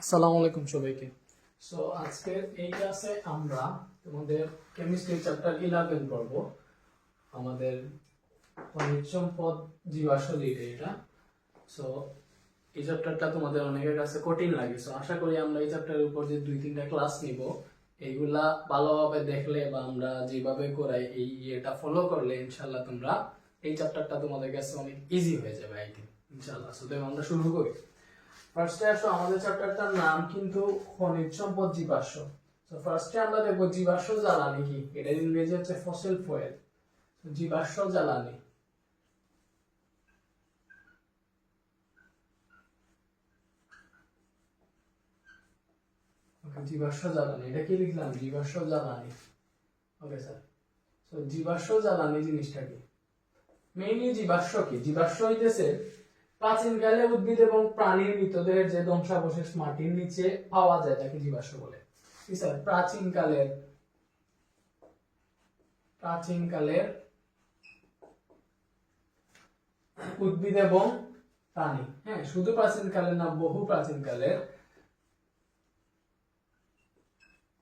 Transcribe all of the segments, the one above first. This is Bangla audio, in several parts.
আসসালামু আলাইকুম সবাইকে। সো আজকের এই ক্লাসে আমরা তোমাদের কেমিস্ট্রি চ্যাপ্টার 11 পড়ব। আমাদের খনিজ সম্পদ জীবাশ্ম এটা। সো এই চ্যাপ্টারটা তোমাদের অনেকের কাছে কঠিন লাগে। সো আশা করি আমরা এই চ্যাপ্টারের উপর যে 2-3টা ক্লাস নিব, এইগুলা ভালোভাবে দেখলে বা আমরা যেভাবে করাই এই এটা ফলো করলে ইনশাআল্লাহ তোমরা এই চ্যাপ্টারটা তোমাদের কাছে অনেক ইজি হয়ে যাবে আই থিংক ইনশাআল্লাহ। সো আমরা শুরু করি। ফার্স্টে আসো, আমাদের চ্যাপ্টারটার নাম কিন্তু খনিজ সম্পদ জীবাশ্ম। তো ফার্স্টে আমরা দেখব জীবাশ্ম জ্বালানি কি, এটা ইংরেজি হচ্ছে ফসিল ফুয়েল। জীবাশ্ম জ্বালানি, জীবাশ্ম জ্বালানি, এটা কি লিখলাম? জীবাশ্ম জ্বালানি। Okay sir. তো জীবাশ্ম জ্বালানি জিনিসটা কি? মেইনলি জীবাশ্ম কি? জীবাশ্ম হইতেছে প্রাচীনকালে উদ্ভিদ এবং প্রাণীর মৃতদেহের যে ধ্বংসাবশেষ মাটির নিচে পাওয়া যায় তাকে জীবাশ্ম বলে। স্যার প্রাচীনকালের উদ্ভিদ এবং প্রাণী, হ্যাঁ শুধু প্রাচীনকালের না, বহু প্রাচীনকালের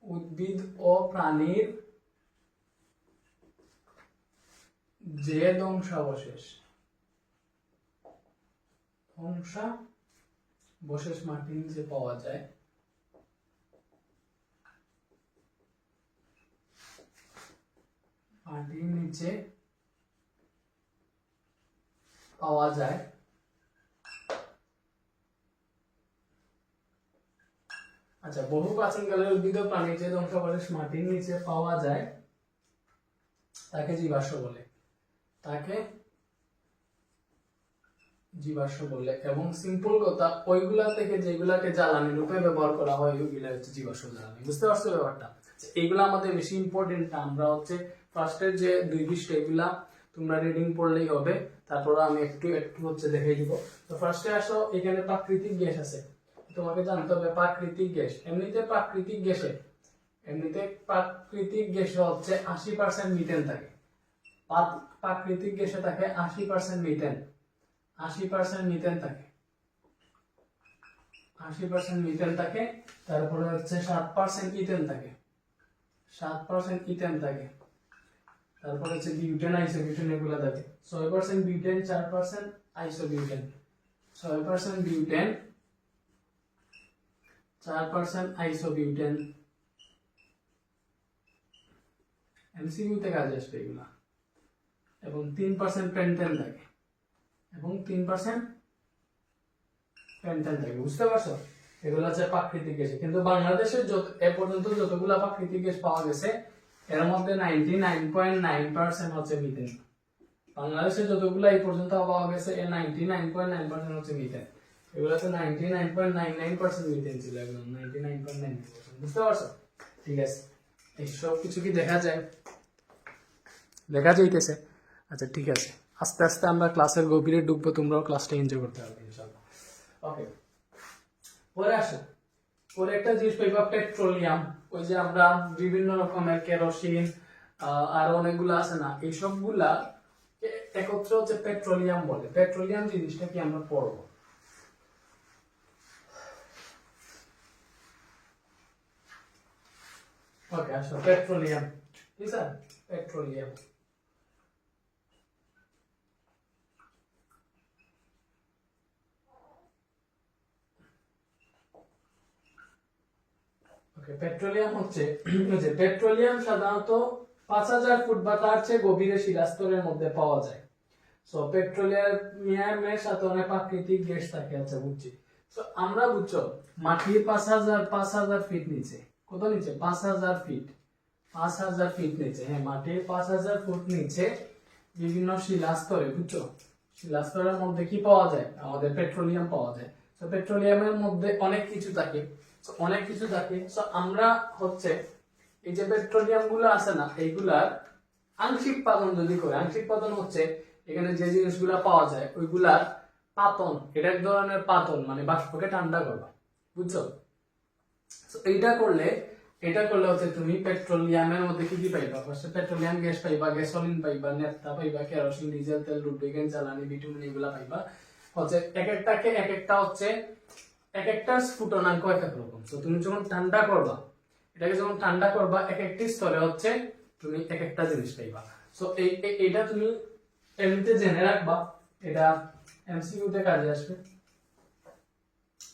উদ্ভিদ ও প্রাণীর যে ধ্বংসাবশেষ মাটির নিচে পাওয়া যায় আচ্ছা, বহু প্রাচীনকালের উদ্ভিদ ও প্রাণীর যে ধ্বংসাবশেষ মাটির নিচে পাওয়া যায় তাকে জীবাশ্ম বলে। এবং সিম্পল কথা, ওইগুলা থেকে যেগুলাকে জ্বালানি রূপে ব্যবহার করা হয় ওইগুলা হচ্ছে জীবাশ্ম জ্বালানি। বুঝতে পারছো ব্যাপারটা? এইগুলা আমাদের বেশি ইম্পর্টেন্ট। আমরা হচ্ছে ফার্স্টের যে 2 পৃষ্ঠা এগুলা তোমরা রিডিং পড়লেই হবে, তারপর আমি একটু হচ্ছে দেখাই দিব। তো ফার্স্টে আসো, এখানে প্রাকৃতিক গ্যাস আছে, তোমাকে জানতে হবে প্রাকৃতিক গ্যাস। এমনিতে প্রাকৃতিক গ্যাসে হচ্ছে 80% মিথেন থাকে। প্রাকৃতিক গ্যাসে থাকে 80% মিথেন। 80% মিথেন থাকে। তারপরে হচ্ছে 7% ইথেন থাকে। তারপরে হচ্ছে বিউটেন, আইসোবিউটেন এগুলো থাকে। 6% butane, 4% isobutane. 6% butane, 4% isobutane. MCQ তে কাজে আসবে এগুলা। এবং 3% পেন্টেন থাকে। বুঝতে পারছো? এগুলো হচ্ছে প্রাকৃতিক গ্যাস। কিন্তু বাংলাদেশে এ পর্যন্ত যতগুলা প্রাকৃতিক গ্যাস পাওয়া গেছে এর মধ্যে 99.9% হচ্ছে মিথেন। বাংলাদেশে যতগুলা এই পর্যন্ত পাওয়া গেছে এর 99.9% হচ্ছে মিথেন। এগুলোতে 99.99% মিথেন ছিল, একদম 99.99%। বুঝতে পারছো? ঠিক আছে, এই সব কিছু কি দেখা যাইতেছে? আচ্ছা ঠিক আছে, আস্তে আস্তে আমরা ক্লাসের গভীরে ঢুকবো, তোমরাও ক্লাসটা এনজয় করতে পারবে ইনশাআল্লাহ। ওকে, পরে আসো। পরে একটা জিনিস পাইবা, পেট্রোলিয়াম। ওই যে আমরা বিভিন্ন রকমের কেরোসিন আর অনেকগুলো আছে না, এই সবগুলা একত্রে হচ্ছে পেট্রোলিয়াম বলে। পেট্রোলিয়াম জিনিসটা কি আমরা পড়বো। ওকে আসো, পেট্রোলিয়াম। ঠিক আছে, পেট্রোলিয়াম। পেট্রোলিয়াম হচ্ছে যে পেট্রোলিয়াম সাধারণত 5000 ফুট বা তার চেয়ে গভীরে শিলাস্তরের মধ্যে পাওয়া যায়। সো পেট্রোলিয়ামের সাথে অনেক প্রাকৃতিক গ্যাস থাকে। আচ্ছা বুঝছি। সো আমরা বুঝছো মাটির 5000 ফিট নিচে, কত নিচে? 5000 ফিট। 5000 ফিট নিচে, হ্যাঁ মাটির 5000 ফুট নিচে বিভিন্ন শিলাস্তরে, বুঝছো, শিলাস্তরের মধ্যে কি পাওয়া যায়? আমাদের পেট্রোলিয়াম পাওয়া যায়। তো পেট্রোলিয়ামের মধ্যে অনেক কিছু থাকে। সো আমরা হচ্ছে এই যে পেট্রোলিয়াম গুলো আছে না, এইগুলার আংশিক পাতন যদি করে, আংশিক পাতন হচ্ছে এখানে যে জিনিসগুলা পাওয়া যায় ওইগুলার পাতন। এটা এক ধরনের পাতন, মানে বাষ্পকে ঠান্ডা করবা, বুঝছো? এইটা করলে হচ্ছে তুমি পেট্রোলিয়ামের মধ্যে কি কি পাইবা? ফার্স্টে পেট্রোলিয়াম গ্যাস পাইবা, গ্যাসোলিন পাইবা, নেফথা পাইবা, কেরোসিন, ডিজেল তেল, লুব্রিকেন্ট, জ্বালানি, বিটুমিন এগুলা পাইবা। হচ্ছে এক একটা হচ্ছে এক একটা স্ফুটনাঙ্ক এক এক রকম। তো তুমি যখন ঠান্ডা করবা, এটাকে যখন ঠান্ডা করবা এক একটি স্তরে হচ্ছে তুমি এক একটা জিনিস পাইবা। সো এইটা তুমি এমনিতে জেনে রাখবা, এটা এমসিকিউ তে কাজে আসবে,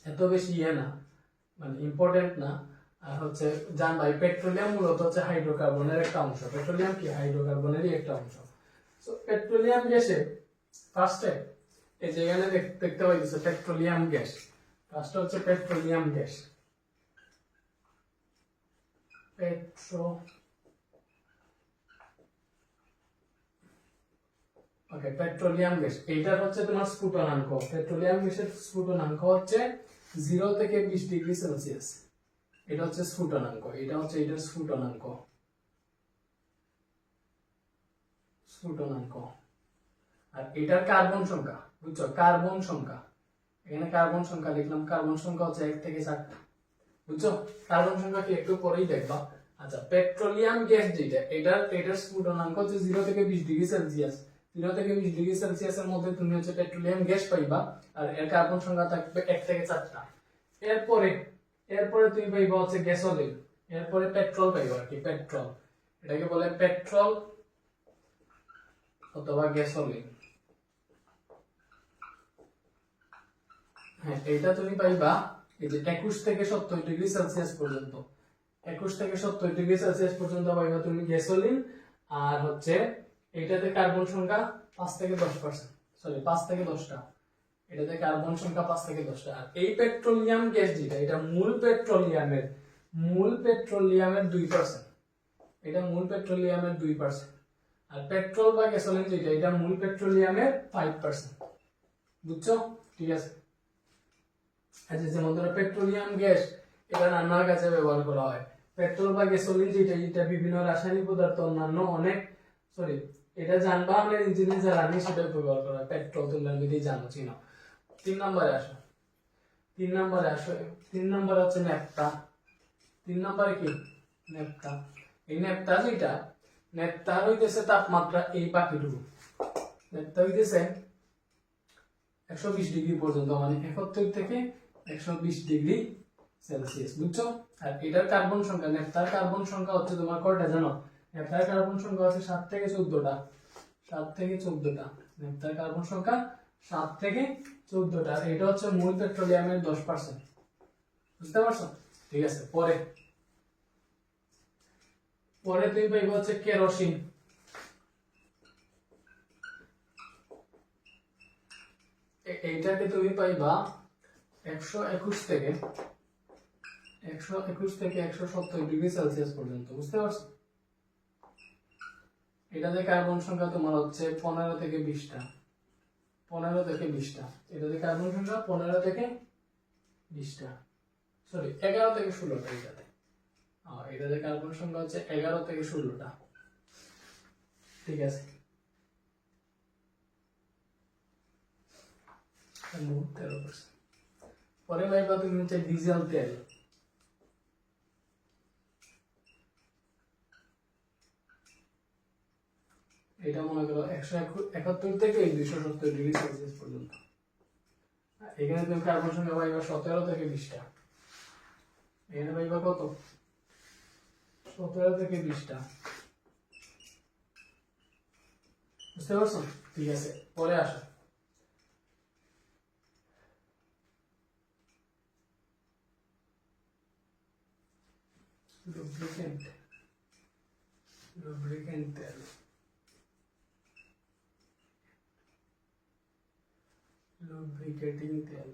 এত বেশি ইয়ে না, মানে ইম্পর্টেন্ট না। আর হচ্ছে জানবা পেট্রোলিয়াম মূলত হচ্ছে হাইড্রোকার্বনের একটা অংশ। পেট্রোলিয়াম কি হাইড্রোকার্বনেরই একটা অংশ। সো পেট্রোলিয়াম গ্যাসে ফার্স্টে এই যে এখানে দেখতে পাইতেছো পেট্রোলিয়াম গ্যাস, ফার্স্টে হচ্ছে পেট্রোলিয়াম গ্যাস, পেট্রোলিয়াম গ্যাস, এইটার হচ্ছে তোমার স্ফুটনাঙ্ক। পেট্রোলিয়াম গ্যাসের স্ফুটনাঙ্ক হচ্ছে 0 থেকে 20 ডিগ্রি সেলসিয়াস। এটা হচ্ছে স্ফুটনাঙ্ক, এটা হচ্ছে এটার স্ফুটনাঙ্ক, স্ফুটনাঙ্ক। আর এটার কার্বন সংখ্যা, বুঝছো, কার্বন সংখ্যা, এখানে কার্বন সংখ্যা লিখলাম, কার্বন সংখ্যা হচ্ছে 1 থেকে 4টা, বুঝছো। কার্বন সংখ্যা কি একটু পরেই দেখবা। আচ্ছা, পেট্রোলিয়াম গ্যাস যেটা, এটার স্ফুটনাঙ্ক হচ্ছে 0 থেকে 20 ডিগ্রি সেলসিয়াস। 0 থেকে 20 ডিগ্রি সেলসিয়াসের মধ্যে তুমি হচ্ছে পেট্রোলিয়াম গ্যাস পাইবা, আর এর কার্বন সংখ্যা থাকবে 1 থেকে 4টা। এরপরে তুমি পাইবা হচ্ছে গ্যাসোলিন, এরপরে পেট্রোল পাইবা, আর কি পেট্রোল, এটাকে বলে পেট্রোল অথবা গ্যাসোলিন। হ্যাঁ, এইটা তুমি পাইবা এই যে 21 থেকে 70 ডিগ্রি সেলসিয়াস পর্যন্ত, 21 থেকে 70 ডিগ্রি সেলসিয়াস পর্যন্ত পাইবা তুমি গ্যাসোলিন। আর হচ্ছে এইটাতে কার্বন সংখ্যা 5 থেকে 10%, সরি 5 থেকে 10টা, এটাতে কার্বন সংখ্যা 5 থেকে 10টা। আর এই পেট্রোলিয়াম গ্যাস যেটা, এটা মূল পেট্রোলিয়ামের 2%, এটা মূল পেট্রোলিয়ামের 2%। আর পেট্রোল বা গ্যাসোলিন যেটা, এটা মূল পেট্রোলিয়ামের 5%, বুঝছো? ঠিক আছে। আচ্ছা, যেমন ধরো পেট্রোলিয়াম গ্যাস, এটা রান্নার কাজে ব্যবহার করা হয়। পেট্রোল বা গ্যাসোলিন যেটা, এটা বিভিন্ন রাসায়নিক পদার্থ অন্যান্য অনেক, সরি, এটা যানবাহনের ইঞ্জিনে জ্বালানি সেটা ব্যবহার করা হয়। পেট্রোল তোমরা যদি জানো, চিনো। 3 নম্বরে আসো, 3 নম্বরে হচ্ছে ন্যাপথা। 3 নম্বরে কি? ন্যাপথা। এই ন্যাপথা যেটা, ন্যাপথা হইতেছে তাপমাত্রা এই পাখিটুকু, ন্যাপথা হইতেছে 120 ডিগ্রি পর্যন্ত, মানে 71 থেকে 120 ডিগ্রি সেলসিয়াস, বুঝছো? আর এটার কার্বন সংখ্যা, নেপথার কার্বন সংখ্যা হচ্ছে তোমার কয়টা জানো? নেপথার কার্বন সংখ্যা হচ্ছে 7 থেকে 14টা, 7 থেকে 14টা। নেপথার কার্বন সংখ্যা 7 থেকে 14টা। আর এটা হচ্ছে মূল পেট্রোলিয়ামের 10%, বুঝতে পারছো? ঠিক আছে। পরে তুমি পাইবে হচ্ছে কেরোসিন। এইটাকে তুমি পাইবা 121 থেকে 170 ডিগ্রি সেলসিয়াস পর্যন্ত, বুঝতে পারছো? এটাতে কার্বন সংখ্যা তোমার হচ্ছে 15 থেকে 20টা, 15 থেকে 20টা। এটাতে কার্বন সংখ্যা 15 থেকে 20টা, সরি 11 থেকে 16টা। এটাতে কার্বন সংখ্যা হচ্ছে 11 থেকে 16টা, ঠিক আছে। পরে ভাইবা তুমি হচ্ছে ডিজেল তেল। এটা মনে করো 171 থেকে 270 ডিগ্রি সেলসিয়াস পর্যন্ত। এখানে তুমি কার্বন সংখ্যা পাইবা 17 থেকে 20টা। এখানে পাইবা কত? 17 থেকে 20টা, বুঝতে পারছো? ঠিক আছে। পরে আসো, লুব্রিকেন্ট তেল, লুব্রিকেটিং তেল।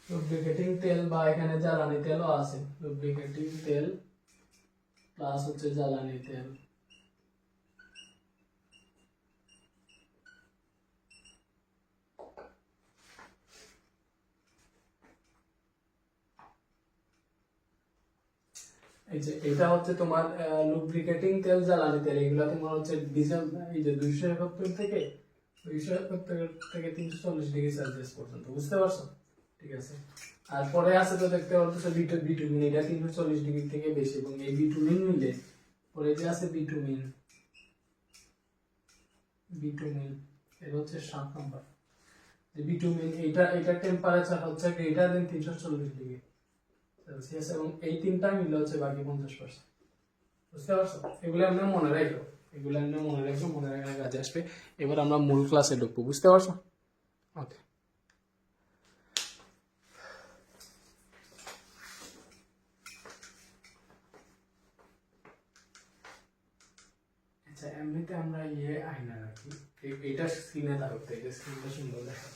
লুব্রিকেটিং তেল বা এখানে জ্বালানি তেলও আছে। লুব্রিকেটিং তেল প্লাস হচ্ছে জ্বালানি তেল। এই যে এটা হচ্ছে তোমার লুব্রিকেটিং তেল, জ্বালানি তেল, এগুলা তোমার হচ্ছে ডিজেল। এই যে 271 থেকে 340 ডিগ্রি সেলসিয়াস পর্যন্ত, বুঝতে পারছো? ঠিক আছে। আর পরে আছে তো দেখতে পাচ্ছ বিটুমিন, এটা 340 ডিগ্রি থেকে বেশি, এবং এই বিটুমিন মিলে পরে যে আছে বিটুমিন, বিটুমিন এটা হচ্ছে 7 নম্বর। যে বিটুমিন এটা টেম্পারেচার হচ্ছে গ্রেটার দেন 340 ডিগ্রি সেলসিয়াস, এবং এই তিনটা মিলে হচ্ছে বাকি 50%। বুঝতে পারছো? এগুলো আমরা মনে রাখো, মনে রাখার কাজে আসবে। এবার আমরা মূল ক্লাসে ঢুকবো। বুঝতে পারছো? ওকে। আচ্ছা, এমনিতে আমরা আয়না রাখি, এটা স্ক্রিনে থাকতে, এটা স্ক্রিনটা সুন্দর দেখা।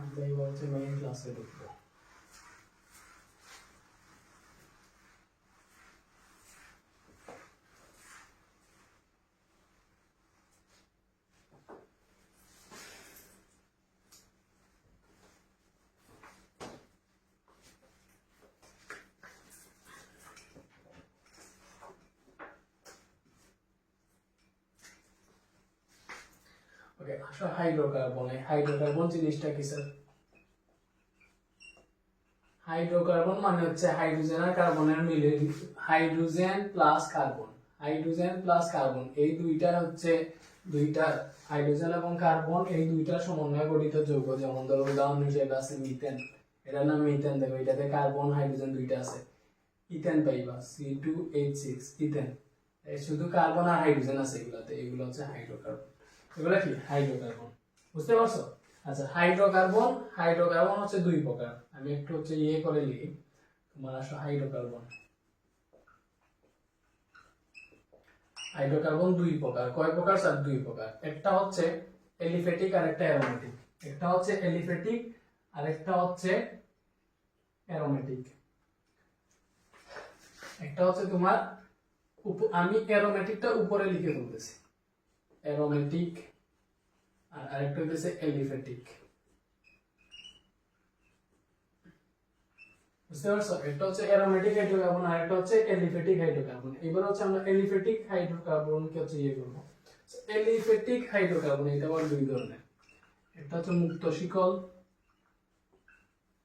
আমরা এবার হচ্ছে মেইন ক্লাসে ঢুকবো। ওকে, আসো হাইড্রোকার্বন জিনিসটা কি স্যার? হাইড্রোকার্বন মানে হচ্ছে হাইড্রোজেন আর কার্বনের মিলে, হাইড্রোজেন প্লাস কার্বন এই দুইটা হচ্ছে হাইড্রোজেন এবং কার্বন এই দুইটা সমন্বয়ে গঠিত যৌগ। যেমন ধরো উদাহরণ হিসেবে আছে মিথেন, এটার নাম মিথেন। দেখো এটাতে কার্বন হাইড্রোজেন দুইটা আছে, ইথেন পাইবা C2H6 ইথেন। শুধু কার্বন আর হাইড্রোজেন আছে এগুলাতে, এগুলো হচ্ছে হাইড্রোকার্বন। এগুলা কি হাইড্রোকার্বন। বুঝতে পারছো? আচ্ছা, হাইড্রোকার্বন হচ্ছে দুই প্রকার। আমি একটু হচ্ছে করে লিখি, তোমার আসো হাইড্রোকার্বন দুই প্রকার। কয় প্রকার স্যার? দুই প্রকার। একটা হচ্ছে এলিফ্যাটিক আর একটা অ্যারোমেটিক। একটা হচ্ছে এলিফ্যাটিক আর একটা হচ্ছে অ্যারোমেটিক। একটা হচ্ছে তোমার আমি অ্যারোমেটিকটা উপরে লিখে বলতেছি, অ্যারোমেটিক, আর আরেকটা হচ্ছে এলিফ্যাটিক। বুঝতে পারছো? একটা হচ্ছে অ্যারোমেটিক হাইড্রোকার্বন আর একটা হচ্ছে এলিফ্যাটিক হাইড্রোকার্বন। এবার হচ্ছে আমরা এলিফ্যাটিক হাইড্রোকার্বন কে হচ্ছে করব। এলিফ্যাটিক হাইড্রোকার্বন এটা আবার দুই ধরনের, একটা হচ্ছে মুক্ত শিকল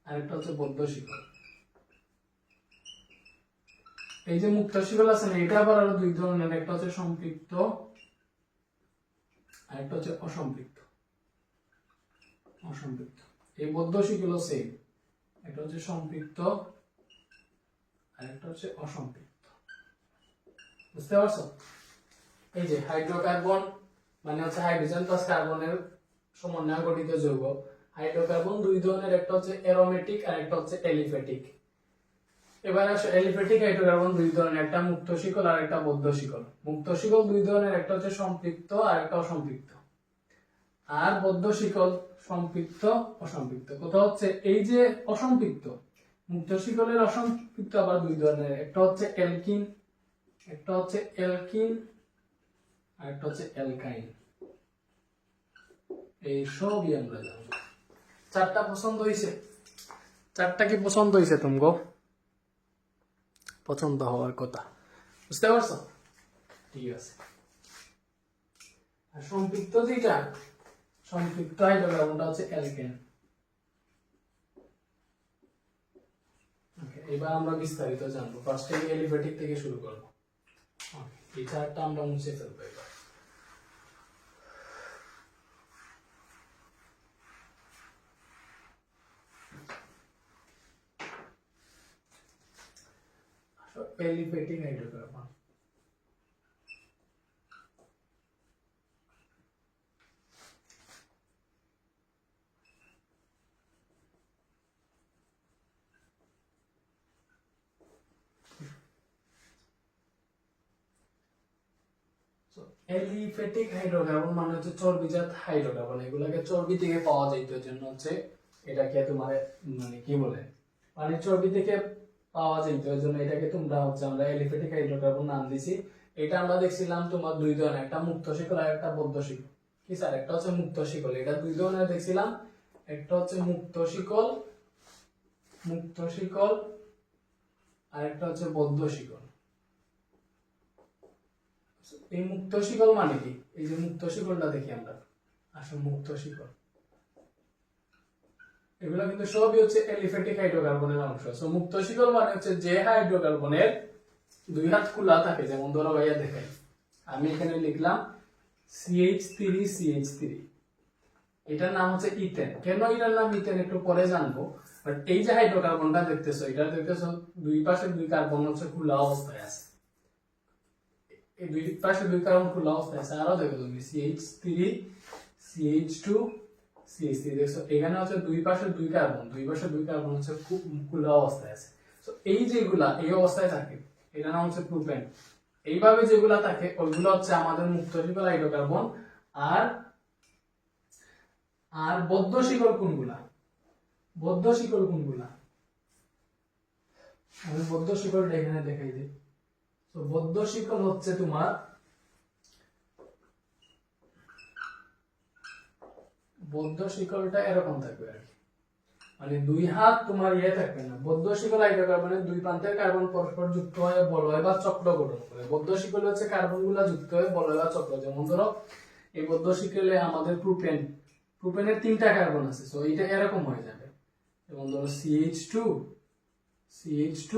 আর একটা হচ্ছে বদ্ধ শিকল। এই যে মুক্ত শিকল আছে না, এটা আবার আরো দুই ধরনের, একটা হচ্ছে সম্পৃক্ত আর একটা হচ্ছে অসম্পৃক্ত। এই বদ্ধ শিকল সেম, একটা হচ্ছে সম্পৃক্ত আর একটা হচ্ছে অসম্পৃক্ত। বুঝতে পারছো? এই যে হাইড্রোকার্বন মানে হচ্ছে হাইড্রোজেন প্লাস কার্বনের সমন্বয়ে গঠিত যৌগ। হাইড্রোকার্বন দুই ধরনের, একটা হচ্ছে অ্যারোমেটিক আর একটা হচ্ছে এলিফ্যাটিক। এবার আসো এলিফ্যাটিক হাইড্রোকার্বন দুই ধরনের, একটা মুক্ত শিকল আর একটা বদ্ধ শিকল। মুক্ত শিকল দুই ধরনের, একটা হচ্ছে সম্পৃক্ত আর একটা অসম্পৃক্ত। আর বদ্ধ শিকল সম্পৃক্ত অসম্পৃক্ত। কোথাও হচ্ছে এই যে অসম্পৃক্ত, মুক্ত শিকলের অসম্পৃক্ত আবার দুই ধরনের, একটা হচ্ছে অ্যালকিন আর একটা হচ্ছে অ্যালকাইন। এই সবই আমরা জানি। চারটা পছন্দ হয়েছে? চারটা কি পছন্দ হয়েছে? তুমগো পছন্দ হওয়ার কথা। বুঝতে পারছো? ঠিক আছে। আর সম্পৃক্ত যেটা, সম্পৃক্ত হাইড্রোকার্বনটা হচ্ছে অ্যালকেন। এবার আমরা বিস্তারিত জানবো। ফার্স্টে এলিফ্যাটিক থেকে শুরু করব। এই চারটা আমরা মুছে ফেলবো এবার। এলিফ্যাটিক হাইড্রোকার্বন এলিফ্যাটিক হাইড্রোকার্বন মানে হচ্ছে চর্বিজাত হাইড্রোকার্বন। এগুলোকে চর্বি থেকে পাওয়া যাইতো, জন্য হচ্ছে এটাকে তোমার মানে কি বলে, মানে চর্বি থেকে পাওয়া যাইতো, এর জন্য এটাকে তোমরা হচ্ছে আমরা এলিফ্যাটিক হাইড্রোকার্বন নাম দিছি। এটা আমরা দেখছিলাম তোমার দুই ধরনের, একটা মুক্ত শিকল আর একটা বদ্ধ শিকল। কি স্যার? একটা হচ্ছে মুক্ত শিকল, এটা দুই ধরনের দেখছিলাম। একটা হচ্ছে মুক্ত শিকল আর একটা হচ্ছে বদ্ধ শিকল। এই মুক্ত শিকল মানে কি? এই যে মুক্ত শিকলটা দেখি আমরা, আসলে মুক্ত শিকল এগুলো কিন্তু সবই হচ্ছে এলিফ্যাটিক হাইড্রোকার্বনের অংশ। সো মুক্ত শিকল মানে হচ্ছে যে হাইড্রোকার্বনের দুই হাত খোলা থাকে, যেমন ধরো ভাইয়া দেখাই, আমি এখানে লিখলাম CH3CH3, এটার নাম হচ্ছে ইথেন। কেন এটার নাম ইথেন একটু পরে জানবো, বাট এই যে হাইড্রোকার্বনটা দেখতেছো, এটা দেখতেছো দুই পাশে দুই কার্বন হচ্ছে খোলা অবস্থায় আছে, এই দুই পাশে দুই কার্বন খোলা অবস্থায় আছে। আরো দেখো তুমি CH3 CH2 CH3, দেখছো এখানে হচ্ছে দুই পাশে দুই কার্বন হচ্ছে খুব খোলা অবস্থায় আছে। তো এই যেগুলা এই অবস্থায় থাকে এটা নাম হচ্ছে প্রোপেন। এইভাবে যেগুলা থাকে ওইগুলো হচ্ছে আমাদের মুক্ত শিকল হাইড্রোকার্বন। আর আর বদ্ধ শিকল কোনগুলা? বদ্ধ শিকল কোনগুলা? আমি বদ্ধ শিকলটা এখানে দেখাই দিই। তো বদ্ধ শিকল হচ্ছে তোমার বদ্ধ শিকলটা এরকম থাকবে আর কি, মানে দুই হাত তোমার ইয়ে থাকবে না। বদ্ধ শিকল হাইড্রোকার্বনের দুই প্রান্তের কার্বন পরস্পর যুক্ত হয়ে বলয় বা চক্র গঠন করে। বদ্ধ শিকল হচ্ছে কার্বনগুলা যুক্ত হয়ে বলয় বা চক্র। যেমন ধরো এই বদ্ধ শিকলে আমাদের প্রোপেনের তিনটা কার্বন আছে, সো এটা এরকম হয়ে যাবে। যেমন ধরো CH2 CH2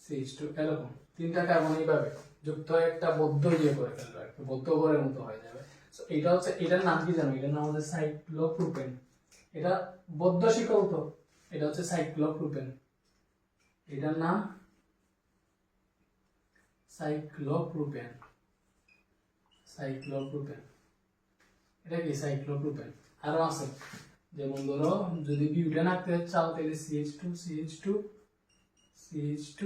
CH2, এরকম তিনটা কার্বন এইভাবে যুক্ত হয়ে একটা বদ্ধ ইয়ে করে ফেলবে, একটা বদ্ধ ঘরের মতো হয়ে যাবে। সো এটা হচ্ছে, এটার নাম কি জানো? এটার নাম হচ্ছে সাইক্লোপ্রোপেন। এটা বদ্ধ শিকল, তো এটা হচ্ছে সাইক্লোপ্রোপেন, এটার নাম সাইক্লোপ্রোপেন। সাইক্লোপ্রোপেন, এটা কি সাইক্লোপ্রোপেন। আরো আছে, যেমন ধরো যদি বিউটেন আঁকতে চাও তাহলে CH2 CH2 CH2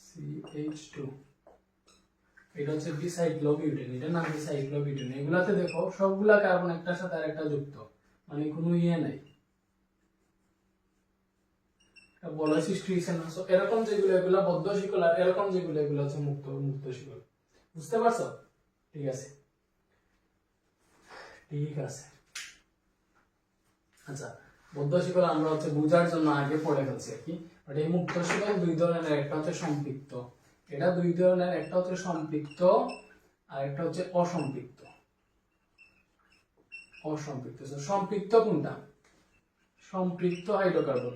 CH2, এটা হচ্ছে বিসাইক্লোবিউটেন, এটার নাম বিসাইক্লোবিউটেন। এগুলাতে দেখো সবগুলা কার্বন একটার সাথে আরেকটা যুক্ত, মানে কোনো ইয়ে নাই, বলয় সৃষ্টি হয়েছে না। সো এরকম যেগুলো এগুলা বদ্ধ শিকল, আর এরকম যেগুলো এগুলো হচ্ছে মুক্ত শিকল। বুঝতে পারছো? ঠিক আছে, ঠিক আছে। আচ্ছা, বদ্ধ শিকল আমরা হচ্ছে বোঝার জন্য আগে পড়ে ফেলছি আর কি। বাট এই মুক্ত শিকল দুই ধরনের, একটা হচ্ছে সম্পৃক্ত, এটা দুই ধরনের, একটা হচ্ছে সম্পৃক্ত আর একটা হচ্ছে অসম্পৃক্ত। অসম্পৃক্ত, সম্পৃক্ত কোনটা? সম্পৃক্ত হাইড্রোকার্বন।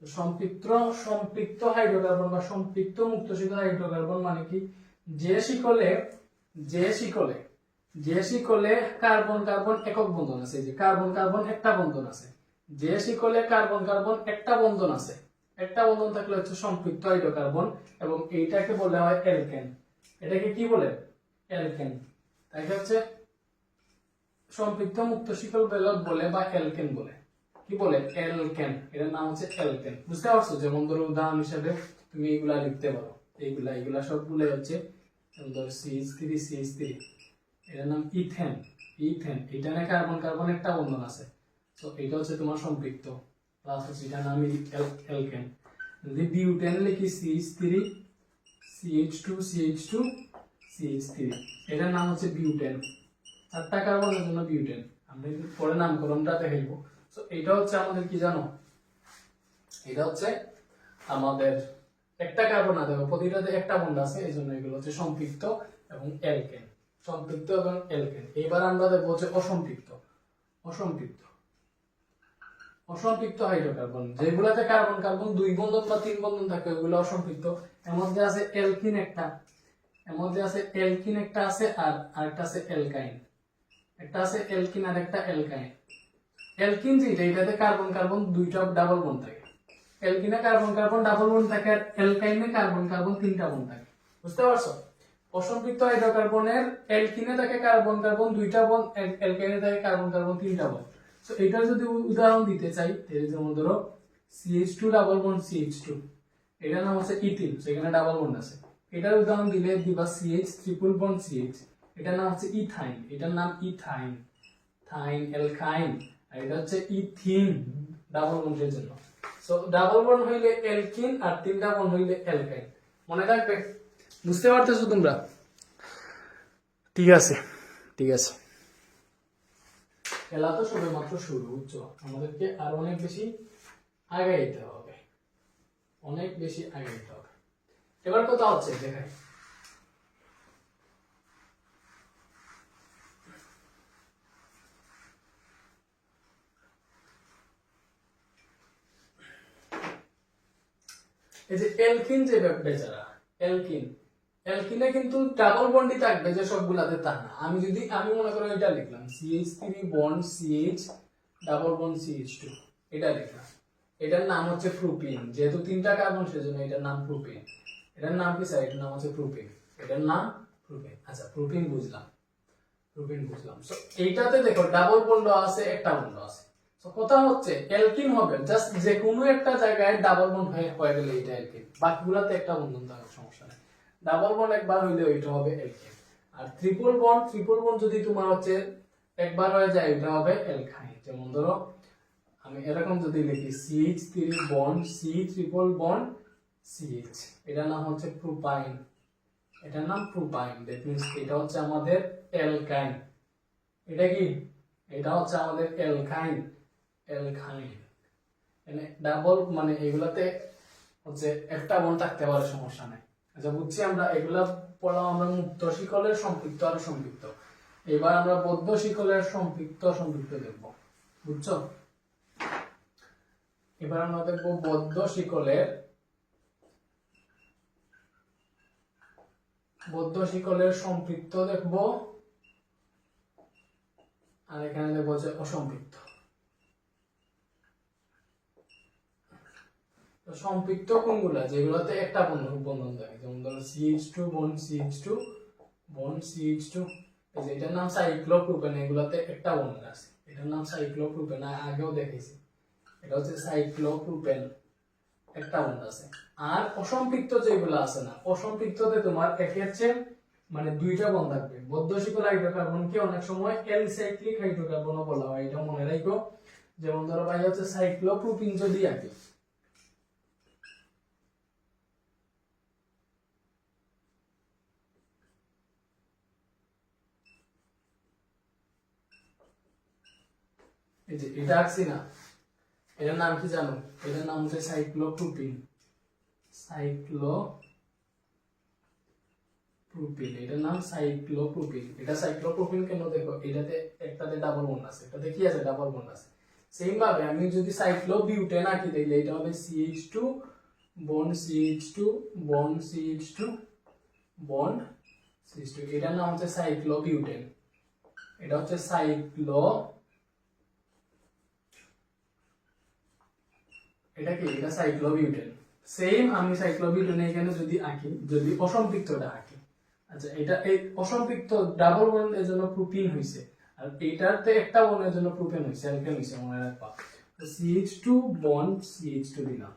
সম্পৃক্ত হাইড্রোকার্বন বা সম্পৃক্ত মুক্ত শিকল হাইড্রোকার্বন মানে কি? যে শিকলে কার্বন কার্বন একক বন্ধন আছে, এই যে কার্বন কার্বন একটা বন্ধন আছে, যে শিকলে কার্বন কার্বন একটা বন্ধন আছে, একটা বন্ধন থাকলে হচ্ছে সম্পৃক্ত হাইড্রোকার্বন, এবং এইটাকে বলা হয় অ্যালকেন। এটাকে কি বলে? অ্যালকেন। তাই হচ্ছে সম্পৃক্ত মুক্ত শিকল বলে বা অ্যালকেন বলে। কি বলে? অ্যালকেন। এটার নাম হচ্ছে অ্যালকেন। বুঝতে পারছো? যেমন ধরো উদাহরণ হিসেবে তুমি এগুলা লিখতে পারো, এগুলা সবগুলো হচ্ছে, যেমন ধরো CH3 এটার নাম ইথেন। এখানে কার্বন কার্বন একটা বন্ধন আছে, তো এটা হচ্ছে তোমার সম্পৃক্ত, প্লাস হচ্ছে এটার নাম অ্যালকেন। যদি বিউটেন লিখি CH3 এটার নাম হচ্ছে বিউটেন। চারটা কার্বনের জন্য বিউটেন, আমরা পরে নামকরণটা দেখাইবো। তো এটা হচ্ছে আমাদের কি জানো? এটা হচ্ছে আমাদের একটা কার্বন না, দেখো প্রতিটাতে একটা বন্ধ আছে, এই জন্য এগুলো হচ্ছে সম্পৃক্ত এবং অ্যালকেন। সম্পৃক্ত এবং অ্যালকেন। এবার আমরা দেখবো হচ্ছে অসম্পৃক্ত হাইড্রোকার্বন, যেগুলোতে কার্বন কার্বন দুই বন্ধন বা তিন বন্ধন থাকে ওইগুলো অসম্পৃক্ত। এর মধ্যে আছে অ্যালকিন একটা, আছে আর আরেকটা আছে অ্যালকাইন। একটা আছে অ্যালকিন আর একটা অ্যালকাইন। অ্যালকিন যেটা, এটাতে কার্বন কার্বন দুইটা ডাবল বন্ড থাকে, অ্যালকিনে কার্বন কার্বন ডাবল বন্ড থাকে, আর অ্যালকাইনে কার্বন কার্বন তিনটা বন্ড থাকে। বুঝতে পারছো? অসম্পৃক্ত হাইড্রোকার্বনের অ্যালকিনে থাকে কার্বন কার্বন দুইটা বন্ড, অ্যালকাইনে থাকে কার্বন কার্বন তিনটা বন্ড। সো এটার যদি উদাহরণ দিতে চাই, তাহলে যেমন ধরো CH2 ডাবল বন্ড CH2, এটার নাম হচ্ছে ইথিন, সেখানে ডাবল বন্ড আছে। এটার উদাহরণ দিলে দিবা CH ট্রিপল বন্ড CH, এটার নাম হচ্ছে ইথাইন, এটার নাম ইথাইন, অ্যালকাইন। আর এটা হচ্ছে ইথিন, ডাবল বন্ডের জন্য। সো ডাবল বন্ড হইলে অ্যালকিন আর তিনটা বন্ড হইলে অ্যালকাইন। মনে রাখবে? বুঝতে পারতেছো তোমরা? ঠিক আছে, ঠিক আছে। খেলা তো সবে মাত্র শুরু, বুঝছো? আমাদেরকে আর অনেক বেশি আগাইতে হবে, অনেক বেশি আগাইতে হবে। এবার কথা হচ্ছে দেখাই, এই যে অ্যালকিন, যে বেচারা অ্যালকিন, অ্যালকিনে কিন্তু ডাবল বন্ডই থাকবে যে সবগুলাতে তা না। আমি মনে করি এটা লিখলাম CH3 bond CH double bond CH2 এটা লিখলাম, এটার নাম হচ্ছে প্রোপিন। যেহেতু তিনটা কার্বন সেজন্য এটার নাম প্রোপিন। এটার নাম কি স্যার? এটার নাম হচ্ছে প্রোপিন। এটার নাম প্রোপিন। আচ্ছা, প্রোপিন বুঝলাম। সো এইটাতে দেখো ডাবল বন্ড আছে, একটা বন্ড আছে। সো কথা হচ্ছে অ্যালকিন হবে জাস্ট যে কোনো একটা জায়গায় ডাবল বন্ড হয়ে গেলে এটা অ্যালকিন, বাকিগুলোতে একটা বন্ধন থাকার সমস্যা নেই। ডাবল বন্ড একবার হইলে ওইটা হবে অ্যালকিন। আর ট্রিপল বন্ড যদি তোমার হচ্ছে একবার হয়ে যায় ওইটা হবে অ্যালকাইন। যেমন ধরো আমি এরকম যদি লিখি CH3 bond C triple bond CH, এটার নাম হচ্ছে প্রোপাইন। এটার নাম প্রোপাইন। দ্যাট মিন্স এটা হচ্ছে আমাদের অ্যালকাইন। এটা কি? এটা হচ্ছে আমাদের অ্যালকাইন। মানে ডাবল মানে এগুলাতে হচ্ছে একটা বন্ড থাকতে পারে, সমস্যা নাই। আচ্ছা বুঝছি আমরা। এগুলা পড়লাম আমরা মুক্ত শিকলের সম্পৃক্ত আর সম্পৃক্ত। এবার আমরা বদ্ধ শিকলের সম্পৃক্ত দেখব। বুঝছো? এবার আমরা দেখব বদ্ধ শিকলের সম্পৃক্ত দেখব, আর এখানে দেখবো যে অসম্পৃক্ত। সম্পৃক্ত কোনগুলা? যেগুলোতে একটা বন্ধন থাকে, যেমন ধরো CH2 bond CH2 bond CH2, এই যে এটার নাম সাইক্লোপ্রোপেন। এগুলাতে একটা বন্ধন আছে, এটার নাম সাইক্লোপ্রোপেন। আগেও দেখেছি, এটা হচ্ছে সাইক্লোপ্রোপেন, একটা বন্ধন আছে। আর অসম্পৃক্ত যেগুলো আছে না, অসম্পৃক্ততে তোমার একের চেয়ে মানে দুইটা বন্ধ থাকবে। বদ্ধ শিকল হাইড্রোকার্বনকে অনেক সময় অ্যালিসাইক্লিক হাইড্রোকার্বনও বলা হয়, এটা মনে রাখো। যেমন ধরো ভাই হচ্ছে সাইক্লোপ্রোপিন যদি আঁকি, এই যে এটা আঁকছি না, এটার নাম কি জানো? এটার নাম হচ্ছে সাইক্লোপ্রোপিন। এটার নাম সাইক্লোপ্রোপিন। এটা সাইক্লোপ্রোপিন কেন? দেখো এটাতে একটাতে ডাবল বন্ড আছে, এটাতে কি আছে? ডাবল বন্ড আছে। সেম ভাবে আমি যদি সাইক্লোবিউটেন আঁকি তাহলে এটা হবে CH2 bond CH2 bond CH2 bond CH2। এটার নাম হচ্ছে সাইক্লোবিউটেন। এটা হচ্ছে এটা কি? এটা সাইক্লোবিউটেন। সেম আমি সাইক্লোবিউটেনে এখানে যদি আঁকি, যদি অসম্পৃক্তটা আঁকি, আচ্ছা এটা এই অসম্পৃক্ত ডাবল বন্ডের জন্য প্রোপিন হইছে, আর এটাতে একটা বন্ডের জন্য প্রোপেন হইছে, অ্যালকেন হইছে, মনে রাখবা। তো CH2 বন্ড CH2 দিলাম।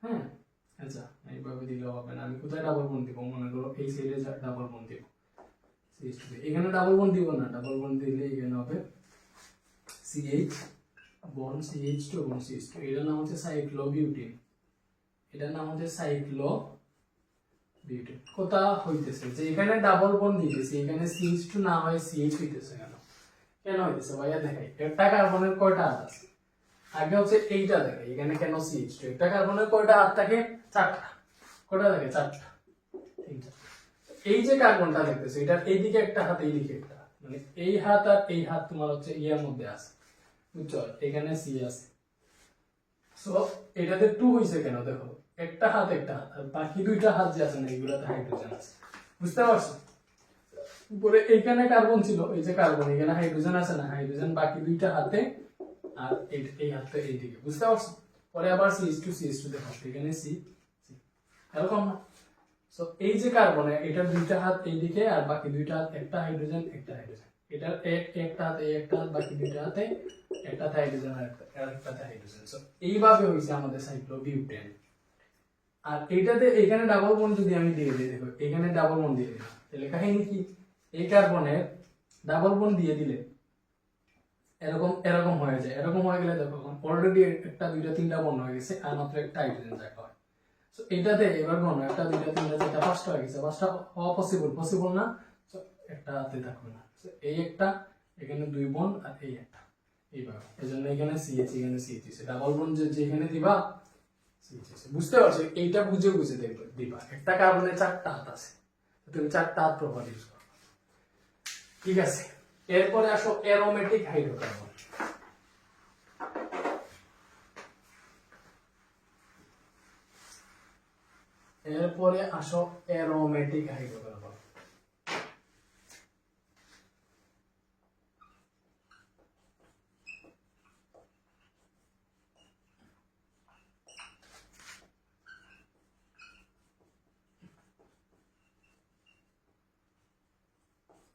হ্যাঁ, আচ্ছা এইভাবে দিলেও হবে না। আমি কোথায় ডাবল বন্ড দিব? মনে করো এই সাইডে ডাবল বন্ড দিব, CH2 এখানে ডাবল বন্ড দিব না। ডাবল বন্ড দিলে এখানে হবে CH bond CH2 bond CH2। এটার নাম হচ্ছে সাইক্লোবিউটেন। এটার নাম হচ্ছে সাইক্লোবিউটেন। কথা হইতেছে যে এখানে ডাবল বন্ড দিতেছি, এখানে CH2 না হয় CH হইতেছে কেন? কেন হইতেছে ভাইয়া? দেখাই। একটা কার্বনের কয়টা হাত আছে? আগে হচ্ছে এইটা দেখে, এখানে কেন CH2? একটা কার্বনের কয়টা হাত থাকে? চারটা। কয়টা থাকে? চারটা। এই যে কার্বনটা দেখতেছে, এটার এইদিকে একটা হাত, এইদিকে একটা হাত, মানে এই হাত আর এই হাত তোমার হচ্ছে ইয়ার মধ্যে আছে, বুঝছো? এখানে C আছে। সো এটাতে 2 হইছে কেন? দেখো একটা হাত আর বাকি দুইটা হাত যে আছে না, এগুলাতে হাইড্রোজেন আছে। বুঝতে পারছো? উপরে এইখানে কার্বন ছিল, এই যে কার্বন, এখানে হাইড্রোজেন আছে না, হাইড্রোজেন বাকি দুইটা হাতে, আর এই হাতটা এইদিকে। বুঝতে পারছো? পরে আবার CH2 দেখো, এখানে C এরকম না। সো এই যে কার্বনে, এটার দুইটা হাত এইদিকে আর বাকি দুইটা হাত, একটা হাইড্রোজেন। এটার একটা হাত, একটা হাত, বাকি দুইটা হাতে একটা হাইড্রোজেন আর একটা হাইড্রোজেন। সো এইভাবে হইছে আমাদের সাইক্লোবিউটেন। আর এইটাতে এখানে ডাবল বন্ড যদি আমি দিয়ে দিই, দেখো এখানে ডাবল বন্ড দিয়ে দিলাম, তাহলে কাহিনী কি? এই কার্বনের ডাবল বন্ড দিয়ে দিলে এরকম এরকম হয়ে যায়। এরকম হয়ে গেলে দেখো অলরেডি একটা দুইটা তিনটা বন্ড হয়ে গেছে, আর মাত্র একটা হাইড্রোজেন জায়গা হয়। সো এটাতে এবার গণ একটা দুইটা তিনটা চারটা পাঁচটা হয়ে গেছে। পাঁচটা হওয়া পসিবল না। সো একটা হাতে থাকবে না। এই একটা, এখানে দুই বন্ড, আর এই একটা, এইভাবে। এজন্য এখানে CH, এখানে CH আছে। ডাবল বন্ড যেখানে দিবা CH আছে। বুঝতে পারছো? এইটা বুঝে দিবা। একটা কার্বনের চারটা হাত আছে, তুমি চারটা হাত প্রপার ইউজ করো। ঠিক আছে, এরপরে আসো অ্যারোমেটিক হাইড্রোকার্বন। এরপরে আসো অ্যারোমেটিক হাইড্রোকার্বন।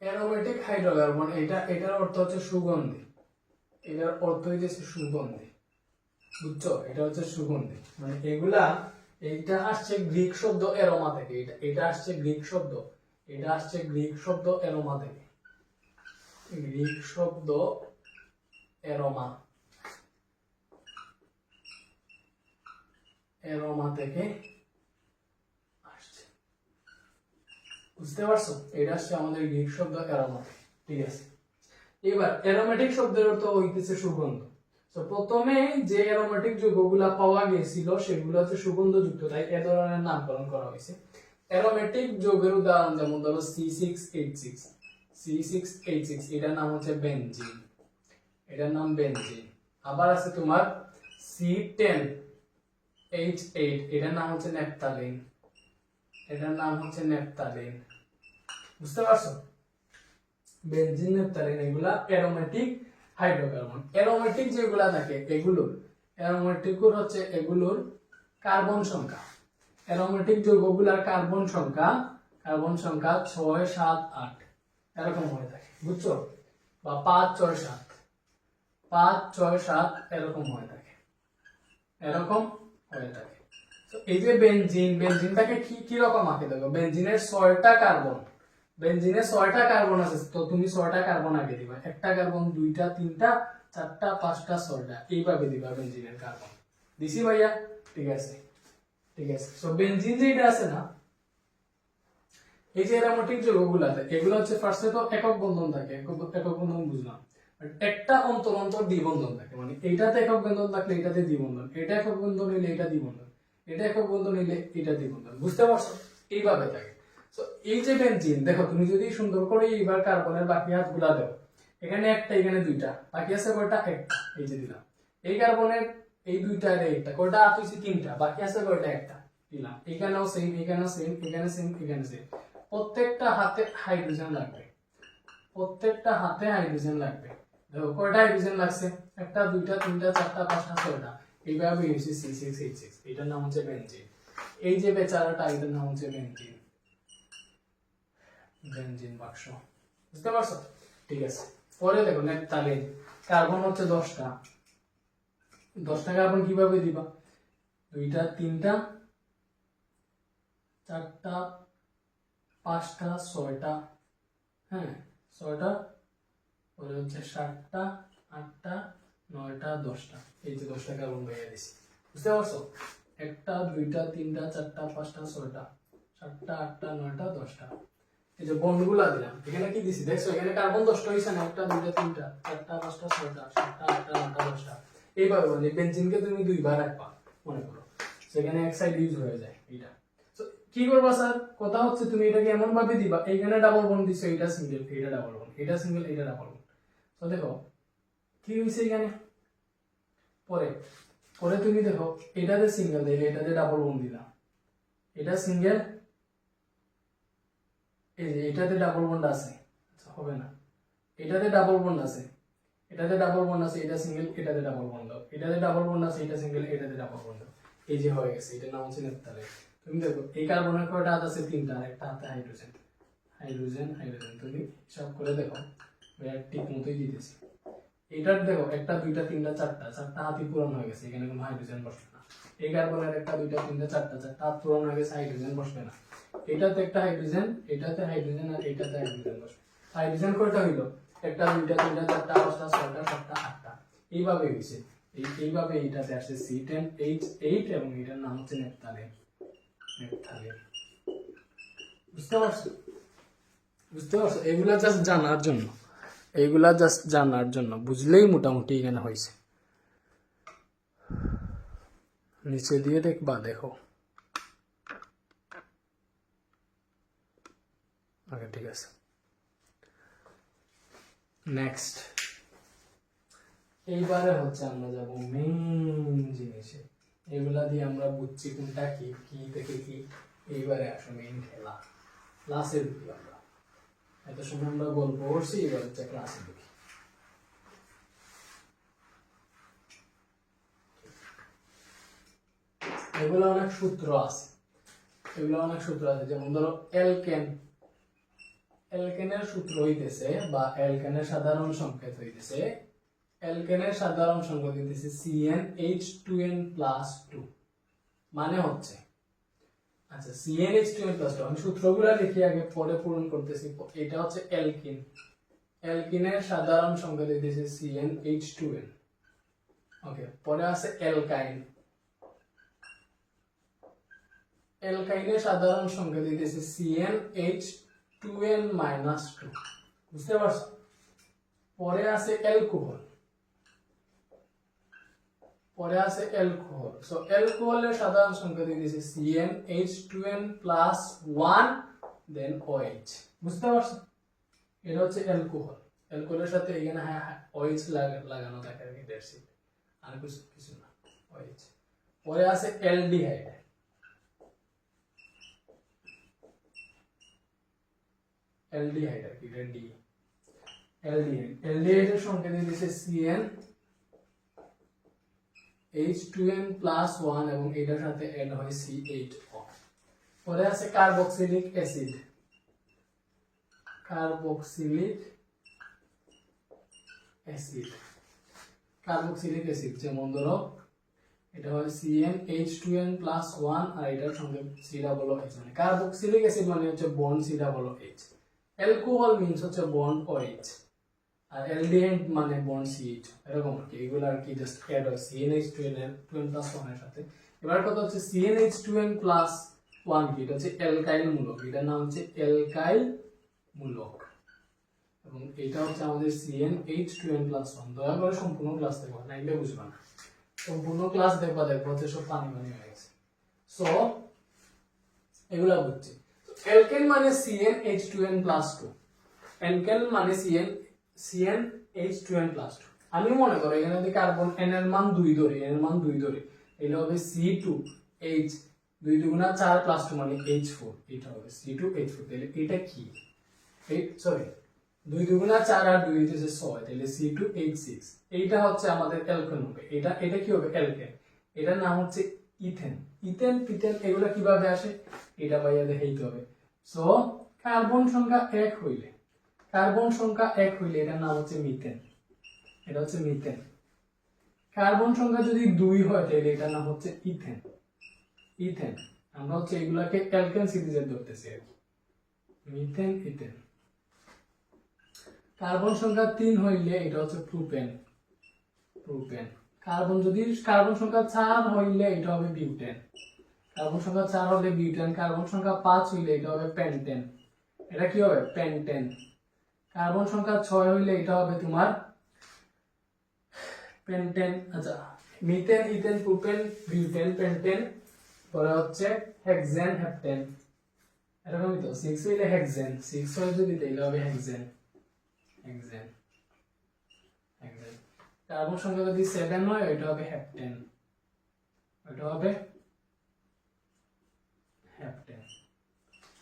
অ্যারোমেটিক হাইড্রোকার্বন এটার অর্থ হচ্ছে সুগন্ধি। এটার অর্থ হচ্ছে সুগন্ধি, বুঝছো? এটা হচ্ছে সুগন্ধি, মানে এগুলা, এইটা আসছে গ্রিক শব্দ অ্যারোমা থেকে। এটা আসছে গ্রিক শব্দ, এটা আসছে গ্রিক শব্দ অ্যারোমা থেকে। গ্রিক শব্দ অ্যারোমা, অ্যারোমা থেকে আসছে, বুঝতে পারছো? এটা আসছে আমাদের গ্রিক শব্দ অ্যারোমা, ঠিক আছে? এবার অ্যারোমেটিক শব্দের অর্থ হইতেছে সুগন্ধ। তো প্রথমে যে অ্যারোমেটিক যৌগগুলা পাওয়া গিয়েছিল সেগুলো হচ্ছে সুগন্ধযুক্ত, তাই এ ধরনের নামকরণ করা হয়েছে। অ্যারোমেটিক যৌগের উদাহরণ যেমন ধরো C6H6, C6H6 এটার নাম হচ্ছে বেনজিন, এটার নাম বেনজিন। আবার আছে তোমার C10H8, এটার নাম হচ্ছে ন্যাপথালিন, এটার নাম হচ্ছে ন্যাপথালিন, বুঝতে পারছো? বেনজিন, ন্যাপথালিন এগুলা অ্যারোমেটিক হাইড্রোকার্বন। অ্যারোমেটিক যেগুলা থাকে এগুলোর অ্যারোমেটিক হচ্ছে এগুলোর কার্বন সংখ্যা, অ্যারোমেটিক যৌগগুলোর কার্বন সংখ্যা 6, 7, 8 এরকম হয়ে থাকে, বুঝছো? বা 5, 6, 7, 5, 6, 7 এরকম হয়ে থাকে, এরকম হয়ে থাকে। তো এই যে বেনজিনটাকে কি রকম আঁকে দেখো, বেনজিনের 6টা কার্বন, বেনজিনের 6টা কার্বন আছে, তো তুমি 6টা কার্বন আগে দিবা, একটা কার্বন, 2টা, 3টা, 4টা, 5টা, 6টা, এইভাবে দিবা বেনজিনের কার্বন। দিছি ভাইয়া? ঠিক আছে, ঠিক আছে। সো বেনজিন যেটা আছে না, এই যে অ্যারোমেটিক যৌগগুলাতে এগুলো হচ্ছে ফার্স্টে তো একক বন্ধন থাকে, একক বন্ধন বুঝলাম, বাট একটা অন্তর দ্বিবন্ধন থাকে, মানে এইটাতে একক বন্ধন থাকলে এটাতে দ্বিবন্ধন, এটা একক বন্ধন হইলে এটা দ্বিবন্ধন, এটা একক বন্ধন হইলে এটা দ্বিবন্ধন, বুঝতে পারছো? এইভাবে থাকে। তো এই যে বেনজিন দেখো, তুমি যদি সুন্দর করে এইবার কার্বনের বাকি হাতগুলা দাও, এখানে একটা, এখানে 2টা, বাকি আছে কয়টা? একটা, এই যে দিলাম। এই কার্বনের এই 2টা আর এইটা কয়টা হাত হইছে? 3টা, বাকি আছে কয়টা? একটা দিলাম। এখানেও সেম, এখানেও সেম, এখানে সেম, এখানে সেম। প্রত্যেকটা হাতে হাইড্রোজেন লাগবে, প্রত্যেকটা হাতে হাইড্রোজেন লাগবে। দেখো কয়টা হাইড্রোজেন লাগছে? একটা, 2টা, 3টা, 4টা, 5টা, 6টা। এইভাবে হচ্ছে C6H6, এটার নাম হচ্ছে বেনজিন। এই যে বেচারাটা, এটার নাম হচ্ছে বেনজিন, বেনজিন বাক্স, বুঝতে পারছো? ঠিক আছে। পরে দেখো ন্যাপথালিন, কার্বন হচ্ছে 10টা, 10টা কার্বন কিভাবে দিবা? 2টা, 3টা, 4টা, 5টা, 6টা, হ্যাঁ 6টা, পরে হচ্ছে 7টা, 8টা, 9টা, 10টা, এই যে 10টা কার্বন বাইরে দিছি, বুঝতে পারছো? 1টা, 2টা, 3টা, 4টা, 5টা, 6টা, 7টা, 8টা, 9টা, 10টা, এই যে বন্ডগুলা দিলাম। এখানে কি দিছি দেখছো? এখানে কার্বন 10টা হইছে না? 1টা, 2টা, 3টা, 4টা, 5টা, 6টা, 7টা, 8টা, 9টা, 10টা। এইভাবে মানে বেনজিনকে তুমি 2বার রাখবা, মনে করো সেখানে এক সাইড ইউজ হয়ে যায় এটা। তো কি করবা স্যার? কথা হচ্ছে তুমি এটাকে এমন ভাবে দিবা, এইখানে ডাবল বন্ড দিছো, এটা সিঙ্গেল, এটা ডাবল বন্ড, এটা সিঙ্গেল, এটা ডাবল বন্ড। তো দেখো কি হইছে এখানে। পরে পরে তুমি দেখো এটাতে সিঙ্গেল দিলে, এটাতে ডাবল বন্ড দিলাম, এটা সিঙ্গেল, এই যে এটাতে ডাবল বন্ড আছে, আচ্ছা হবে না, এটাতে ডাবল বন্ড আছে, এটাতে ডাবল বন্ড আছে, এটা সিঙ্গেল, এটাতে ডাবল বন্ড, এটাতে ডাবল বন্ড আছে, এটা সিঙ্গেল, এটাতে ডাবল বন্ড, এই যে হয়ে গেছে, এটা নাম হচ্ছে ন্যাপথালিন। তুমি দেখো এই কার্বনের কয়টা হাত আছে? 3টা, আর একটা হাতে হাইড্রোজেন, হাইড্রোজেন, হাইড্রোজেন, তুমি সব করে দেখো ঠিক মতোই দিতেছি। এটার দেখো 1টা, 2টা, 3টা, 4টা, 4টা হাতই পূরণ হয়ে গেছে, এখানে কোনো হাইড্রোজেন বসবে না। এই কার্বনের 1টা, 2টা, 3টা, 4টা, 4টা হাত পূরণ হয়ে গেছে, হাইড্রোজেন বসবে না। এটাতে একটা হাইড্রোজেন, এটাতে হাইড্রোজেন, আর এটাতে হাইড্রোজেন বসবে। হাইড্রোজেন কয়টা হইলো? 1টা, 2টা, 3টা, 4টা, 5টা, 6টা, 7টা, 8টা, এইভাবে হইছে। এইভাবে এইটাতে আসছে C10H8 এবং এটার নাম হচ্ছে ন্যাপথালিন, ন্যাপথালিন, বুঝতে পারছো? বুঝতে পারছো? এগুলা জাস্ট জানার জন্য, এইগুলা জাস্ট জানার জন্য, বুঝলেই মোটামুটি এখানে হয়েছে। নিচে দিয়ে দেখবা, দেখো ওকে, ঠিক আছে। নেক্সট, এইবারে হচ্ছে আমরা যাব মেইন জিনিসে। এগুলা দিয়ে আমরা বুঝছি কোনটা কি, কি থেকে কি, এইবারে আসো মেইন খেলা, ক্লাসে ঢুকি আমরা। এত সময় আমরা গল্প করছি, এবার হচ্ছে ক্লাসে ঢুকি। এগুলো অনেক সূত্র আছে, যেমন ধরো এলকেনের সূত্র হইতেছে বা এলকেনের সাধারণ সংকেত হইতেছে, এলকেনের সাধারণ সংকেত হইতেছে CnH2n+2, মানে হচ্ছে আচ্ছা CnH2n+2, আমি সূত্রগুলো লিখি আগে, পরে পূরণ করতেছি। এটা হচ্ছে এলকিন, এলকিনের সাধারণ সংকেত হইতেছে CnH2n। ওকে, পরে আছে অ্যালকাইন, অ্যালকাইনের সাধারণ সংকেত হইতেছে CnH2n-2, বুঝতে পারছো? পরে আছে অ্যালকোহল, সো অ্যালকোহলের সাধারণ সংকেত হইতেছে CnH2n+1 দেন OH, বুঝতে পারছো? এটা হচ্ছে অ্যালকোহল, অ্যালকোহলের সাথে এখানে OH লাগানো থাকে আর কি, দ্যাটস ইট, আর কিছু না, OH। পরে আছে অ্যালডিহাইড, আর কি, অ্যালডিহাইডের সংকেত দিয়েছে CnH2n+1 এবং এটার সাথে অ্যাড হয় CHO। পরে আছে কার্বক্সিলিক অ্যাসিড, যেমন ধরো এটা হয় CnH2n+1 আর এটার সঙ্গে COOH, মানে কার্বক্সিলিক অ্যাসিড মানে হচ্ছে বন্ড COOH, অ্যালকোহল মিন্স হচ্ছে বন্ড OH, আর অ্যালডিহাইড মানে বন্ড CH, এরকম আর কি। এগুলো আর কি জাস্ট অ্যাড হয় CnH2n+1 এর সাথে। এবার কথা হচ্ছে CnH2n+1 কি, এটা হচ্ছে অ্যালকাইল মূলক, এটার নাম হচ্ছে অ্যালকাইল মূলক, এবং এটা হচ্ছে আমাদের CnH2n+1। দয়া করে সম্পূর্ণ ক্লাস দেখবা, নাইলে বুঝবা না, সম্পূর্ণ ক্লাস দেখবা হচ্ছে সব পানি হয়ে গেছে। সো এগুলা বুঝছি। অ্যালকেন মানে CnH2n+2, অ্যালকেন মানে CnH2n+2। আমি মনে করো এখানে যদি কার্বন n এর মান 2 ধরি, এটা হবে C2H, 2 দুগুণা 4 + 2 মানে H4, এটা হবে C2H4। তাহলে এটা কি, 2 দুগুণা 4 আর 2 হইতেছে 6, তাহলে C2H6। এইটা হচ্ছে আমাদের অ্যালকেন হবে। এটা কি হবে, অ্যালকেন। এটার নাম হচ্ছে ইথেন, পিথেন এগুলা কিভাবে আসে এটা ভাইয়া দেখাইতে হবে। সো কার্বন সংখ্যা 1 হইলে, এটার নাম হচ্ছে মিথেন, এটা হচ্ছে মিথেন। কার্বন সংখ্যা যদি 2 হয় তাহলে এটার নাম হচ্ছে ইথেন। আমরা হচ্ছে এগুলাকে অ্যালকেন সিরিজে ধরতেছি আর কি, মিথেন, ইথেন। কার্বন সংখ্যা 3 হইলে এটা হচ্ছে প্রোপেন। কার্বন সংখ্যা 4 হইলে এটা হবে বিউটেন, কার্বন সংখ্যা 5 হইলে এটা হবে পেন্টেন, এটা কি হবে, পেন্টেন। কার্বন সংখ্যা 6 হইলে এটা হবে তোমার পেন্টেন। আচ্ছা, methane, ethane, propane, butane, pentane. পরে হচ্ছে হেক্সেন, হেপটেন, এরকমই তো। 6 হইলে হেক্সেন, 6 হয় যদি তাহলে হবে হেক্সেন। কার্বন সংখ্যা যদি 7 হয় এটা হবে হেপটেন,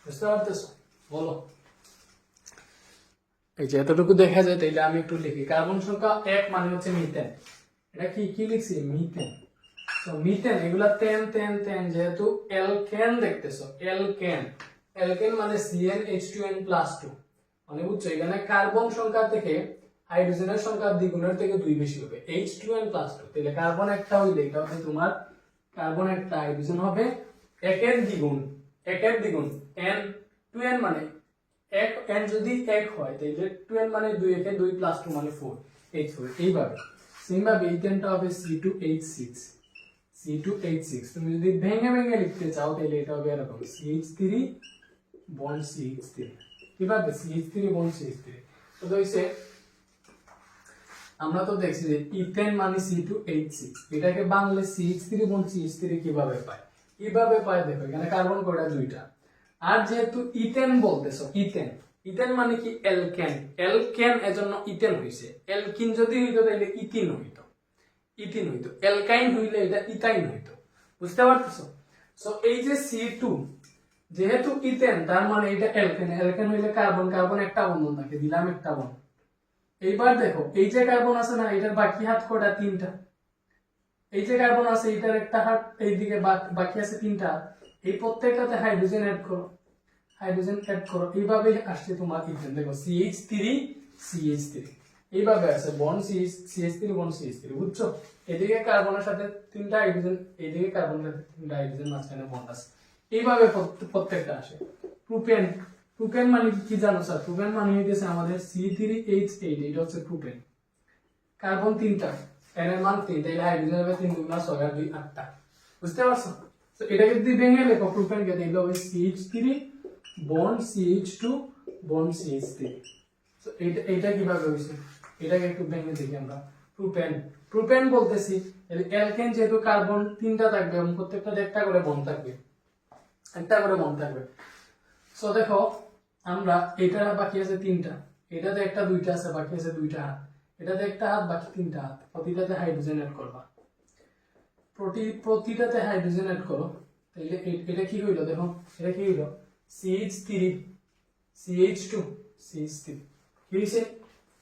বুঝতে পারতেছো? বলো, এই যে এতটুকু দেখা যায়, তাইলে আমি একটু লিখি। কার্বন সংখ্যা 1 মানে হচ্ছে মিথেন, এটা কি লিখছি, মিথেন। তো মিথেন এগুলা তেন যেহেতু অ্যালকেন দেখতেছো, অ্যালকেন মানে CnH2n+2, মানে বুঝছো এখানে কার্বন সংখ্যা থেকে হাইড্রোজেনের সংখ্যা দ্বিগুণের থেকে 2 বেশি হবে, H2n+2। তাহলে কার্বন একটা হইলে এটা হবে তোমার, কার্বন একটা, হাইড্রোজেন হবে 1 এর দ্বিগুণ, n 2n মানে 1, n যদি 1 হয় তাহলে 2n মানে 2, 1 এ 2 + 2 মানে 4, H4। এইভাবে সেমভাবে ইথেনটা হবে C2H6। তুমি যদি ভেঙে লিখতে চাও তাহলে এটা হবে এরকম, CH3 বন্ড CH3। কিভাবে, CH3 বন্ড CH3। তো হইছে, আমরা তো দেখছি যে ইথেন মানে C2H6, এটাকে বাংলা CH3 বন্ড CH3 কিভাবে পায় দেখো, এখানে কার্বন কয়টা, 2টা। আর যেহেতু ইথেন বলতেছো, ইথেন মানে কি, অ্যালকেন, এজন্য ইথেন হইছে। অ্যালকিন যদি হইতো তাহলে ইথিন হইতো, অ্যালকাইন হইলে এটা ইথাইন হইতো, বুঝতে পারতেছো? সো এই যে যেহেতু ইথেন তার মানে এটা অ্যালকেন, অ্যালকেন হইলে কার্বন কার্বন একটা বন্ধন থাকে, দিলাম একটা বন্ধন। এইবার দেখো এই যে কার্বন আছে না, এটার বাকি হাত কয়টা? তিনটা। এই যে কার্বন আছে এটার একটা হাত এইদিকে, বাকি আছে তিনটা হাত। এই প্রত্যেকটাতে হাইড্রোজেন অ্যাড করো, হাইড্রোজেন অ্যাড করো। এইভাবে আসছে তোমার ইথেন। দেখো CH3 এইভাবে আছে বন্ড CH3 বন্ড CH3, বুঝছো? এদিকে কার্বনের সাথে তিনটা হাইড্রোজেন, এদিকে কার্বনের সাথে তিনটা হাইড্রোজেন, মাঝখানে বন্ড আছে। এইভাবে প্রত্যেকটা আসে। প্রোপেন, প্রোপেন মানে কি জানো স্যার? প্রোপেন মানে হইতেছে আমাদের C3H8, এটা হচ্ছে প্রোপেন। কার্বন তিনটা, এন এর মান 3, তাইলে হাইড্রোজেন হবে 3 গুণা 6 আর 2 8টা। বুঝতে পারছো? তো এটাকে যদি ভেঙে লেখো প্রোপেন কে, তাইলে হবে CH3 bond CH2 bond CH3। তো এটা কিভাবে হইছে? এটাকে একটু ভেঙে দেখি আমরা। প্রোপেন, প্রোপেন বলতেছি অ্যালকেন, যেহেতু কার্বন তিনটা থাকবে এবং প্রত্যেকটাতে একটা করে বন্ড থাকবে, একটা করে বন্ড থাকবে। সো দেখো আমরা এটা বাকি আছে তিনটা, এটাতে একটা দুইটা আছে, বাকি আছে দুইটা হাত, এটাতে একটা হাত, বাকি তিনটা হাত। প্রতিটাতে হাইড্রোজেন অ্যাড করবা, প্রতিটাতে হাইড্রোজেন অ্যাড করো। তাইলে এটা কি হইলো? দেখো এটা কি হইলো? CH3 CH2 CH3, কি হইছে?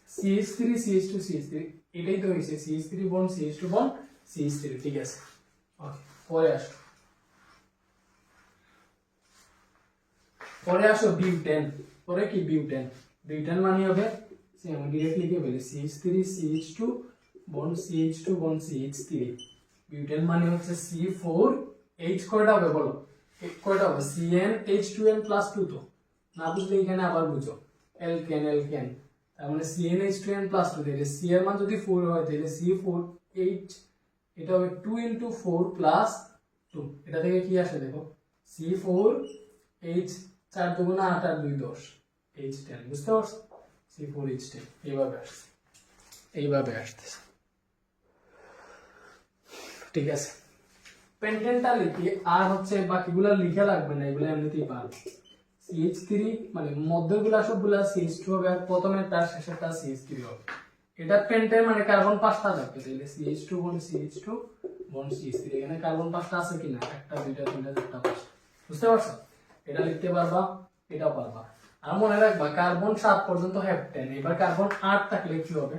CH3 CH2 CH3, এটাই তো হইছে CH3 bond CH2 bond CH3। ঠিক আছে, ওকে। পরে আসো বিউটেন। পরে কি? বিউটেন। বিউটেন মানে হবে আমি ডিরেক্টলি লিখে ফেলি CH3 CH2 bond CH2 bond CH3। Butane মানে হচ্ছে C4H, কয়টা হবে বলো? কয়টা হবে? CnH2n + 2। তো না বুঝলে এখানে আবার বুঝো, অ্যালকেন অ্যালকেন, তার মানে CnH2n + 2। তাহলে C এর মান যদি 4 হয় তাহলে C4H, এটা হবে 2 × 4 + 2। এটা থেকে কি আসে দেখো, C4H, 4 × 2 = 8 আর 2 = 10, H10। বুঝতে পারছো? C4H10 এইভাবে আসছে, এইভাবে আসতেছে। ঠিক আছে, পেন্টেনটা লিখি, আর হচ্ছে বাকিগুলা লিখে লাগবে না, এগুলো এমনিতেই পারবে। CH3 মানে মধ্যগুলা সবগুলা CH2 হবে, আর প্রথমেরটা শেষেরটা CH3 হবে। এটা পেন্টেন মানে কার্বন 5টা থাকবে, তাহলে CH2 bond CH2 bond CH3। এখানে কার্বন 5টা আছে কিনা? 1টা 2টা 3টা 4টা 5টা। বুঝতে পারছো? এটা লিখতে পারবা, এটাও পারবা। আর মনে রাখবা কার্বন 7 পর্যন্ত হেপ্টেন। এবার কার্বন 8 থাকলে কি হবে?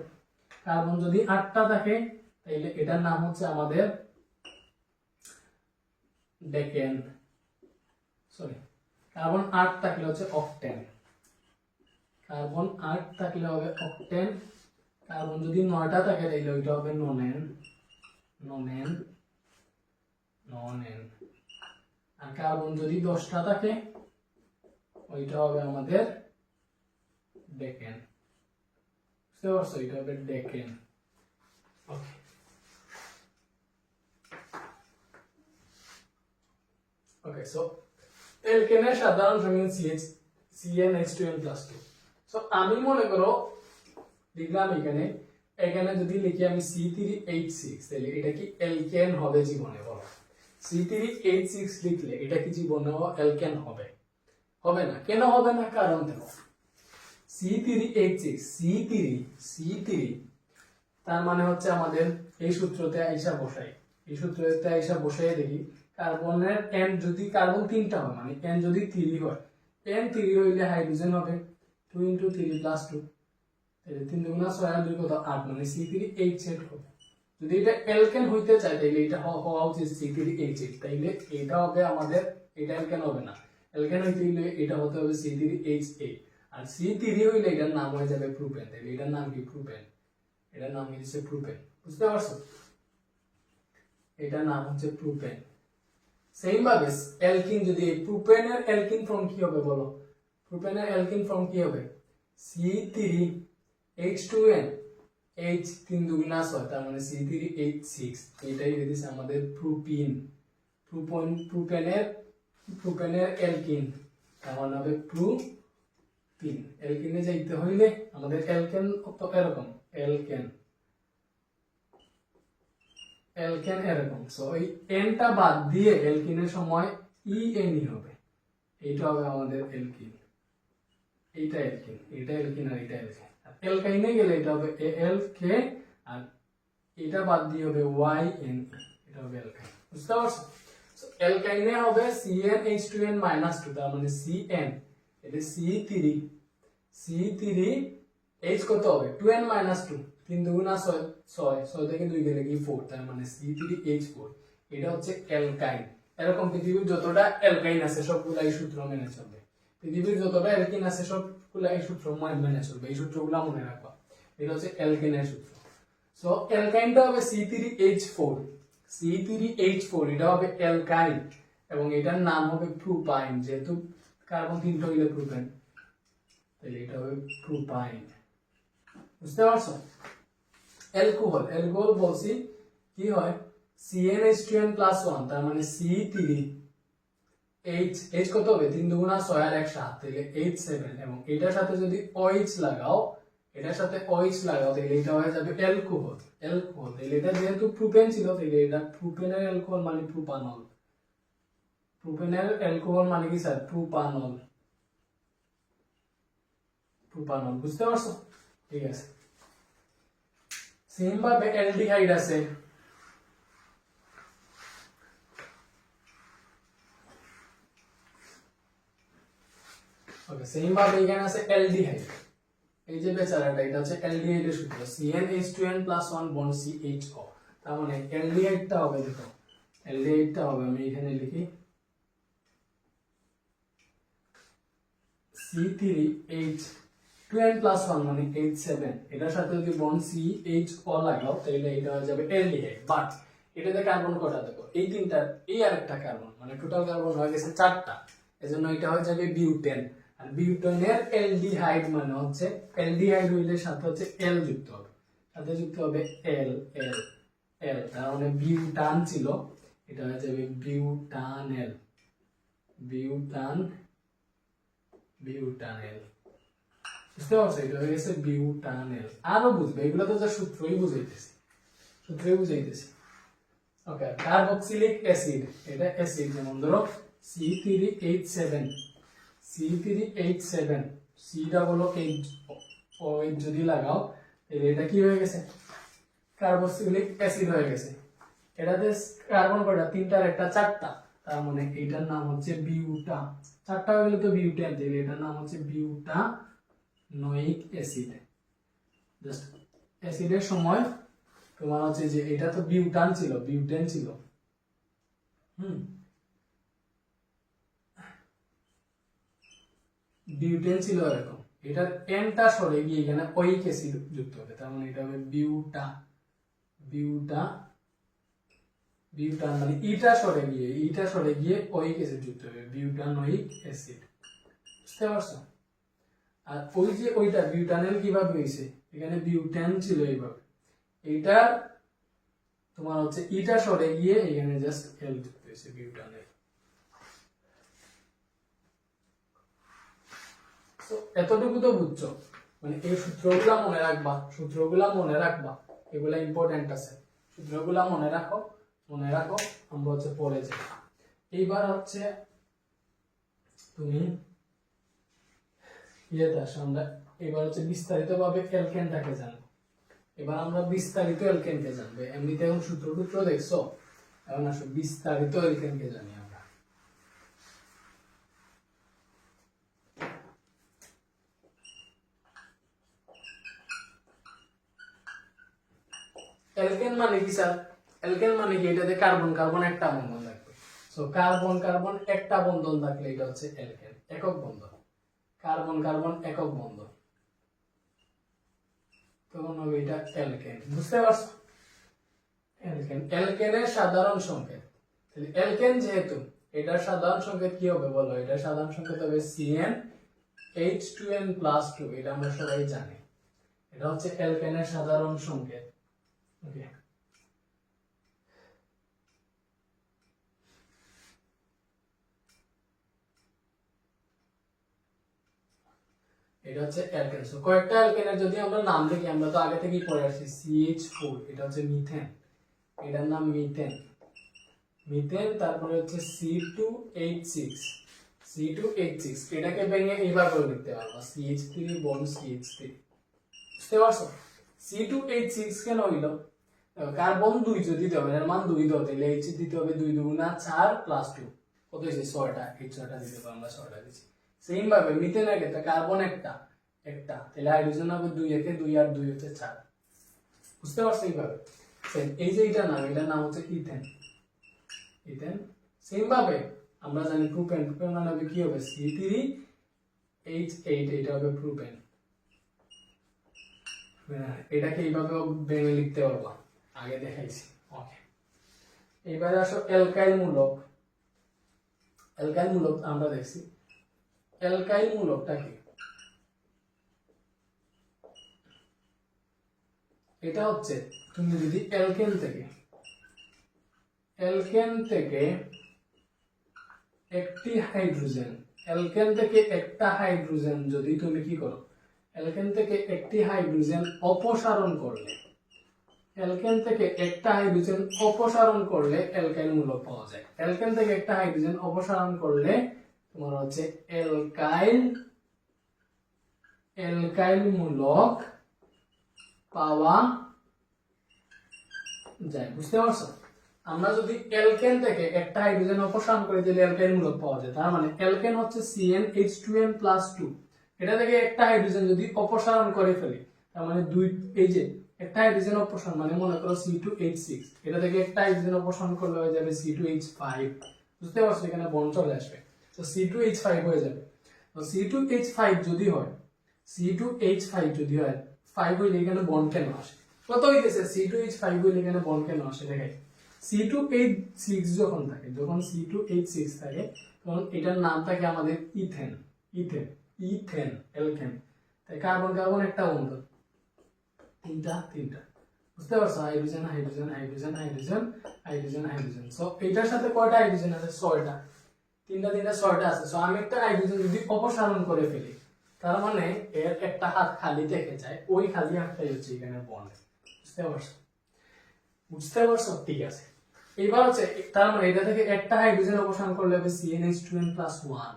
কার্বন যদি 8টা থাকে তাহলে এটার নাম হচ্ছে আমাদের ডেকেন, সরি, কার্বন 8 থাকলে হচ্ছে অক্টেন। কার্বন 8 থাকলে হবে অক্টেন। কার্বন যদি 9টা থাকে তাহলে ওইটা হবে ননেন, ননেন, ননেন। আর কার্বন যদি 10টা থাকে ওইটা হবে আমাদের ডেকেন। বুঝতে পারছো? এটা হবে ডেকেন। ওকে, ওকে। সো অ্যালকেনের সাধারণ সংকেত CnH2n + 2। সো আমি মনে করো লিখলাম এখানে, এখানে যদি লিখি আমি C3H6, তাহলে এটা কি অ্যালকেন হবে জীবনে? বলো, C3H6 লিখলে এটা কি জীবনে অ্যালকেন হবে? হবে না। কেন হবে না? কারণ দেখো C3H6, C3 তার মানে হচ্ছে আমাদের এই সূত্রতে আইসা বসাই, এই সূত্রতে আইসা বসাই দেখি কার্বনের n যদি কার্বন 3টা হয়, মানে n যদি 3 হয়, n 3 হইলে হাইড্রোজেন হবে 2 × 3 + 2, তাহলে 3 × 2 = 6 আর 2 কত? 8, মানে C3H8 হবে। যদি এটা অ্যালকেন হইতে চাই তাহলে এটা হওয়া উচিত C3H8, তাইলে এটা হবে আমাদের, এটা অ্যালকেন হবে না। অ্যালকেন হইতে হইলে এটা হতে হবে C3H8, আর C3 হইলে এটার নাম হয়ে যাবে প্রোপেন। তাহলে এটার নাম কি? প্রোপেন। এটার নাম হচ্ছে প্রোপেন। বুঝতে পারছো? এটার নাম হচ্ছে প্রোপেন। সেম ভাবে অ্যালকিন, যদি প্রোপেনের অ্যালকিন ফর্ম কি হবে বলো? প্রোপেনের অ্যালকিন ফর্ম কি হবে? C3H2n, H 3 × 2 = 6, তার মানে C3H6। এটাই হইছে আমাদের প্রোপিন। প্রোপেনের অ্যালকিন তার মানে হবে প্রোপিন। অ্যালকিনে যাইতে হইলে আমাদের অ্যালকেন তো এরকম, অ্যালকেন এরকম। সো এই এনটা বাদ দিয়ে অ্যালকিনের সময় EN হবে, এইটা হবে আমাদের অ্যালকিন। এইটা অ্যালকিন, এটা অ্যালকিন, আর এটা অ্যালকিন। আর অ্যালকাইনে গেলে এটা হবে ALK, আর এটা বাদ দিয়ে হবে YNE, এটা হবে অ্যালকাইন। বুঝতে পারছো? সো অ্যালকাইনে হবে CnH2n -2 তার মানে Cn এটা C3H কত হবে 2n -2 3 দুগুণা 6 6 থেকে 2 গেলে কি 4 তার মানে C3H4 এটা হচ্ছে অ্যালকাইন। এরকম পৃথিবীর যতটা অ্যালকাইন আছে সবগুলা এই সূত্র মেনে চলবে, পৃথিবীর যতটা অ্যালকিন আছে সবগুলা এই সূত্র মেনে চলবে, এই সূত্রগুলো মনে রাখবা। এটা হচ্ছে অ্যালকেনের সূত্র। সো অ্যালকাইনটা হবে C3H4 এটা হবে অ্যালকাইন এবং এটার নাম হবে প্রোপাইন, যেহেতু কার্বন 3টা হইলে প্রোপেন তাহলে এটা হবে প্রোপাইন। বুঝতে পারছো? অ্যালকোহল বলছি কি হয় CnH2n+1 তার মানে C3H কত হবে 3 দুগুণা 6 আর 1 7 তাহলে H7 এবং এটার সাথে যদি OH লাগাও তাহলে এটা হয়ে যাবে অ্যালকোহল। তাহলে এটা যেহেতু প্রোপেন ছিল তাহলে এটা প্রোপেনের অ্যালকোহল মানে প্রোপানল। প্রোপেনের অ্যালকোহল মানে কি স্যার প্রোপানল। বুঝতে পারছো? ঠিক আছে। সেম ভাবে অ্যালডিহাইড আছে, ওকে সেম ভাবে এখানে আছে অ্যালডিহাইড। এই যে বেচারাটা এটা হচ্ছে অ্যালডিহাইড এর সূত্র CnH2n+1 বন্ড CHO। তার মানে অ্যালডিহাইডটা হবে, দেখো অ্যালডিহাইডটা হবে আমি এখানে লিখি C3H2n+1 মানে H7 এটার সাথে যদি বন্ড CHO লাগাও তাহলে এটা হয়ে যাবে অ্যালডিহাইড। বাট এটাতে কার্বন কটা দেখো এই তিনটা, এই আরেকটা কার্বন মানে টোটাল কার্বন হয়ে গেছে 4টা, এজন্য এটা হয়ে যাবে বিউটেন। আর বিউটেনের অ্যালডিহাইড মানে হচ্ছে অ্যালডিহাইড হইলে সাথে হচ্ছে L যুক্ত হবে, সাথে যুক্ত হবে L। তার মানে বিউটান ছিল, এটা হয়ে যাবে বিউটানেল। বুঝতে পারছো? এটা হয়ে গেছে বিউটানেল। আরো বুঝবে, এগুলো তো যা সূত্রই বুঝাইতেছি। ওকে, কার্বক্সিলিক অ্যাসিড এটা অ্যাসিড, যেমন ধরো C3H7 C যদি লাগাও তাহলে এটা কি হয়ে গেছে কার্বক্সিলিক অ্যাসিড হয়ে গেছে। এটাতে কার্বন কয়টা 3টার একটা 4টা, তার মানে এটার নাম হচ্ছে বিউটা। 4টা হয়ে গেলে তো বিউটেন, তাহলে এটার নাম হচ্ছে বিউটানোয়িক অ্যাসিড। জাস্ট অ্যাসিডের সময় তোমার হচ্ছে যে এটা তো বিউটেন ছিল বিউটেন ছিল এরকম, এটার এনটা সরে গিয়ে এখানে ওইক অ্যাসিড যুক্ত হবে, তার মানে এটা হবে বিউটান মানে ইটা সরে গিয়ে ওইক অ্যাসিড যুক্ত হবে, বিউটানোয়িক অ্যাসিড। বুঝতে পারছো? আর ওই যে ওইটা বিউটানেল কিভাবে হয়েছে, এখানে বিউটেন ছিল এইভাবে, এইটা তোমার হচ্ছে ইটা সরে গিয়ে এখানে জাস্ট এল যুক্ত হয়েছে বিউটানেল। এতটুকু তো বুঝছো, মানে এই সূত্রগুলা মনে রাখবা, এগুলা ইম্পর্টেন্ট আছে, সূত্রগুলা মনে রাখো, আমরা হচ্ছে পরে যাই। এইবার হচ্ছে তুমি আমরা এবার হচ্ছে বিস্তারিত ভাবে অ্যালকেনটাকে জানবো। এবার আমরা বিস্তারিত অ্যালকেনকে জানবো, এমনিতে এখন সূত্র দেখছো, এখন আসো বিস্তারিত অ্যালকেনকে জানি আমরা। অ্যালকেন মানে কি স্যার? অ্যালকেন মানে কি এটাতে কার্বন একটা বন্ধন থাকবে। সো কার্বন একটা বন্ধন থাকলে এটা হচ্ছে অ্যালকেন, একক বন্ধন। কার্বন একক বন্ধন, তখন হবে এটা অ্যালকেন। বুঝতে পারছো? অ্যালকেনের সাধারণ সংকেত, তাহলে অ্যালকেন যেহেতু এটার সাধারণ সংকেত কি হবে বলো? এটার সাধারণ সংকেত হবে CnH2n+2, এটা আমরা সবাই জানি, এটা হচ্ছে অ্যালকেনের সাধারণ সংকেত। ওকে, এটা হচ্ছে অ্যালকেন। সো কয়েকটা অ্যালকেনের যদি আমরা নাম দেখি, আমরা তো আগে থেকেই পড়ে আসছি CH4, এটা হচ্ছে মিথেন, এটার নাম মিথেন। তারপরে হচ্ছে C2H6 এটাকে ভেঙে এইভাবে লিখতে পারবো CH3 বন্ড CH3। বুঝতে পারছো? C2H6 কেন হইল? কার্বন 2 যদি দিতে হবে, এর মান 2 দিতে হবে, তাহলে এইচ দিতে হবে 2 দুগুণা 4 প্লাস 2 কত হয়েছে 6টা, এই 6টা দিতে হবে, আমরা 6টা দিচ্ছি। সেম ভাবে মিথেনের ক্ষেত্রে কার্বন একটা তাহলে হাইড্রোজেন হবে 2 একে 2 আর 2 হচ্ছে 4। বুঝতে পারছো এইভাবে? এই যে এটার নাম হচ্ছে ইথেন। সেম ভাবে আমরা জানি প্রোপেন মানে হবে কি হবে C3H8, এটা হবে প্রোপেন। এটাকে এইভাবে ভেঙে লিখতে পারবো, আগে দেখাইছি। ওকে, এবারে আসো অ্যালকাইল মূলক আমরা দেখছি। অ্যালকাইল মূলকটা কি? এটা হচ্ছে তুমি যদি অ্যালকেন থেকে একটা হাইড্রোজেন যদি তুমি কি করো, অ্যালকেন থেকে একটি হাইড্রোজেন অপসারণ করলে অ্যালকাইল মূলক পাওয়া যায়। অ্যালকেন থেকে একটা হাইড্রোজেন অপসারণ করলে তোমার হচ্ছে অ্যালকাইল মূলক পাওয়া যায়। বুঝতে পারছো? আমরা যদি অ্যালকেন থেকে একটা হাইড্রোজেন অপসারণ করি তাহলে অ্যালকাইল মূলক পাওয়া যায়। তার মানে অ্যালকেন হচ্ছে CnH2n+2, এটা থেকে একটা হাইড্রোজেন যদি অপসারণ করে ফেলি, তার মানে এই যে একটা হাইড্রোজেন অপসারণ মানে মনে করো C2H6, এটা থেকে একটা হাইড্রোজেন অপসারণ করলে হয়ে যাবে C2H5। বুঝতে পারছো? এখানে বন্ড চলে আসবে, তো C2H5 হয়ে যাবে। তো C2H5 যদি হয় 5 হইলে এখানে বন্ড কেন আসে? কত হইতেছে C2H5 হইলে এখানে বন্ড কেন আসে দেখাই। C2H6 যখন C2H6 থাকে তখন এটার নাম থাকে আমাদের ইথেন অ্যালকেন। তাই কার্বন কার্বন একটা বন্ধ, তিনটা। বুঝতে পারছো? হাইড্রোজেন। সো এটার সাথে কয়টা হাইড্রোজেন আছে? 6টা। তিনটা 6টা আছে। সো আমি একটা হাইড্রোজেন যদি অপসারণ করে ফেলি, তার মানে এর একটা হাত খালি থেকে যায়, ওই খালি হাতটাই হচ্ছে এখানে বন্ড। বুঝতে পারছো? ঠিক আছে। এবার হচ্ছে তার মানে এটা থেকে একটা হাইড্রোজেন অপসারণ করলে হবে CnH2n+1।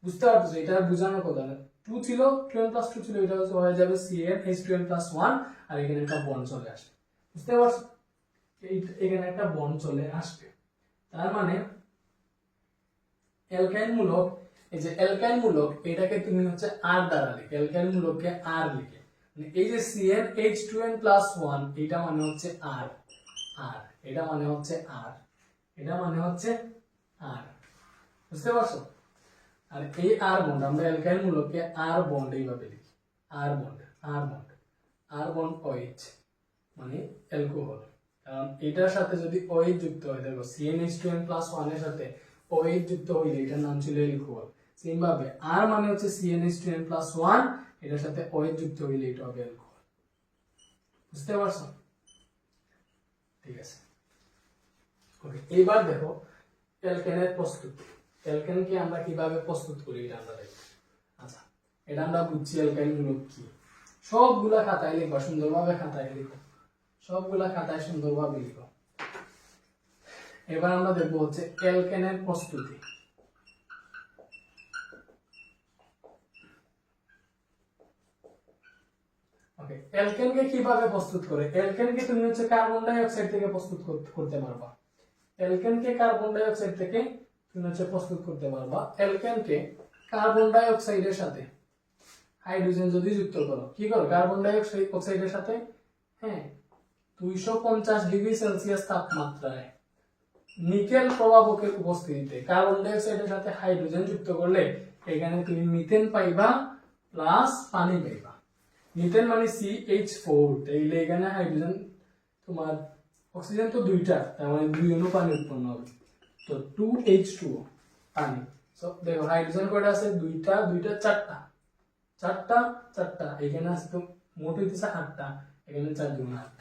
বুঝতে পারছো? এটা বোঝানোর কথা না, 2 ছিল 2n+2 ছিল, এটা হচ্ছে হয়ে যাবে CnH2n+1, আর এখানে একটা বন্ড চলে আসবে। বুঝতে পারছো? এখানে একটা বন্ড চলে আসবে, তার মানে অ্যালকাইল মূলক, এই যে অ্যালকাইল মূলক এটাকে তুমি হচ্ছে R দ্বারা লিখে, অ্যালকাইল মূলককে R লিখে, মানে এই যে CnH2n+1 এটা মানে হচ্ছে R, এটা মানে হচ্ছে R। বুঝতে পারছো? আর এই R বন্ড আমরা অ্যালকাইল মূলককে R বন্ড এইভাবে লিখি, R বন্ড OH মানে অ্যালকোহল। কারণ এটার সাথে যদি OH যুক্ত হয়, দেখো CnH2n+1 এর সাথে OH যুক্ত হইলে এটার নাম ছিল অ্যালকোহল। সেম ভাবে R মানে হচ্ছে CnH2n+1, এটার সাথে OH যুক্ত হইলে এটা হবে অ্যালকোহল। বুঝতে পারছো? ঠিক আছে। ওকে, এবার দেখো অ্যালকেনের প্রস্তুতি। অ্যালকেনকে আমরা কিভাবে প্রস্তুত করি এটা আমরা দেখব। আচ্ছা, এটা আমরা বুঝছি অ্যালকাইল মূলক কি। সবগুলা খাতায় লিখো, সুন্দরভাবে খাতায় লিখো, এবার আমরা দেখবো হচ্ছে অ্যালকেনের প্রস্তুতি। ওকে, অ্যালকেনকে কিভাবে প্রস্তুত করে? অ্যালকেনকে তুমি হচ্ছে কার্বন ডাই অক্সাইড থেকে প্রস্তুত করতে পারবা। অ্যালকেনকে কার্বন ডাই অক্সাইড থেকে তুমি হচ্ছে প্রস্তুত করতে পারবা। অ্যালকেনকে কার্বন ডাই অক্সাইডের সাথে হাইড্রোজেন যদি যুক্ত করো, কি করো? কার্বন ডাই অক্সাইডের সাথে 250 ডিগ্রি সেলসিয়াস তাপমাত্রায় নিকেল প্রভাবকের উপস্থিতিতে কার্বন ডাই অক্সাইডের সাথে হাইড্রোজেন যুক্ত করলে এখানে তুমি মিথেন পাইবা প্লাস পানি পাইবা। মিথেন মানে CH4, তাইলে এখানে হাইড্রোজেন তোমার অক্সিজেন তো 2টা, তার মানে 2 অণু পানি উৎপন্ন হবে, তো 2H2O পানি। সো দেখো হাইড্রোজেন কয়টা আছে? 2টা 4টা, এখানে আছে তো মোট হইতেছে 8টা, এখানে 4 গুণ 8।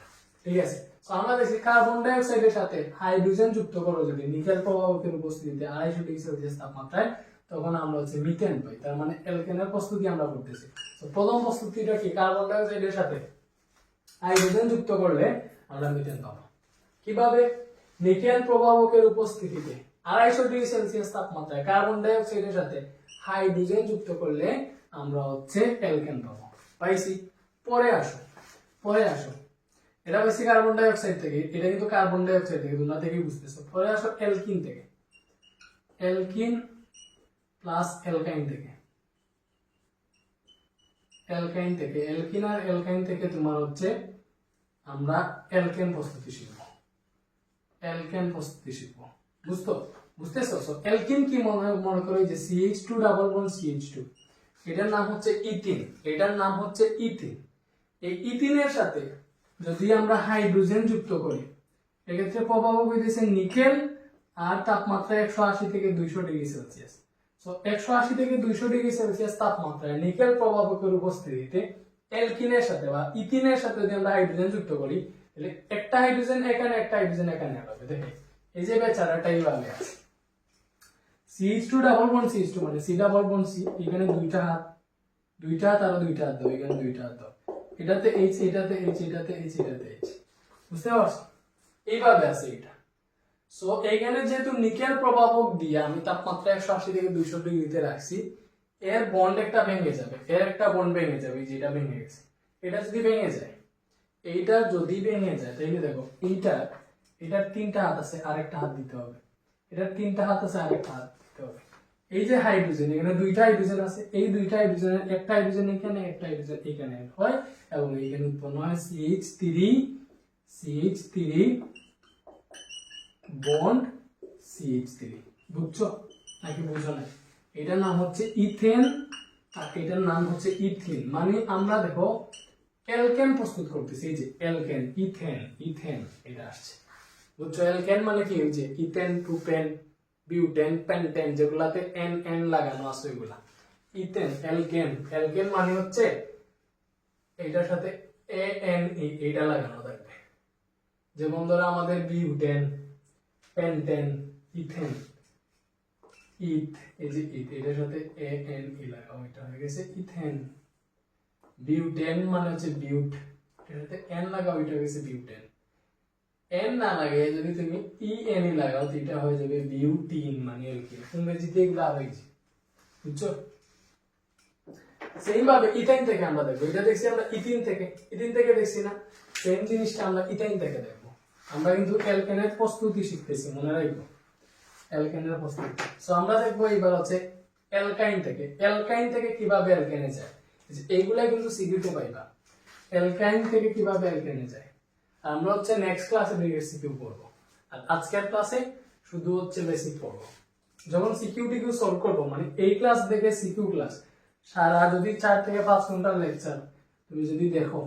ঠিক আছে। সো আমরা দেখি কার্বন ডাই অক্সাইডের সাথে হাইড্রোজেন যুক্ত করো যদি নিকেল প্রভাবকের উপস্থিতিতে 250 ডিগ্রি সেলসিয়াস তাপমাত্রায়, তখন আমরা হচ্ছে মিথেন পাই। তার মানে অ্যালকেনের প্রস্তুতি আমরা করতেছি। তো প্রথম প্রস্তুতিটা কি? কার্বন ডাই অক্সাইডের সাথে হাইড্রোজেন যুক্ত করলে আমরা মিথেন পাবো। কিভাবে? নিকেল প্রভাবকের উপস্থিতিতে 250 ডিগ্রি সেলসিয়াস তাপমাত্রায় কার্বন ডাই অক্সাইডের সাথে হাইড্রোজেন যুক্ত করলে আমরা হচ্ছে অ্যালকেন পাবো। পাইছি? পরে আসো এটা বেশি কার্বন ডাই অক্সাইড থেকে, এটা কিন্তু কার্বন ডাই অক্সাইড থেকে, তোমরা থেকেই বুঝতেছো। পরে আসো অ্যালকিন থেকে, অ্যালকিন প্লাস অ্যালকাইন থেকে, অ্যালকাইন থেকে, অ্যালকিন আর অ্যালকাইন থেকে তোমার হচ্ছে আমরা অ্যালকেন প্রস্তুতি শিখব, অ্যালকেন প্রস্তুতি শিখব। বুঝতেছো? সো অ্যালকিন কি মনে করো যে CH2 ডাবল বন্ড CH2, এটার নাম হচ্ছে ইথিন, এটার নাম হচ্ছে ইথিন। এই ইথিনের সাথে যদি আমরা হাইড্রোজেন যুক্ত করি, এক্ষেত্রে প্রভাবক হইতেছে নিকেল আর তাপমাত্রা 180 থেকে 200 ডিগ্রি সেলসিয়াস। সো 180 থেকে 200 ডিগ্রি সেলসিয়াস তাপমাত্রায় নিকেল প্রভাবকের উপস্থিতিতে অ্যালকিনের সাথে বা ইথিনের সাথে যদি আমরা হাইড্রোজেন যুক্ত করি, তাহলে একটা হাইড্রোজেন এখানে, একটা হাইড্রোজেন এখানে হবে। দেখে এই যে বেচারাটা এইভাবে আছে, CH2 ডাবল বন্ড CH2 মানে C ডাবল বন্ড C, এখানে দুইটা হাত আর দুইটা হাত দাও, এখানে দুইটা হাত দাও, এটাতে H, এটাতে H, এটাতে H, এটাতে H। বুঝতে পারছো? এইভাবে আছে এটা। সো এখানে যেহেতু নিকেল প্রভাবক দিয়ে আমি তাপমাত্রা 180 থেকে 200 ডিগ্রিতে রাখছি, এর বন্ড একটা ভেঙে যাবে, এর একটা বন্ড ভেঙে যাবে, যেটা ভেঙে গেছে। এটা যদি ভেঙে যায়, এইটা যদি ভেঙে যায়, তাহলে দেখো এটার তিনটা হাত আছে, আরেকটা হাত দিতে হবে, এটার তিনটা হাত আছে, আরেকটা হাত দিতে হবে। এই যে হাইড্রোজেন, এখানে দুইটা হাইড্রোজেন আছে, এই দুইটা হাইড্রোজেনের একটা হাইড্রোজেন এখানে, একটা হাইড্রোজেন এখানে হয়, এবং এখানে উৎপন্ন হয় CH3 বন্ড CH3। বুঝছো নাকি বুঝো না? এটার নাম হচ্ছে ইথেন আর এটার নাম হচ্ছে ইথিন। মানে আমরা দেখো অ্যালকেন প্রস্তুত করতেছি, এই যে অ্যালকেন, ইথেন এটা আসছে। বুঝছো? অ্যালকেন মানে কি? ওই যে ইথেন, প্রোপেন, বিউটেন, পেন্টেন, যেগুলাতে এন লাগানো আছে ওইগুলা ইথেন, অ্যালকেন মানে হচ্ছে এইটার সাথে ANE এটা লাগানো থাকবে। যেমন ধরো আমাদের বিউটেন, পেন্টেন, ইথেন, এই যে এটার সাথে ANE লাগাও, এটা হয়ে গেছে ইথেন। বিউটেন মানে হচ্ছে বিউট, এটার সাথে N লাগাও, এটা হয়ে গেছে বিউটেন। N না লাগে যদি তুমি ENE লাগাও, তো এটা হয়ে যাবে বিউটিন, মানে অ্যালকিন। ইংরেজিতে এগুলো হয়েছে। বুঝছো? সেম ভাবে ইথাইন থেকে আমরা দেখবো, এটা দেখছি আমরা ইথিন থেকে দেখছি না, সেম জিনিসটা আমরা ইথাইন থেকে দেখবো। আমরা কিন্তু অ্যালকেনের প্রস্তুতি শিখতেছি, মনে রাখবো অ্যালকেনের প্রস্তুতি। সো আমরা দেখবো এইবার হচ্ছে অ্যালকাইন থেকে কিভাবে অ্যালকেনে যায়। এইগুলা কিন্তু সিকিউতে পাইবা, অ্যালকাইন থেকে কিভাবে অ্যালকেনে যায়। আমরা হচ্ছে নেক্সট ক্লাসে বেসিক সিকিউ করবো, আর আজকের ক্লাসে শুধু হচ্ছে বেসিক পড়বো। যখন সিকিউ টিকিউ সলভ করবো, মানে এই ক্লাস দেখে সিকিউ ক্লাস সারা যদি 4 থেকে 5 ঘন্টার লেকচার তুমি যদি দেখো,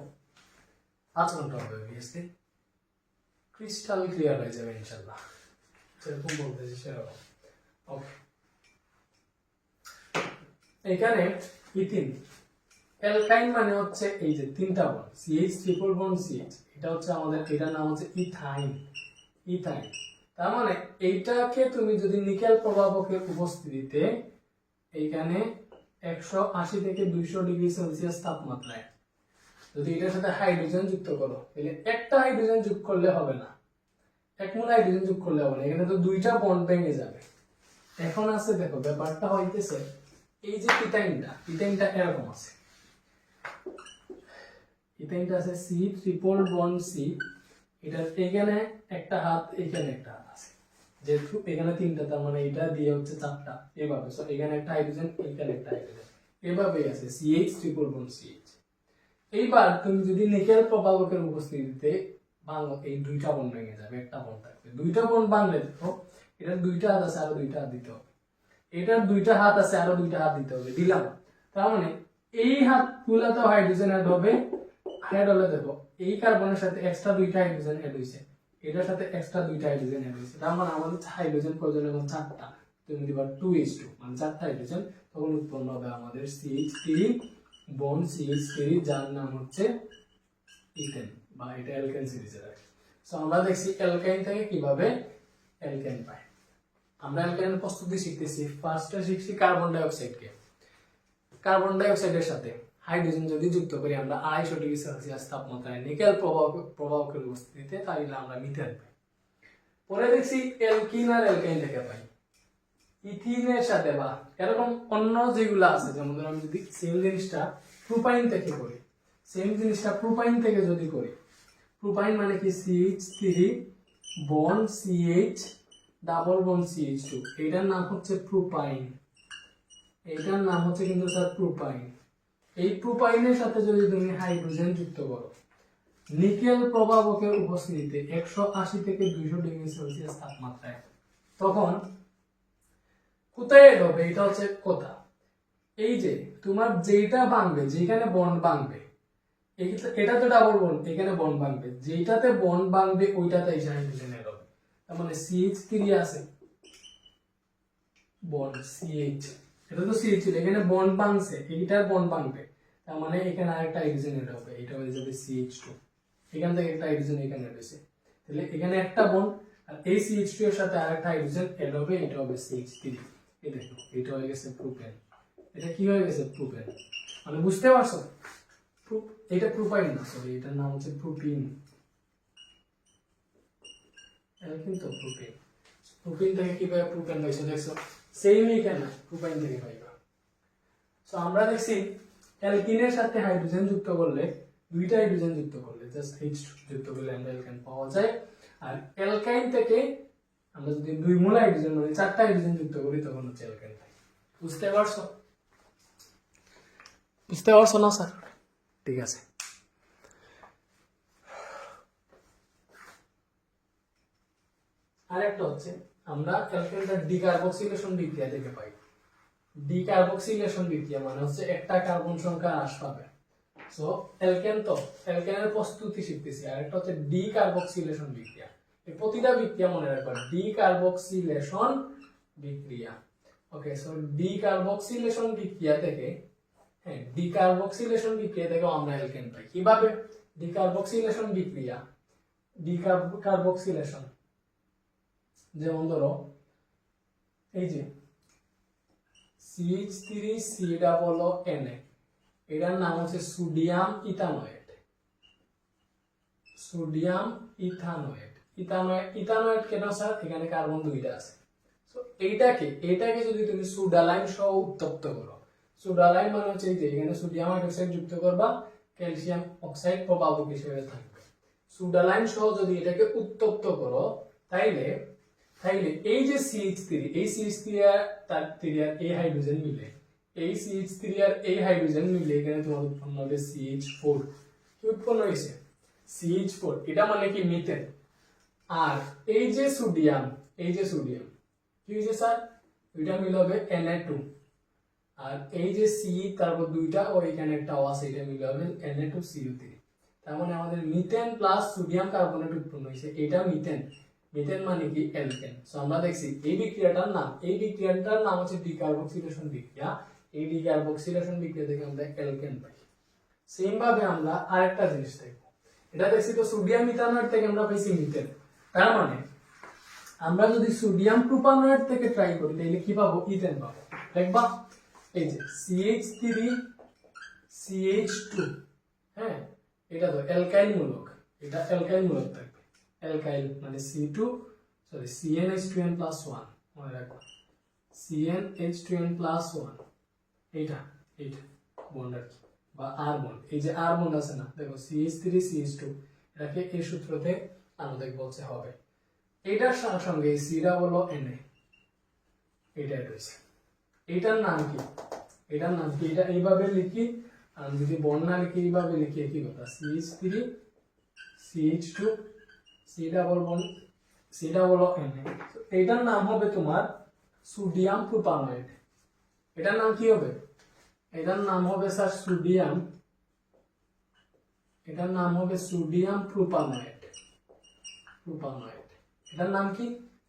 5 ঘন্টা হবে অবভিয়াসলি, ক্রিস্টাল ক্লিয়ার হয়ে যাবে ইনশাআল্লাহ। যেরকম বলতেছি সেরকম। ওকে, এখানে ইথিন, অ্যালকাইন মানে হচ্ছে এই যে তিনটা bond CH triple bond CH, এটা হচ্ছে আমাদের, এটার নাম হচ্ছে ইথাইন। তার মানে এইটাকে তুমি যদি নিকেল প্রভাবকের উপস্থিতিতে এইখানে 180 থেকে 200 ডিগ্রি সেলসিয়াস তাপমাত্রায় যদি এটার সাথে হাইড্রোজেন যুক্ত করো, তাহলে একটা হাইড্রোজেন যোগ করলে হবে না, এক মোল হাইড্রোজেন যোগ করলে হবে না, এখানে তো দুইটা বন্ড ভেঙে যাবে। এখন আছে দেখো ব্যাপারটা হইতেছে এই যে ইথাইনটা এরকম আছে, ইথাইনটা আছে C ট্রিপল বন্ড C, এটার এখানে একটা হাত, এখানে একটা হাত আছে, যেহেতু এখানে তিনটা, তার মানে এটা দিয়ে হচ্ছে 4টা, এভাবে। সো এখানে একটা হাইড্রোজেন, এখানে একটা হাইড্রোজেন, এভাবেই আছে CH ট্রিপল বন্ড CH। এইবার তুমি যদি নিকেল প্রভাবকের উপস্থিতিতে ভাঙো, এই দুইটা বন্ড ভেঙে যাবে, একটা বন্ড থাকবে, দুইটা বন্ড ভাঙলে দেখো এটার দুইটা হাত আছে, আরো দুইটা হাত দিতে হবে, এটার দুইটা হাত আছে, আরো দুইটা হাত দিতে হবে, দিলাম। তার মানে এই হাতগুলা তো হাইড্রোজেন অ্যাড হবে, অ্যাড হলে দেখো এই কার্বনের সাথে এক্সট্রা দুইটা হাইড্রোজেন অ্যাড হইছে, এটার সাথে এক্সট্রা দুইটা হাইড্রোজেন অ্যাড হইছে, তার মানে আমাদের হাইড্রোজেন প্রয়োজন এবং 4টা, তুমি দিবা 2h2, মানে 4টা হাইড্রোজেন, তখন উৎপন্ন হবে আমাদের CH3 বন্ড CH3, যার নাম হচ্ছে ইথেন, বা এটা অ্যালকেন সিরিজের আছে। সো আমরা দেখছি অ্যালকাইন থেকে কিভাবে অ্যালকেন পায়। আমরা অ্যালকেনের প্রস্তুতি শিখতেছি। ফার্স্টে শিখছি কার্বন ডাই অক্সাইডের সাথে হাইড্রোজেন যদি যুক্ত করি আমরা 250 ডিগ্রি সেলসিয়াস তাপমাত্রায় নিকেল প্রভাবকের উপস্থিতিতে, তাহলে আমরা মিথেন পাই। পরে দেখছি অ্যালকিন আর অ্যালকাইন থেকে পাই ইথিনের সাথে, বা এরকম অন্য যেগুলো আছে, যেমন ধরো আমি যদি সেম জিনিসটা প্রোপাইন থেকে করি, সেম জিনিসটা প্রোপাইন থেকে যদি করি, প্রোপাইন মানে কি CH3 bond CH double bond CH2, এটার নাম হচ্ছে প্রোপাইন। এটার নাম হচ্ছে কিন্তু স্যার প্রোপাইন। এই প্রোপাইনের সাথে যদি তুমি হাইড্রোজেন যুক্ত করো নিকেল প্রভাবকের উপস্থিতিতে 180 থেকে 200 ডিগ্রি সেলসিয়াস তাপমাত্রায়, তখন কোথায় এড হবে? এটা হচ্ছে কথা, এই যে তোমার যেটা ভাঙবে, যেখানে বন্ড ভাঙবে, এটা তো ডাবল বন্ড, এখানে বন্ড ভাঙবে, যেটাতে বন্ড ভাঙবে ওইটাতে এসে হাইড্রোজেন এড হবে। তার মানে CH3 আছে বন্ড CH, এটা তো CH ছিল, এখানে বন্ড ভাঙছে, এইটার বন্ড ভাঙবে, তার মানে এখানে আরেকটা হাইড্রোজেন এড হবে, এটা হয়ে যাবে CH2। এখান থেকে একটা হাইড্রোজেন এখানে রয়েছে, তাহলে এখানে একটা বন্ড আর এই CH2 এর সাথে আরেকটা হাইড্রোজেন এড হবে, এটা হবে CH3। এই দেখো এটা হয়ে গেছে প্রোপেন। এটা কি হয়ে গেছে? প্রোপেন। মানে বুঝতে পারছো? এটা প্রোপাইন না, সরি, এটার নাম হচ্ছে প্রোপিন। এটা কিন্তু প্রোপিন। প্রোপিন থেকে কিভাবে প্রোপেন হয়েছে দেখছো? সেম এখানে প্রোপাইন থেকে পাইবা। সো আমরা দেখছি অ্যালকিনের সাথে হাইড্রোজেন যুক্ত করলে, দুইটা হাইড্রোজেন যুক্ত করলে, জাস্ট H যুক্ত করলে আমরা অ্যালকাইন পাওয়া যায়। আর অ্যালকাইন থেকে আমরা যদি দুই মূল হাইড্রোজেন মানে চারটা হাইড্রোজেন যুক্ত করি তখন হচ্ছে অ্যালকাইন পাই। বুঝতে পারছো? বুঝতে পারছো না স্যার? ঠিক আছে। আরেকটা হচ্ছে আমরা অ্যালকাইনটা ডিকার্বক্সিলেশন বিক্রিয়া থেকে পাই। ডিকার্বক্সিলেশন বিক্রিয়া মানে হচ্ছে একটা কার্বন সংখ্যা হ্রাস পাবে। সো অ্যালকেন, তো অ্যালকেনের প্রস্তুতি শিখতেছি। আরেকটা হচ্ছে ডিকার্বক্সিলেশন বিক্রিয়া। এই প্রতিটা বিক্রিয়া মনে রাখবা, ডিকার্বক্সিলেশন বিক্রিয়া। ওকে, সো ডিকার্বক্সিলেশন বিক্রিয়া থেকে, হ্যাঁ, ডিকার্বক্সিলেশন বিক্রিয়া থেকে আমরা অ্যালকেন পাই। কিভাবে? ডিকার্বক্সিলেশন বিক্রিয়া, ডিকার্বক্সিলেশন, যেমন ধরো এই যে CH3COO, এটার নাম হচ্ছে sodium ethanoate. Sodium ethanoate, ethanoate কেন স্যার? এখানে কার্বন দুইটা আছে। সো এইটাকে যদি তুমি সুডালাইন সহ উত্তপ্ত করো, সুডালাইন মানে হচ্ছে এই যে এখানে সোডিয়াম হাইড্রোক্সাইড যুক্ত করবা, ক্যালসিয়াম অক্সাইড প্রভাবক হিসেবে থাকবে। সুডালাইন সহ যদি এটাকে উত্তপ্ত করো তাইলে এই যে CH3, এই CH3 আর তার 3 আর এই হাইড্রোজেন মিলে, এই CH3 আর এই হাইড্রোজেন মিলে এখানে তোমার উৎপন্ন হবে CH4। কি উৎপন্ন হয়েছে? CH4। এটা মানে কি? মিথেন। আর এই যে সোডিয়াম, কি হয়েছে স্যার? দুইটা মিলে হবে Na2। আর এই যে C, তারপর দুইটা ও এখানে একটা ও আছে, এটা মিলে হবে Na2CO3। তার মানে আমাদের মিথেন প্লাস সোডিয়াম কার্বনেট উৎপন্ন হয়েছে, এটা মিথেন। মিথেন মানে কি? অ্যালকেন। সো আমরা দেখছি এই বিক্রিয়াটার নাম হচ্ছে ডিকার্বক্সিলেশন বিক্রিয়া। এই ডিকার্বক্সিলেশন বিক্রিয়া থেকে আমরা অ্যালকেন পাই। সেম ভাবে আমরা আরেকটা জিনিস দেখব। এটা দেখছি তো সোডিয়াম ইথানোয়েট থেকে আমরা পাইছি মিথেন। তার মানে আমরা যদি সোডিয়াম প্রোপানোয়েট থেকে ট্রাই করি তাহলে কি পাবো? ইথেন পাবো। দেখবা এই যে CH3 CH2, হ্যাঁ, এটা তো অ্যালকাইল মূলক, এটা অ্যালকাইল মূলক থাকবে। অ্যালকাইল মানে CnH2n+1, মনে রাখো CnH2n+1, এইটা বন্ড আর কি, বা আর বন্ড। এই যে আর বন্ড আছে না, দেখো CH3 CH2, এটাকে এই সূত্রতে আমাদের বলতে হবে। এটার সঙ্গে সিরা হলো Na, এটা রয়েছে। এটার নাম কি? এটা এইভাবে লিখি, আর যদি বন্ড না লিখি এইভাবে লিখি, কি কথা? CH3 CH2 সিরা হলো Na। এটার নাম হবে তোমার সোডিয়াম প্রোপানোয়েট। এটার নাম কি হবে? এটার নাম হবে স্যার সোডিয়াম প্রোপানোয়েট। এটার নাম কি?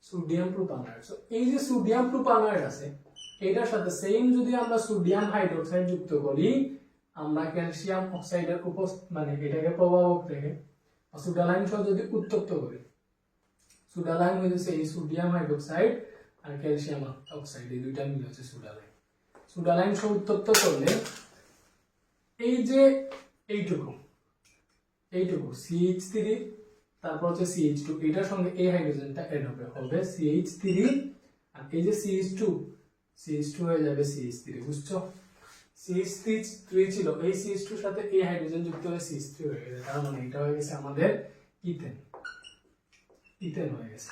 Sodium propanoate. সো এই যে সোডিয়াম প্রোপানোয়েট আছে, এটার সাথে সেম যদি আমরা সোডিয়াম হাইড্রোক্সাইড যুক্ত করি, আমরা ক্যালসিয়াম অক্সাইডের মানে এটাকে প্রভাবক থেকে সুডালাইন সহ যদি উত্তপ্ত করি, সুডালাইন হচ্ছে এই সোডিয়াম হাইড্রোক্সাইড আর ক্যালসিয়াম অক্সাইড, এই দুইটা মিলে হচ্ছে সুডালাইন সহ উত্তপ্ত করলে এই যে এইটুকু CH3, তারপর হচ্ছে CH2, এটার সঙ্গে এই হাইড্রোজেনটা এড হবে CH3, আর এই যে CH2 হয়ে যাবে CH3। বুঝছো? CH3 ছিল, এই CH2 এর সাথে এই হাইড্রোজেন যুক্ত হয়ে CH3 হয়ে গেছে। তার মানে এটা হয়ে গেছে আমাদের ইথেন, ইথেন হয়ে গেছে।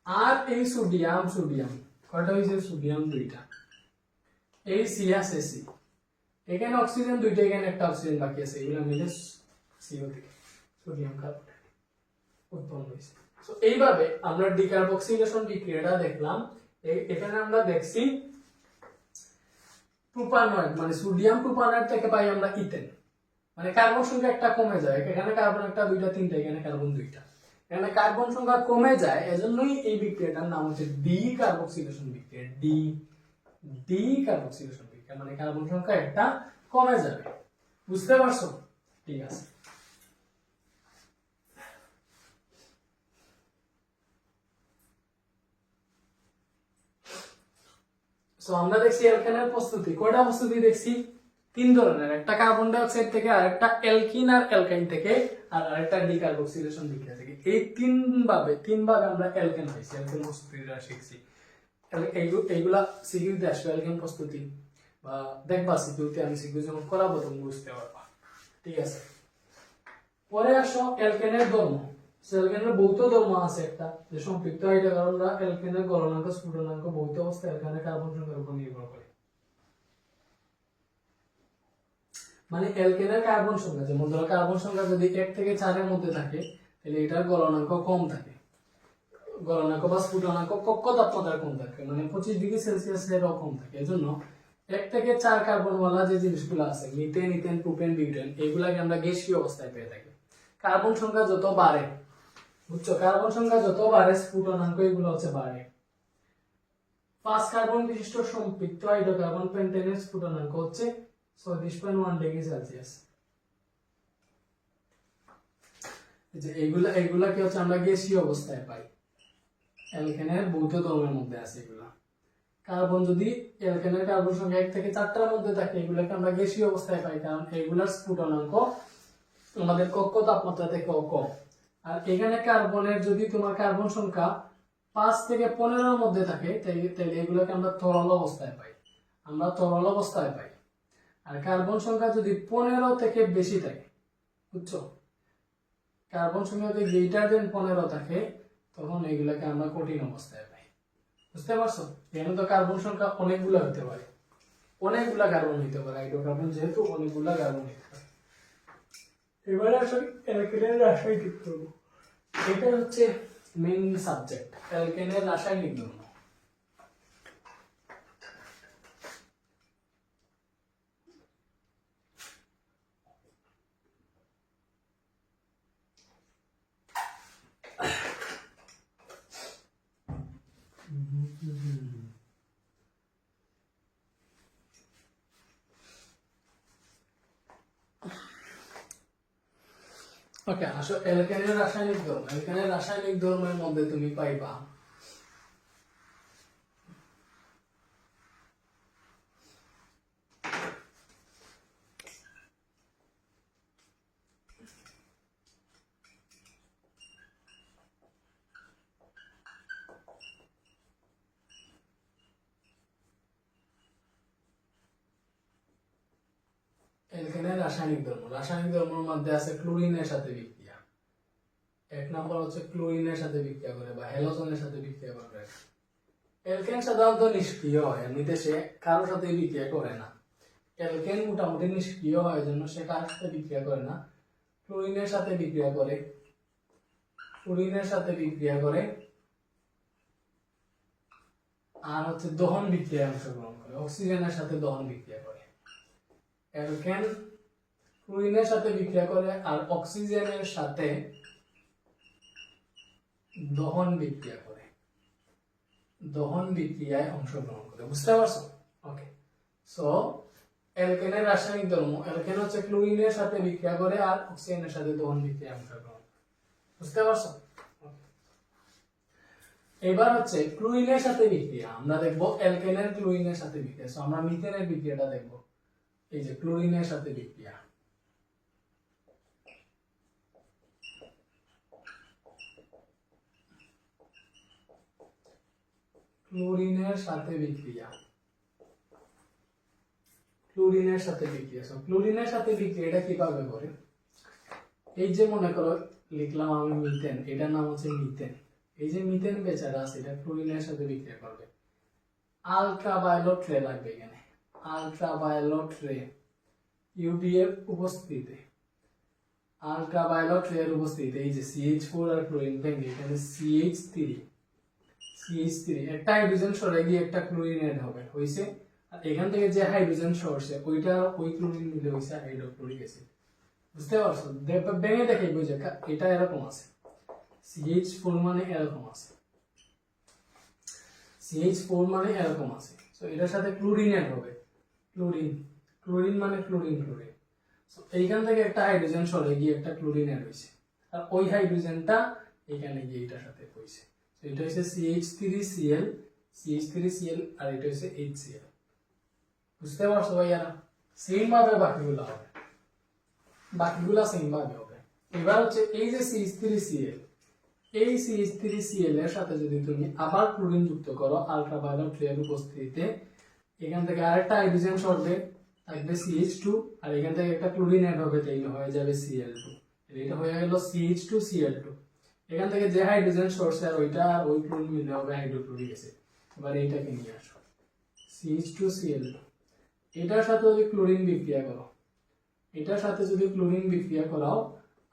আর এই সোডিয়াম, সোডিয়াম কয়টা হয়েছে? সোডিয়াম দুইটা, এই সি আছে সি, এখানে অক্সিজেন দুইটা, এখানে একটা অক্সিজেন বাকি আছে, এগুলো মিলে সিও থেকে সোডিয়াম কার্বনেট উৎপন্ন হয়েছে। সো এইভাবে আমরা ডিকার্বক্সিলেশন বিক্রিয়াটা দেখলাম। এখানে আমরা দেখছি প্রোপানয়েড মানে সোডিয়াম প্রোপানয়েড থেকে পাই আমরা ইথেন, মানে কার্বন সংখ্যা একটা কমে যায়, এখানে কার্বন একটা দুইটা তিনটা, এখানে কার্বন দুইটা, এখানে কার্বন সংখ্যা কমে যায়, এজন্যই এই বিক্রিয়াটার নাম হচ্ছে ডিকার্বক্সিলেশন বিক্রিয়া। ডিকার্বক্সিলেশন বিক্রিয়া মানে কার্বন সংখ্যা একটা কমে যাবে। বুঝতে পারছো? ঠিক আছে। সো আমরা দেখছি অ্যালকেনের প্রস্তুতি, কয়টা প্রস্তুতি দেখছি? তিন ধরনের, একটা কার্বন ডাই অক্সাইড থেকে, আর একটা অ্যালকিন আর অ্যালকাইন থেকে, আর আরেকটা ডিকার্বক্সিলেশন বিক্রিয়া থেকে। এই তিন ভাবে আমরা অ্যালকেন পাইছি, অ্যালকেন প্রস্তুতিটা শিখছি। এইগুলা সিকিউতে আসবে, অ্যালকেন প্রস্তুতি বা দেখবা সিকিউতে, আমি সিকিউ যখন করাবো তুমি বুঝতে পারবা। ঠিক আছে, পরে আসো অ্যালকেনের ধর্ম। অ্যালকেনের ভৌত ধর্ম আছে একটা, যে সম্পৃক্ত হাইড্রোকার্বনরা অ্যালকেনের গলনাঙ্ক স্ফুটনাঙ্ক ভৌত অবস্থায় অ্যালকেনের কার্বন সংখ্যার উপর নির্ভর করে। মানে অ্যালকেনের কার্বন সংখ্যা, যেমন ধরো কার্বন সংখ্যা যদি 1 থেকে 4 এর মধ্যে থাকে, তাহলে এটার গলনাঙ্ক কম থাকে, গলনাঙ্ক বা স্ফুটনাঙ্ক কক্ষ তাপমাত্রা কম থাকে, মানে 25 ডিগ্রি সেলসিয়াস এর কম থাকে। এজন্য 1 থেকে 4 কার্বনওয়ালা যে জিনিসগুলো আছে, মিথেন, ইথেন, প্রোপেন, বিউটেন, এইগুলাকে আমরা গ্যাসীয় অবস্থায় পেয়ে থাকি। কার্বন সংখ্যা যত বাড়ে, বুঝছো, কার্বন সংখ্যা যত বাড়ে স্ফুটনাঙ্ক এগুলো হচ্ছে বাড়ে। 5 কার্বন বিশিষ্ট সম্পৃক্ত হাইড্রোকার্বন পেন্টেনের স্ফুটনাঙ্ক হচ্ছে 36.1 ডিগ্রি সেলসিয়াস। যে এইগুলাকে হচ্ছে আমরা গ্যাসীয় অবস্থায় পাই, অ্যালকেনের ভৌত ধর্মের মধ্যে আছে এগুলা। কার্বন যদি অ্যালকেনের কার্বন সংখ্যা 1 থেকে 4টার মধ্যে থাকে, এগুলাকে আমরা গ্যাসীয় অবস্থায় পাই, কারণ এইগুলার স্ফুটনাঙ্ক আমাদের কক্ষ তাপমাত্রা থেকে কম। আর এখানে কার্বনের যদি তোমার কার্বন সংখ্যা 5 থেকে 15 এর মধ্যে থাকে, তাহলে এগুলোকে আমরা তরল অবস্থায় পাই, আমরা তরল অবস্থায় পাই। আর কার্বন সংখ্যা যদি 15 থেকে বেশি থাকে, বুঝছো, কার্বন সংখ্যা যদি গ্রেটার দেন 15 থাকে, তখন এগুলোকে আমরা কঠিন অবস্থায় পাই। বুঝতে পারছো? এখানে তো কার্বন সংখ্যা অনেকগুলো হতে পারে, অনেকগুলা কার্বন হতে পারে, হাইড্রোকার্বন যেহেতু অনেকগুলা কার্বন হতে পারে। এবারে আসলে অ্যালকেনের রাসায়নিক ধর্ম, এটা হচ্ছে মেইন সাবজেক্ট, অ্যালকেনের রাসায়নিক ধর্ম। ওকে, আসো অ্যালকেনের রাসায়নিক ধর্ম। অ্যালকেনের রাসায়নিক ধর্মের মধ্যে তুমি পাইবা অ্যালকেনের রাসায়নিক ধর্ম। রাসায়নিক ধর্মের মধ্যে আছে ক্লোরিনের সাথে বিক্রিয়া। 1 নম্বর হচ্ছে ক্লোরিনের সাথে বিক্রিয়া করে বা হ্যালোজেনের সাথে বিক্রিয়া করে। অ্যালকেন সাধারণত নিষ্ক্রিয় হয়, এমনিতে সে কারোর সাথে বিক্রিয়া করে না। অ্যালকেন মোটামুটি নিষ্ক্রিয় হয়, জন্য সে কারোর সাথে বিক্রিয়া করে না। ক্লোরিনের সাথে বিক্রিয়া করে, ফ্লুরিনের সাথে বিক্রিয়া করে, আর হচ্ছে দহন বিক্রিয়ায় অংশগ্রহণ করে, অক্সিজেনের সাথে দহন বিক্রিয়া করে। অ্যালকেন ফ্লুরিনের সাথে বিক্রিয়া করে আর অক্সিজেনের সাথে দহন বিক্রিয়া করে, দহন বিক্রিয়ায় অংশগ্রহণ করে। বুঝতে পারছো? ওকে, সো অ্যালকেনের রাসায়নিক ধর্ম, অ্যালকেন হচ্ছে ক্লোরিনের সাথে বিক্রিয়া করে আর অক্সিজেনের সাথে দহন বিক্রিয়ায় অংশগ্রহণ। বুঝতে পারছো? এবার হচ্ছে ক্লোরিনের সাথে বিক্রিয়া, আমরা দেখবো অ্যালকেনের ক্লোরিনের সাথে বিক্রিয়া। সো আমরা মিথেনের বিক্রিয়াটা দেখবো, এই যে ক্লোরিনের সাথে বিক্রিয়া। ক্লোরিনের সাথে বিক্রিয়া, ক্লোরিনের সাথে বিক্রিয়া। সো ক্লোরিনের সাথে বিক্রিয়াটা কিভাবে করে? এই যে মনে করো লিখলাম আমি মিথেন, এটার নাম হচ্ছে মিথেন। এই যে মিথেন বেচারা আছে এটা ক্লোরিনের সাথে বিক্রিয়া করবে। আলট্রাভায়োলেট রে লাগবে এখানে, আলট্রাভায়োলেট রে ইউভিএ উপস্থিতিতে, আলট্রাভায়োলেট রে এর উপস্থিতিতে এই যে CH4 আর ক্লোরিন ভেঙে এখানে CH3 একটা হাইড্রোজেন সরে গিয়ে একটা ক্লোরিন এড হবে হইছে। আর এখান থেকে যে হাইড্রোজেন সরছে ওইটা ওই ক্লোরিন মিলে হইছে হাইড্রোক্লোরিক অ্যাসিড। বুঝতে পারছো? ভেঙে দেখে বুঝে এটা এরকম আছে, CH4 মানে এরকম আছে, CH4 মানে এরকম আছে। সো এটার সাথে ক্লোরিন এড হবে, ক্লোরিন মানে ক্লোরিন। সো এইখান থেকে একটা হাইড্রোজেন সরে গিয়ে একটা ক্লোরিন এড হইছে, আর ওই হাইড্রোজেনটা এখানে গিয়ে এটার সাথে হইছে। সো এটা হচ্ছে CH3Cl আর এটা হচ্ছে HCl। বুঝতে পারছো ভাইয়ারা? সেম ভাবে বাকিগুলো হবে, সেম ভাবে হবে। এবার হচ্ছে এই যে CH3Cl, এই CH3Cl এর সাথে যদি তুমি আবার ক্লোরিন যুক্ত করো আলট্রাভায়োলেট রে এর উপস্থিতিতে, এখান থেকে আরেকটা হাইড্রোজেন সরবে, থাকবে CH2, আর এখান থেকে একটা ক্লোরিন অ্যাড হবে, তাই হয়ে যাবে Cl2। এটা হয়ে গেল CH2Cl2। এখান থেকে যে হাইড্রোজেন সরছে আর ওইটা আর ওই ক্লোরিন মিলে হবে হাইড্রোক্লোরিক অ্যাসিড। এবার এইটাকে নিয়ে আসো, CH2Cl2, এটার সাথে যদি ক্লোরিন বিক্রিয়া করো, এটার সাথে যদি ক্লোরিন বিক্রিয়া করাও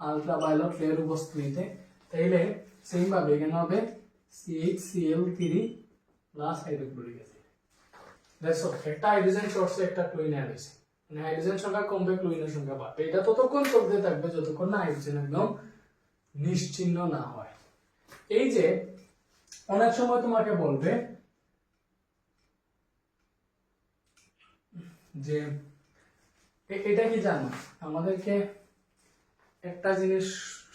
আলট্রাভায়োলেট রে এর উপস্থিতিতে, তাইলে সেম ভাবে এখানে হবে CHCl3 প্লাস হাইড্রোক্লোরিক অ্যাসিড। দেখো একটা হাইড্রোজেন সরছে একটা ক্লোরিন অ্যাড হইছে, মানে হাইড্রোজেন সংখ্যা কমবে ক্লোরিনের সংখ্যা বাড়বে। এটা ততক্ষণ চলতে থাকবে যতক্ষণ না হাইড্রোজেন একদম নিশ্চিহ্ন না হয়। এই যে অনেক সময় তোমাকে বলবে যে এটা কি জানো, আমাদেরকে একটা জিনিস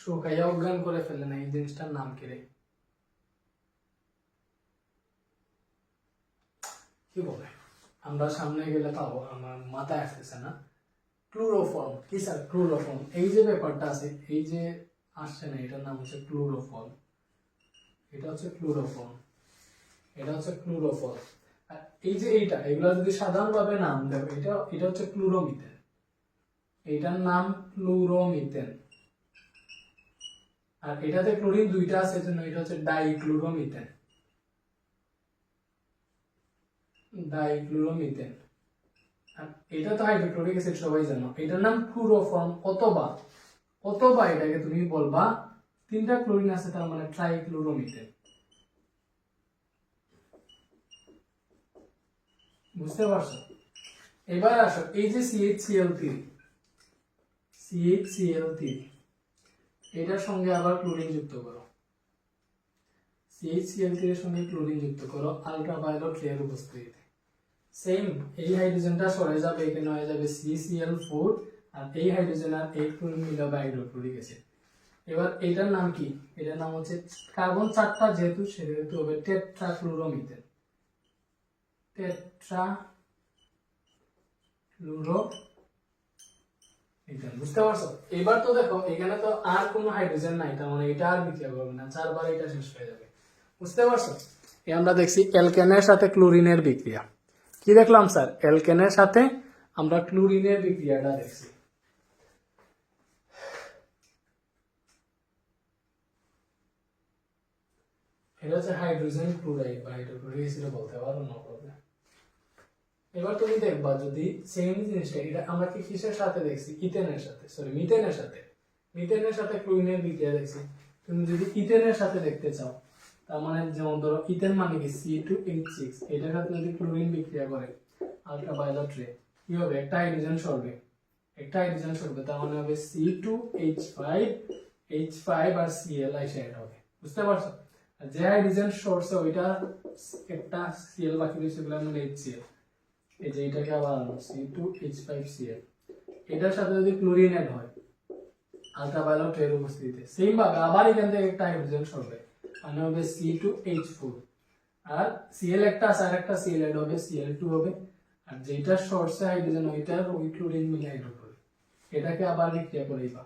শুকাইয়া অজ্ঞান করে ফেলে না, এই জিনিসটার নাম কি রে, কি বলে, আমরা সামনে গেলে পাবো, আমার মাথায় আসতেছে না। ক্লোরোফর্ম, কি স্যার ক্লোরোফর্ম? এই যে ব্যাপারটা আছে, এই যে আসছে না, এটার নাম হচ্ছে ক্লোরোফর্ম। এটা হচ্ছে ক্লোরোফর্ম, এটা হচ্ছে ক্লোরোফর্ম। আর এই যে এইটা, এগুলা যদি সাধারণভাবে নাম দেবে, এটা হচ্ছে ক্লোরোমিথেন, এটার নাম ক্লোরোমিথেন। আর এটাতে ক্লোরিন দুইটা আছে জন্য এটা হচ্ছে ডাইক্লোরোমিথেন, আর এটা তো হাইড্রোক্লোরিক অ্যাসিড সবাই জানো, এটার নাম ক্লোরোফর্ম। অথবা এটাকে তুমি বলবা তিনটা ক্লোরিন আছে তার মানে ট্রাইক্লোরোমিথেন। বুঝতে পারছো? এবার আসো এই যে CHCl3 এটার সঙ্গে আবার ক্লোরিন যুক্ত করো, CHCl3 এর সঙ্গে ক্লোরিন যুক্ত করো আলট্রাভায়োলেট রে এর উপস্থিতিতে। সেম এই হাইড্রোজেনটা সরে যাবে, এখানে হয়ে যাবে CCl4, আর এই হাইড্রোজেন আর এই ক্লোরিন মিলে হবে হাইড্রোক্লোরিক অ্যাসিড। এবার এটার নাম কি? এটার নাম হচ্ছে কার্বন 4টা যেহেতু সেহেতু হবে টেট্রাক্লোরোমিথেন, বুঝতে পারছো? এবার তো দেখো এখানে তো আর কোনো হাইড্রোজেন নাই, তার মানে এটা আর বিক্রিয়া করবে না, 4 বার এটা শেষ হয়ে যাবে। বুঝতে পারছো? আমরা দেখছি অ্যালকেনের সাথে ক্লোরিনের বিক্রিয়া। কি দেখলাম স্যার? অ্যালকেনের সাথে আমরা ক্লোরিনের বিক্রিয়াটা দেখছি। এটা হচ্ছে হাইড্রোজেন ক্লোরাইড বা হাইড্রোক্লোরিক অ্যাসিড বলতে পারো, নো প্রবলেম। এবার তুমি দেখবা যদি সেম জিনিসটা এটা আমরা কি কিসের সাথে দেখছি? মিথেনের সাথে ক্লোরিনের বিক্রিয়া দেখছি। তুমি যদি ইথেনের সাথে দেখতে চাও, তার মানে যেমন ধরো ইথেন মানে কি C2H6, এটার সাথে যদি ক্লোরিন বিক্রিয়া করে আলট্রাভায়োলেট রে, কি হবে? একটা হাইড্রোজেন সরবে, তার মানে হবে C2H5 আর Cl আইসা হবে। বুঝতে পারছো? আর যে হাইড্রোজেন সরছে ওইটা একটা Cl বাকি রয়েছে, সেগুলো মানে HCl। এই যে এটাকে আবার C2H5Cl, এটার সাথে যদি ক্লোরিন অ্যাড হয় আলট্রাভায়োলেট রে এর উপস্থিতিতে, সেম ভাবে আবার এখান থেকে একটা হাইড্রোজেন সরবে, মানে হবে C2H4, আর Cl একটা আছে আর একটা Cl অ্যাড হবে, Cl2 হবে। আর যেটা সরছে হাইড্রোজেন ওইটার ওই ক্লোরিন মিলে হাইড্রোক্লোরিন, এটাকে আবার বিক্রিয়া করাইবা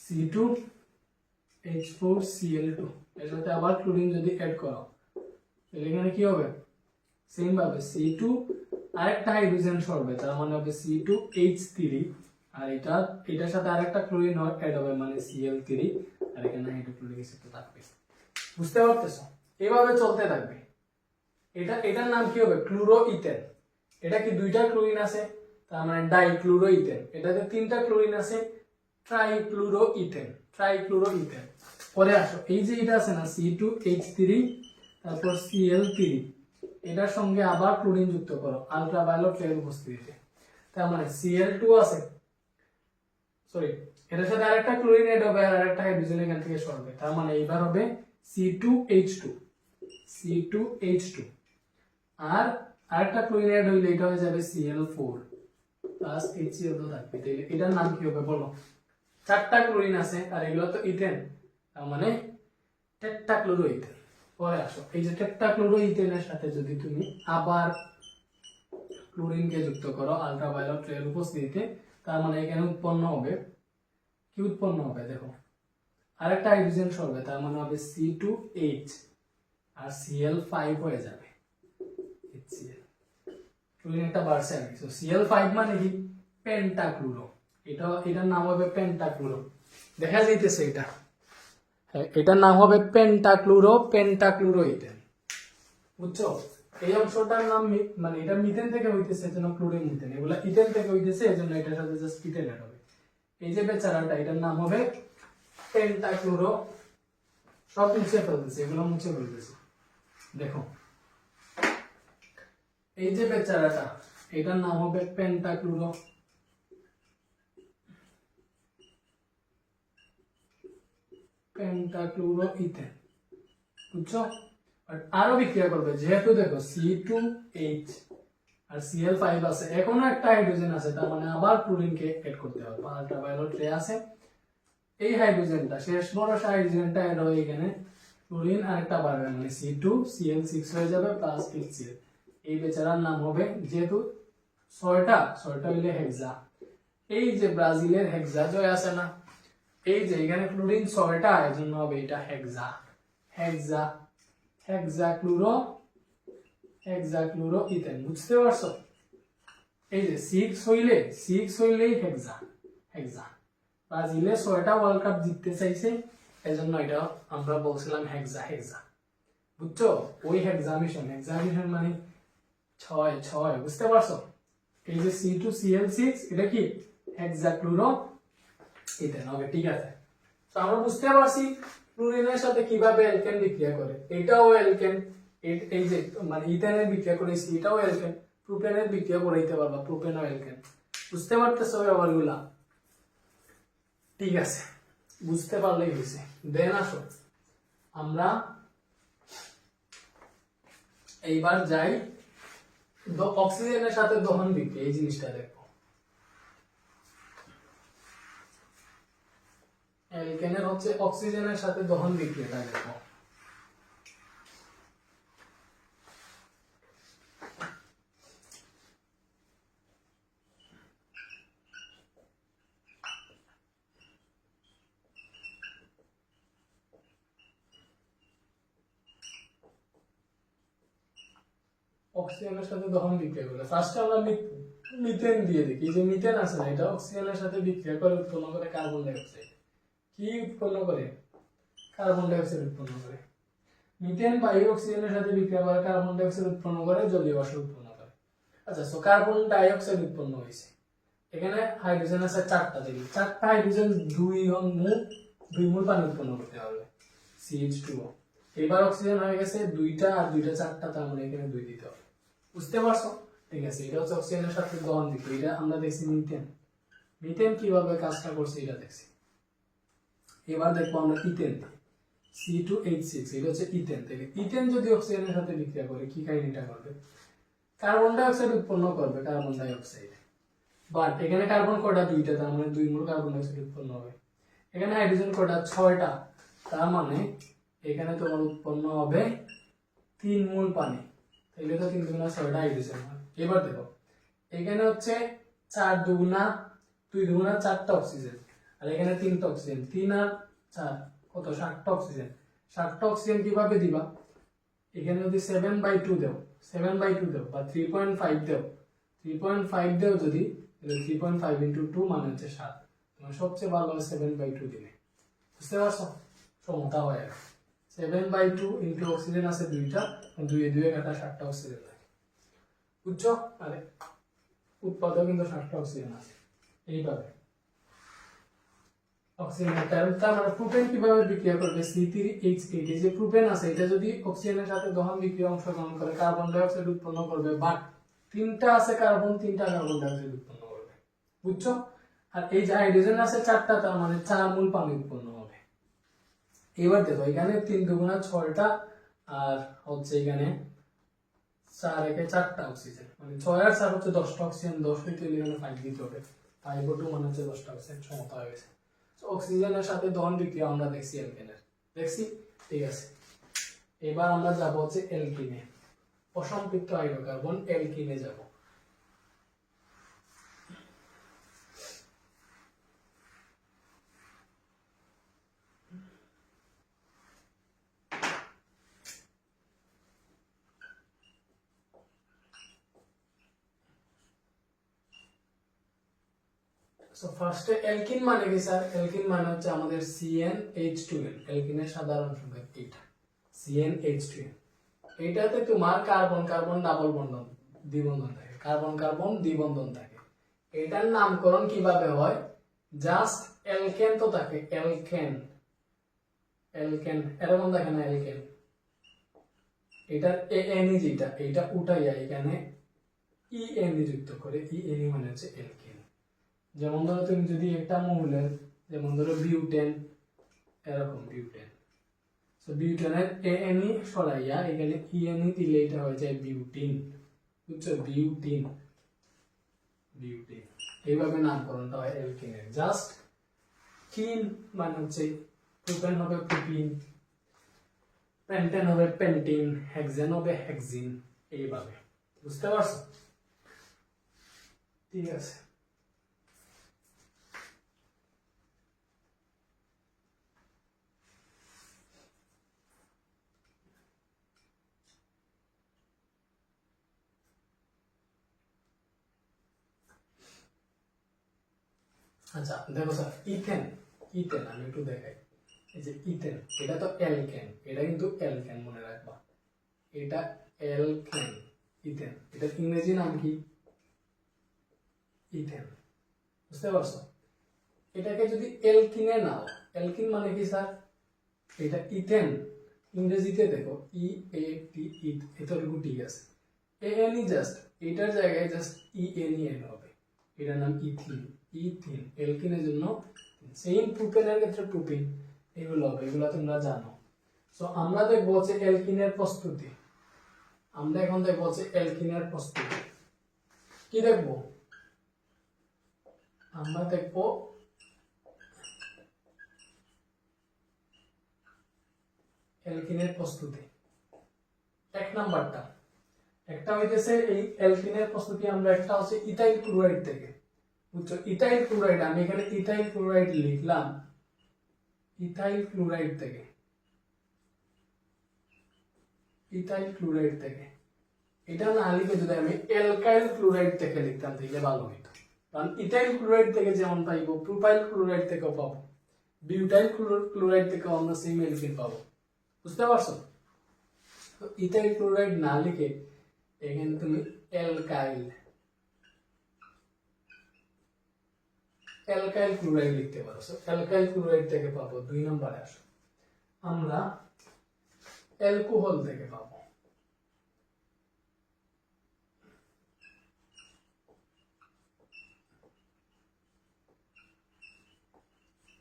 C2H4Cl2, এর সাথে আবার ক্লোরিন যদি অ্যাড করো তাহলে এখানে কি হবে? সেম ভাবে C2 আরেকটা হাইড্রোজেন সরবে, তার মানে হবে C2H3, আর এটার সাথে আরেকটা ক্লোরিন অ্যাড হবে মানে Cl3 আর এখানে হাইড্রোক্লোরিক অ্যাসিড তো থাকবে। বুঝতে পারতেছো? এভাবে চলতে থাকবে। এটার নাম কি হবে? ক্লোরোইথেন। এটা কি দুইটা ক্লোরিন আছে, তার মানে ডাইক্লোরোইথেন। এটাতে তিনটা ক্লোরিন আছে, ট্রাইক্লোরোইথেন। পরে আসো, এই যে এটা আছে না C2H3 তারপর Cl3, এটার সঙ্গে আবার ক্লোরিন যুক্ত করো আলট্রাভায়োলেট রের উপস্থিতিতে। তার মানে Cl2 আছে, সরি এটার সাথে আরেকটা ক্লোরিন এড হবে আর আরেকটা হাইড্রোজেন এখান থেকে সরবে, তার মানে এইবার হবে C2H2 আর আরেকটা ক্লোরিন এড হইলে এটা হয়ে যাবে Cl4 প্লাস HCl তো থাকবে। তাহলে এটার নাম কি হবে বলো? চারটা ক্লোরিন আছে আর এগুলো তো ইথেন, তার মানে টেট্রাক্লোরোইথেন। পরে আসো, এই যে টেট্রাক্লোরোইথেনের সাথে যদি তুমি আবার ক্লোরিনকে যুক্ত করো আলট্রাভায়োলেট রের উপস্থিতিতে, তার মানে এখানে উৎপন্ন হবে কি? উৎপন্ন হবে দেখো আরেকটা হাইড্রোজেন সরবে, তার মানে হবে C2H আর Cl5 হয়ে যাবে HCl। ক্লোরিন একটা বাড়ছে আর কি। সো Cl5 মানে কি? পেন্টাক্লোরো। এটার নাম হবে পেন্টাক্লোরো। দেখা যাইতেছে এটা, হ্যাঁ এটার নাম হবে পেন্টাক্লোরোইথেন। বুঝছো? এই অংশটার নাম মানে এটা মিথেন থেকে হইতেছে এজন্য ক্লোরিন মিথেন, এগুলা ইথেন থেকে হইতেছে এজন্য এটার সাথে জাস্ট ইথেন এড হবে। এই যে বেচারাটা, এটার নাম হবে পেন্টাক্লোরো। সব মুছে ফেলতেছে, এগুলো মুছে ফেলতেছে। দেখো এই যে বেচারাটা, এটার নাম হবে পেন্টাক্লোরোইথেন। বুঝছো? আরো বিক্রিয়া করবে, যেহেতু দেখো C2H আর Cl5 আছে, এখনো একটা হাইড্রোজেন আছে, তার মানে আবার ক্লোরিনকে এড করতে হবে। আলট্রাভায়োলেট রে আছে, এই হাইড্রোজেনটা শেষ ভরসা হাইড্রোজেনটা এড হয়ে এখানে ক্লোরিন আরেকটা বাড়বে মানে C2Cl6 হয়ে যাবে প্লাস HCl। এই বেচারার নাম হবে, যেহেতু ছয়টা হইলে হেক্সা। এই যে ব্রাজিলের হেক্সা জয় আছে না, এই যে এখানে ক্লোরিন ছয়টা, এজন্য হবে এটা হেক্সাক্লোরোইথেন। বুঝতে পারছো? এই যে 6 হইলেই হেক্সা। ব্রাজিলে 6টা ওয়ার্ল্ড কাপ জিততে চাইছে, এজন্য এটা আমরা বলছিলাম হেক্সা। বুঝছো? ওই হেক্সা মিশন মানে 6। বুঝতে পারছো? এই যে C2Cl6 এটা কি? হেক্সাক্লোরোইথেন হবে। ঠিক আছে, তো আমরা বুঝতে পারছি ক্লোরিনের সাথে কিভাবে অ্যালকেন বিক্রিয়া করে। এটাও অ্যালকেন, এই যে মানে ইথেনের বিক্রিয়া করেছি, এটাও অ্যালকেন। প্রোপেনের বিক্রিয়া করাইতে পারবা, প্রোপেনও অ্যালকেন। বুঝতে পারতেছো ব্যাপারগুলা? ঠিক আছে, বুঝতে পারলেই হয়েছে। দেন আসো আমরা এইবার যাই অক্সিজেনের সাথে দহন বিক্রিয়া। এই জিনিসটা দেখো, অ্যালকেনের হচ্ছে অক্সিজেনের সাথে দহন বিক্রিয়াটা দেখো। অক্সিজেনের সাথে দহন বিক্রিয়া করে ফার্স্টে আমরা মিথেন দিয়ে দেখি। যে মিথেন আছে না, এটা অক্সিজেনের সাথে বিক্রিয়া করে উৎপন্ন করে কার্বন ডাই অক্সাইড। কি উৎপন্ন করে? কার্বন ডাই অক্সাইড উৎপন্ন করে। মিথেন বায়ু অক্সিজেনের সাথে বিক্রিয়া করে কার্বন ডাই অক্সাইড উৎপন্ন করে, জলীয় বাষ্প উৎপন্ন করে। আচ্ছা, সো কার্বন ডাই অক্সাইড উৎপন্ন হয়েছে, এখানে হাইড্রোজেন আছে 4টা। দেখি 4টা হাইড্রোজেন 2 মোল পানি উৎপন্ন করতে হবে, CH2O। এবার অক্সিজেন হয়ে গেছে 2টা আর 2টা 4টা, তার মানে এখানে 2 দিতে হবে। বুঝতে পারছো? ঠিক আছে, এটা হচ্ছে অক্সিজেনের সাথে দহন বিক্রিয়া। এটা আমরা দেখছি মিথেন কিভাবে কাজটা করছে এটা দেখছি। এবার দেখবো আমরা ইথেন, C2H6, এটা হচ্ছে ইথেন। তাহলে ইথেন যদি অক্সিজেনের সাথে বিক্রিয়া করে কি কাহিনীটা করবে? কার্বন ডাই অক্সাইড উৎপন্ন করবে, কার্বন ডাই অক্সাইড। বাট এখানে কার্বন কয়টা? 2টা, তার মানে 2 মোল কার্বন ডাই অক্সাইড উৎপন্ন হবে। এখানে হাইড্রোজেন কয়টা? 6টা, তার মানে এখানে তোমার উৎপন্ন হবে 3 মোল পানি। তাহলে তো 3 দুগুণা 6টা হাইড্রোজেন হয়। এবার দেখো এখানে হচ্ছে 4 দুগুণা 2 দুগুণা 4টা অক্সিজেন, আর এখানে 3টা অক্সিজেন। 3 আর 4 কত? 7টা অক্সিজেন। 7টা অক্সিজেন কিভাবে দিবা? এখানে যদি 7/2 দাও বা 3.5 দাও, 3.5 দাও যদি, 3.5 ইন্টু 2 মানে হচ্ছে 7। তোমার সবচেয়ে ভালো হয় 7/2 দিলে। বুঝতে পারছো? সমতা হয়ে গেল। 7/2 ইন্টু অক্সিজেন আছে 2টা, 2 এ 2 এ কাটা 7টা অক্সিজেন লাগে। বুঝছো? আরে উৎপাদক কিন্তু 7টা অক্সিজেন আছে। এইভাবে অক্সিজেনের তার মানে প্রোপেন কিভাবে বিক্রিয়া করবে? C3H8 এই যে প্রোপেন আছে এটা যদি অক্সিজেনের সাথে দহন বিক্রিয়া অংশগ্রহণ করে কার্বন ডাই অক্সাইড উৎপন্ন করবে, বাট 3টা আছে কার্বন, 3টা কার্বন ডাই অক্সাইড উৎপন্ন করবে। বুঝছো? আর এই যে হাইড্রোজেন আছে 4টা, তার মানে 4 মোল পানি উৎপন্ন হবে। এবার দেখো এখানে 3 দুগুণা 6টা আর হচ্ছে এখানে 4 একে 4টা অক্সিজেন, মানে 6 আর 4 হচ্ছে 10টা অক্সিজেন, 10 হইতে এখানে 5 দিতে হবে। 5/2 মানে হচ্ছে 10টা অক্সিজেন, সমতা হয়ে গেছে। অক্সিজেনের সাথে দহন বিক্রিয়া আমরা দেখছি অ্যালকেনের, দেখছি? ঠিক আছে, এবার আমরা যাব হচ্ছে অ্যালকিনে, অসম্পৃক্ত হাইড্রোকার্বন অ্যালকিনে যাব। সো ফার্স্টে অ্যালকিন মানে কি স্যার? অ্যালকিন মানে হচ্ছে আমাদের CnH2n, অ্যালকিনের সাধারণ সংকেত এইটা CnH2n। এইটাতে তোমার কার্বন কার্বন ডাবল বন্ধন দ্বিবন্ধন থাকে, কার্বন কার্বন দ্বিবন্ধন থাকে। এটার নামকরণ কিভাবে হয়? জাস্ট অ্যালকেন তো থাকে, অ্যালকেন অ্যালকেন এরকম দেখে না, অ্যালকেন এটার এন যেটা এইটা উঠাইয়া এখানে ইএন যুক্ত করে, ইএন মানে হচ্ছে অ্যালকেন। যেমন ধরো তুমি যদি একটা মৌলের, যেমন ধরো বিউটেন, এরকম বিউটেন, তো বিউটেনের এএনই সরাইয়া এখানে ইএনই দিলে এটা হয়ে যায় বিউটিন। বুঝছো? বিউটিন, বিউটিন এইভাবে নামকরণটা হয় অ্যালকেনের। জাস্ট কিন মানে হচ্ছে প্রোপেন হবে প্রোপিন, পেন্টেন হবে পেন্টিন, হেক্সেন হবে হেক্সিন, এইভাবে। বুঝতে পারছো? ঠিক আছে। আচ্ছা দেখো স্যার, ইথেন, ইথেন আমি একটু দেখাই। এই যে ইথেন, এটা তো অ্যালকেন, এটা কিন্তু অ্যালকেন মনে রাখবা, এটা অ্যালকেন। ইথেন এটার ইংরেজি নাম কি? ইথেন। বুঝতে পারছো? এটাকে যদি অ্যালকিনে নাও, অ্যালকিন মানে কি স্যার? এটা ইথেন, ইংরেজিতে দেখো ই এ টি, ইথ, এতটুকু ঠিক আছে। এ এন ই জাস্ট এটার জায়গায় just E N E N হবে, এটার নাম ইথিন। ইথিন অ্যালকিনের জন্য, সেম প্রোপেনের ক্ষেত্রে প্রোপিন, এগুলো হবে, এগুলো তোমরা জানো। সো আমরা দেখবো হচ্ছে অ্যালকিনের প্রস্তুতি। আমরা এখন দেখবো হচ্ছে অ্যালকিনের প্রস্তুতি। কি দেখবো? আমরা দেখবো অ্যালকিনের প্রস্তুতি। এক নাম্বারটা, একটা হইতেছে এই অ্যালকিনের প্রস্তুতি আমরা, একটা হচ্ছে ইথাইল ক্লোরাইড থেকে। বুঝছো? ইথাইল ক্লোরাইড, আমি এখানে ইথাইল ক্লোরাইড লিখলাম, ইথাইল ক্লোরাইড থেকে, ইথাইল ক্লোরাইড থেকে। এটা না লিখে যদি আমি অ্যালকাইল ক্লোরাইড থেকে লিখতাম তাহলে ভালো হইতো, কারণ ইথাইল ক্লোরাইড থেকে যেমন পাইবো, প্রোপাইল ক্লোরাইড থেকেও পাবো, বিউটাইল ক্লোরাইড থেকেও আমরা সেম অ্যালকিন পাবো। বুঝতে পারছো? তো ইথাইল ক্লোরাইড না লিখে এখানে তুমি অ্যালকাইল, অ্যালকাইল ক্লোরাইড লিখতে পারো। অ্যালকাইল ক্লোরাইড থেকে পাবো। 2 নম্বরে আসো, আমরা অ্যালকোহল থেকে পাবো।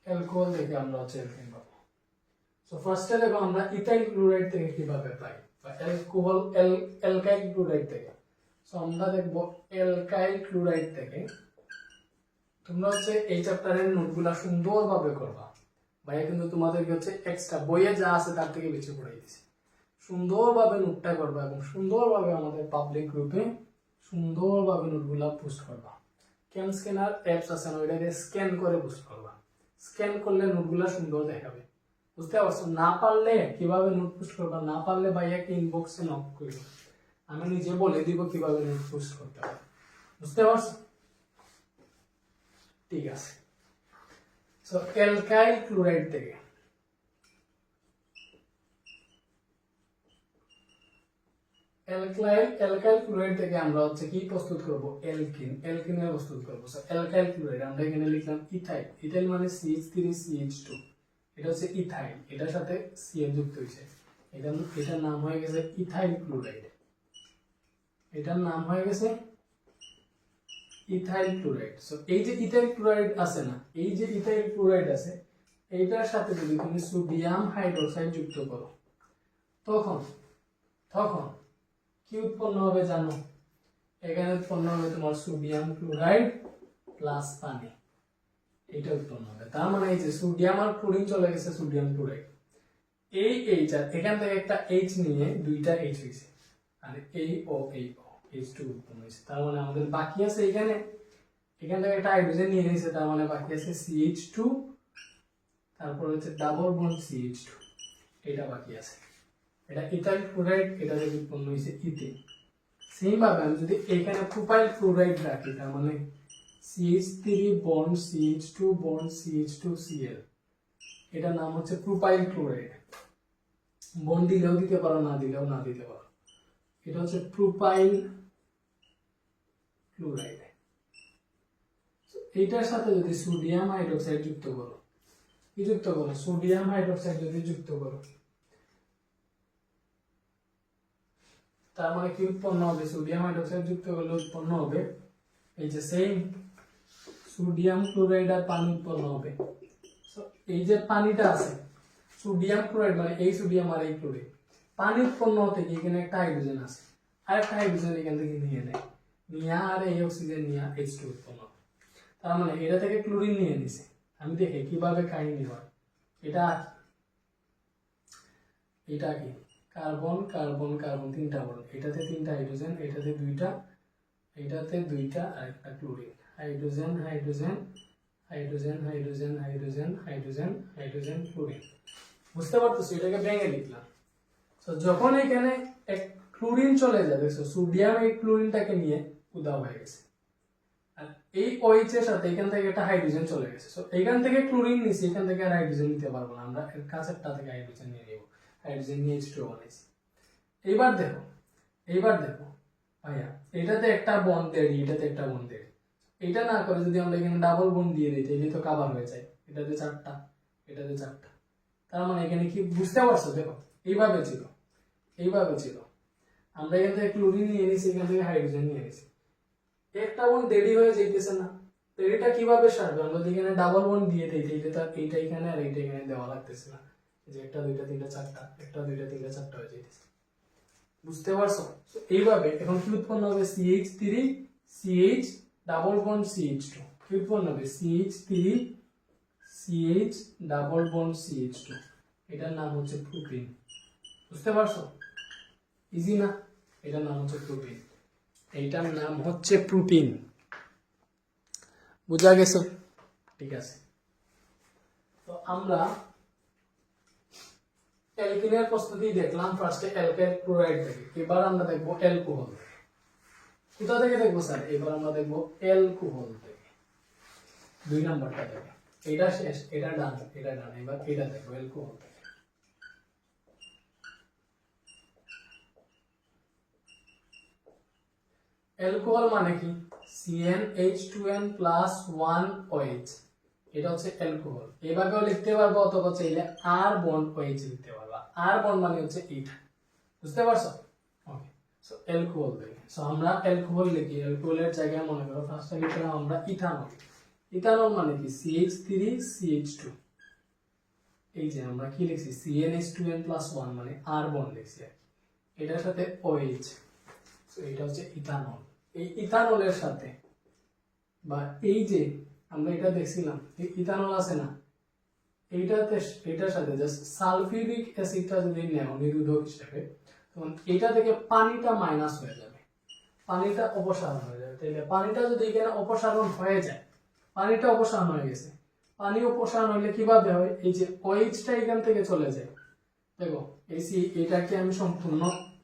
অ্যালকোহল থেকে আমরা হচ্ছে অ্যালকিন পাবো। সো ফার্স্টে দেখো আমরা ইথাইল ক্লোরাইড থেকে কিভাবে পাই, বা অ্যালকোহল অ্যালকাইল ক্লোরাইড থেকে। সো আমরা দেখবো অ্যালকাইল ক্লোরাইড থেকে। তোমরা হচ্ছে এই চ্যাপ্টারের নোটগুলা সুন্দরভাবে করবা, ভাইয়া কিন্তু তোমাদেরকে হচ্ছে এক্সট্রা বইয়ে যা আছে তার থেকে বেশি পড়াই দিছি। সুন্দরভাবে নোটটা করবা এবং সুন্দরভাবে আমাদের পাবলিক গ্রুপে সুন্দরভাবে নোটগুলা পোস্ট করবা। ক্যাম স্ক্যানার অ্যাপস আছে না, ওইটাকে স্ক্যান করে পোস্ট করবা। স্ক্যান করলে নোটগুলা সুন্দর দেখাবে। বুঝতে পারছো? না পারলে কিভাবে নোট পোস্ট করবা, না পারলে ভাইয়াকে ইনবক্সে নক করবে, আমি নিজে বলে দিব কিভাবে নোট পোস্ট করতে হবে। বুঝতে পারছো? ঠিক আছে। সো অ্যালকাইল ক্লোরাইড থেকে অ্যালকাইল ক্লোরাইড থেকে আমরা হচ্ছে কি প্রস্তুত করব, অ্যালকিনের প্রস্তুত করব। সো অ্যালকাইল ক্লোরাইড আমরা এখানে লিখলাম ইথাইল। ইথাইল মানে CH3CH2, এটা হচ্ছে ইথাইল, এটার সাথে CN যুক্ত হয়েছে, এটার নাম হয়ে গেছে ইথাইল ক্লোরাইড। এটার নাম হয়ে গেছে ইথাইল ক্লোরাইড। সো এই যে ইথাইল ক্লোরাইড আছে না, এই যে ইথাইল ক্লোরাইড আছে, এইটার সাথে যদি তুমি সোডিয়াম হাইড্রোক্সাইড যুক্ত করো, তখন তখন কি উৎপন্ন হবে জানো? এখানে উৎপন্ন হবে তোমার সোডিয়াম ক্লোরাইড প্লাস পানি, এটা উৎপন্ন হবে। তার মানে এই যে সোডিয়াম আর ক্লোরিন চলে গেছে সোডিয়াম ক্লোরাইড, এই এইচ আর এখান থেকে একটা এইচ নিয়ে দুইটা এইচ হয়েছে, আর এই ও H2 উৎপন্ন হয়েছে। তার মানে আমাদের বাকি আছে এখানে থেকে একটা হাইড্রোজেন নিয়ে নিয়েছে, তার মানে বাকি আছে CH2, তারপর হচ্ছে ডাবল বন্ড CH2, এটা বাকি আছে। এটা ইথাইল ক্লোরাইড, এটা থেকে উৎপন্ন হয়েছে ইথিন। সেম ভাবে আমি যদি এখানে প্রোপাইল ক্লোরাইড রাখি, তার মানে CH3 bond CH2 bond CH2Cl, এটার নাম হচ্ছে প্রোপাইল ক্লোরাইড। বন্ড দিলেও দিতে পারো, না দিলেও না দিতে পারো। এটা হচ্ছে প্রোপাইল ক্লোরাইড। এইটার সাথে যদি সোডিয়াম হাইড্রোক্সাইড যুক্ত করো, কি যুক্ত করো? সোডিয়াম হাইড্রোক্সাইড যদি যুক্ত করো, তার মানে কি উৎপন্ন হবে? সোডিয়াম হাইড্রোক্সাইড যুক্ত করলে উৎপন্ন হবে এই যে সেম সোডিয়াম ক্লোরাইড আর পানি উৎপন্ন হবে। এই যে পানিটা আছে, সোডিয়াম ক্লোরাইড মানে এই সোডিয়াম আর এই ক্লোরাইড, পানি উৎপন্ন হতে কি এখানে একটা হাইড্রোজেন আছে, আর একটা হাইড্রোজেন এখান থেকে নিয়ে নেয়, নিয়ে আর এই অক্সিজেন নিয়ে H2 উৎপন্ন হবে। তার মানে এটা থেকে ক্লোরিন নিয়ে নিছে। আমি দেখি কিভাবে কাহিনী হয়। এটা কি কার্বন কার্বন কার্বন, তিনটা বন্ড, এটাতে তিনটা হাইড্রোজেন, এটাতে দুইটা, এটাতে দুইটা, আর একটা chlorine, hydrogen hydrogen hydrogen hydrogen hydrogen hydrogen hydrogen chlorine. বুঝতে পারতেছো? এটাকে ভেঙে লিখলাম। তো যখন এখানে এক ক্লোরিন চলে যায়, দেখছো সোডিয়াম এই ক্লোরিনটাকে নিয়ে উধাও হয়ে গেছে, আর এই OH এর সাথে এখান থেকে একটা হাইড্রোজেন চলে গেছে। সো এখান থেকে ক্লোরিন নিছি, এখান থেকে আর হাইড্রোজেন নিতে পারবো না, আমরা এর কাছেরটা থেকে হাইড্রোজেন নিয়ে নেব, হাইড্রোজেন নিয়ে H2 বানাইছি। এইবার দেখো ভাইয়া, এটাতে একটা বন্ড দেড়ি, এটাতে একটা বন্ড দেড়ি, এটা না করে যদি আমরা এখানে ডাবল বন্ড দিয়ে দিই, তাহলে তো কভার হয়ে যায়, এটাতে চারটা, এটাতে চারটা। তার মানে এখানে কি বুঝতে পারছো? দেখো এইভাবে ছিল, আমরা এখান থেকে ক্লোরিন নিয়ে নিছি, এখান থেকে হাইড্রোজেন নিয়ে নিছি, একটা বন্ড দেরি হয়ে যাইতেছে না, তো এটা কিভাবে সারবে? আমরা যদি এখানে ডাবল বন্ড দিয়ে দিই, তাহলে তার এইটা এখানে আর এইটা এখানে দেওয়া লাগতেছে না, যে একটা দুইটা তিনটা চারটা, একটা দুইটা তিনটা চারটা হয়ে যাইতেছে। বুঝতে পারছো? এইভাবে এখন কি উৎপন্ন হবে? CH3 CH double bond CH2, কি উৎপন্ন হবে? CH3 CH double bond CH2, এটার নাম হচ্ছে প্রোপিন। বুঝতে পারছো? ইজি না? এটার নাম হচ্ছে প্রোপিন, এইটার নাম হচ্ছে প্রোপিন। বুঝা গেছে? ঠিক আছে। তো আমরা অ্যালকিনের প্রস্তুতি দেখলাম ফার্স্টে অ্যালকাইল ক্লোরাইড থেকে, এবার আমরা দেখবো অ্যালকোহল। কোথা থেকে দেখবো স্যার? এবার আমরা দেখবো অ্যালকোহল থেকে, 2 নম্বরটা থেকে। এটা শেষ, এটা ডান, এবার এটা দেখবো অ্যালকোহল থেকে। অ্যালকোহল মানে কি? CnH2n+1OH, এটা হচ্ছে অ্যালকোহল। এভাবেও লিখতে পারবো, অথবা চাইলে R বন্ড OH লিখতে পারবা। R বন্ড মানে হচ্ছে এইটা। বুঝতে পারছো? ওকে। সো অ্যালকোহল দেখি। সো আমরা অ্যালকোহল লিখি, অ্যালকোহলের জায়গায় মনে করো ফার্স্টে লিখলাম আমরা ইথানল। ইথানল মানে কি? CH3CH2, এই যে আমরা কি লিখছি CnH2n+1 মানে R বন্ড লিখছি, এটার সাথে OH, সো এটা হচ্ছে ইথানল। এই ইথানলের সাথে বা এই যে আমরা এটা দেখছিলাম, এই ইথানল আছে না, এটার সাথে জাস্ট সালফিউরিক অ্যাসিডটা যদি নেও নিরোধক হিসেবে, তখন এটা থেকে পানিটা মাইনাস হয়ে যাবে, পানিটা অপসারণ হয়ে যাবে। তাহলে পানিটা যদি এখানে অপসারণ হয়ে যায়, পানিটা অপসারণ হয়ে গেছে, পানি অপসারণ হলে কিভাবে হয়? এই যে OH-টা এখান থেকে চলে যায়, দেখো এটাকে আমি সম্পূর্ণ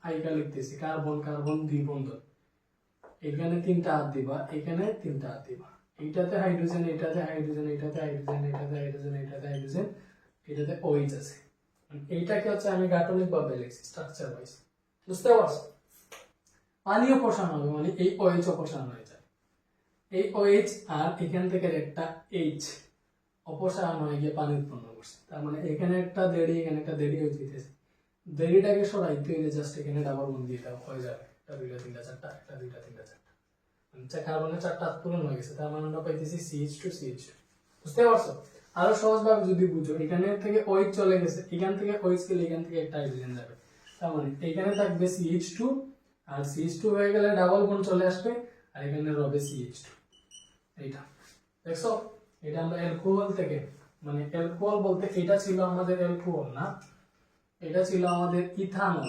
আইকা লিখতেছি, কার্বন কার্বন 2 বন্ধন, এখানে 3টা হাত দিবা, এখানে 3টা হাত দিবা, এইটাতে হাইড্রোজেন, এটাতে হাইড্রোজেন, এটাতে হাইড্রোজেন, এটাতে হাইড্রোজেন, এটাতে হাইড্রোজেন, এটাতে OH আছে। এইটাকে হচ্ছে আমি গাঠনিক ভাবে লিখছি স্ট্রাকচার ওয়াইজ। বুঝতে পারছো? পানি অপসারণ হবে মানে এই OH অপসারণ হয়ে যায়। এই OH আর এখান থেকে একটা H অপসারণ হয়ে গিয়ে পানি উৎপন্ন করছে। তার মানে এখানে একটা দেড়ি, এখানে একটা দেড়ি হয়ে যেতেছে। দেড়িটাকে সরাইতে হইলে জাস্ট এখানে ডাবল বন্ড দিয়ে দাও, হয়ে যাবে। একটা দুইটা তিনটা চারটা, একটা দুইটা তিনটা চারটা, কার্বনের চারটা পূরণ হয়ে গেছে। তার মানে আমরা পাইতেছি CH2CH2। বুঝতে পারছো? আরো সহজ ভাবে যদি বুঝো, এখানে থেকে OH চলে গেছে, এখান থেকে OH গেলে এখান থেকে একটা হাইড্রোজেন যাবে। তার মানে এখানে থাকবে CH2, আর CH2 হয়ে গেলে ডাবল বন্ড চলে আসবে, আর এখানে রবে CH2। এইটা দেখছো, এটা আমরা অ্যালকোহল থেকে, মানে অ্যালকোহল বলতে এটা ছিল আমাদের অ্যালকোহল না, এটা ছিল আমাদের ইথানল,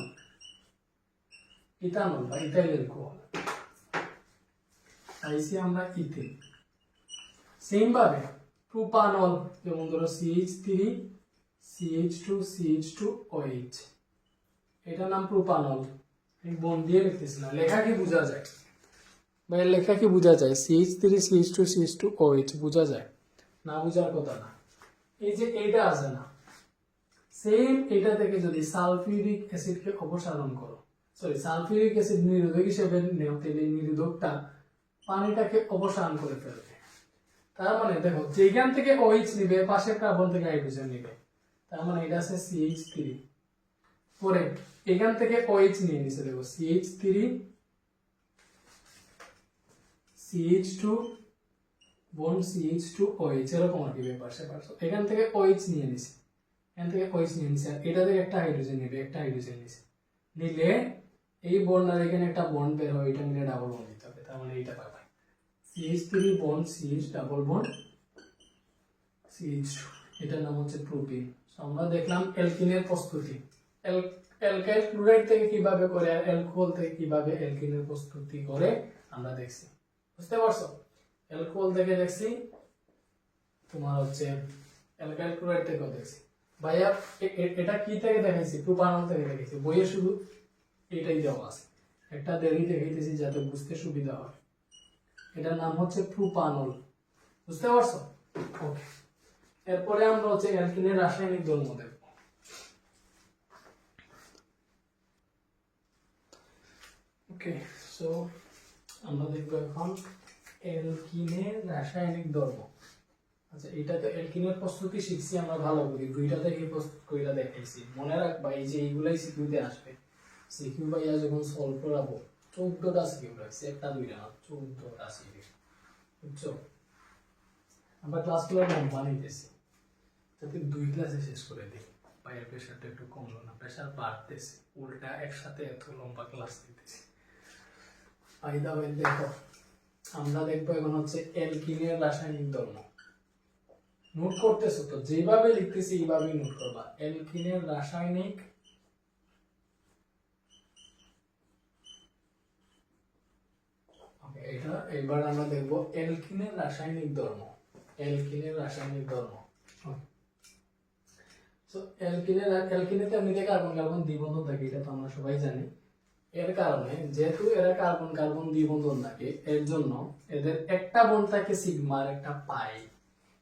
ইথানল বা ইথাইল অ্যালকোহল, পাইছি আমরা ইথিন। সেম ভাবে প্রোপানল, যেমন ধরো CH3 CH2 CH2OH, এটার নাম প্রোপানল। এই বন্ড দিয়ে লিখতেছি না, লেখা কি বোঝা যায় ভাই? লেখা কি বোঝা যায়? CH3 CH2 CH2OH বোঝা যায়, না বোঝার কথা না। এই যে এইটা আছে না, সেম এটা থেকে যদি সালফিউরিক অ্যাসিডকে অপসারণ করো, সরি সালফিউরিক অ্যাসিড নিরোধক হিসেবে নেও, তাহলে এই নিরোধকটা পানিটাকে অপসারণ করে ফেলবে। তার মানে দেখো, যেখান থেকে OH নিবে পাশের কার্বন থেকে হাইড্রোজেন নিবে, তার মানে এটা আছে CH3, পরে এখান থেকে OH নিয়ে নিছে, দেখো CH3 CH2 বন্ড CH2OH, এরকম আর কি ব্যাপার সেপার। এখান থেকে OH নিয়ে নিছে, এখান থেকে OH নিয়ে নিছে, আর এটা থেকে একটা হাইড্রোজেন নেবে, একটা হাইড্রোজেন নিছে, নিলে এই বন্ড আর এখানে একটা বন্ড বের হয়, এটা মিলে ডাবল বন্ড দিতে হবে। তার মানে এইটা পাবে CH3 bond CH double bond CH2, এটার নাম হচ্ছে প্রোপিন। আমরা দেখলাম অ্যালকিনের প্রস্তুতি, অ্যালকাইল ক্লোরাইড থেকে কিভাবে করে, আর অ্যালকোহল থেকে কিভাবে অ্যালকিনের প্রস্তুতি করে আমরা দেখছি। বুঝতে পারছো? অ্যালকোহল থেকে দেখছি, তোমার হচ্ছে অ্যালকাইল ক্লোরাইড থেকেও দেখছি। ভাইয়া এটা কি থেকে দেখাইছি? প্রোপানল থেকে দেখাইছি, বইয়ে শুধু এটাই দেওয়া আছে, একটা দেরি দেখাইতেছি যাতে বুঝতে সুবিধা হয়। এটার নাম হচ্ছে প্রোপানল। বুঝতে পারছো? ওকে, এরপরে আমরা হচ্ছে অ্যালকিনের রাসায়নিক ধর্ম দেখব। ওকে, সো আমরা দেখব এখন অ্যালকিনের রাসায়নিক ধর্ম। আচ্ছা, এটা তো অ্যালকিনের প্রস্তুতি শিখছি আমরা ভালো করে, দুইটা থেকে প্রস্তুত কইরা দেখাইছি। মনে রাখবা এই যে এইগুলাই সিকিউতে আসবে। সিকিউ ভাইয়া যখন সলভ করাবো 14টা সিকিউ রাখছি, একটা দুইটা না, 14টা সিকিউ। বুঝছো? আমরা ক্লাসগুলো লম্বা নিতেছি যাতে 2 ক্লাসে শেষ করে দিই। ভাইয়ের প্রেশারটা একটু কমলো না, প্রেশার বাড়তেছে, উল্টা একসাথে এত লম্বা ক্লাস দিতেছি। ফায়দা ভাই দেখো, আমরা দেখবো এখন হচ্ছে অ্যালকিনের রাসায়নিক ধর্ম। নোট করতেছো তো? যেভাবে লিখতেছি এইভাবেই নোট করবা। অ্যালকিনের রাসায়নিক এটা এবার আমরা দেখবো অ্যালকিনের রাসায়নিক ধর্ম। অ্যালকিনের রাসায়নিক ধর্ম। সো অ্যালকিনেতে এমনিতে কার্বন কার্বন দ্বিবন্ধন থাকে, এটা তো আমরা সবাই জানি। এর কারণে যেহেতু এরা কার্বন কার্বন দ্বিবন্ধন থাকে, এর জন্য এদের একটা বন্ড থাকে সিগমা আর একটা পাই।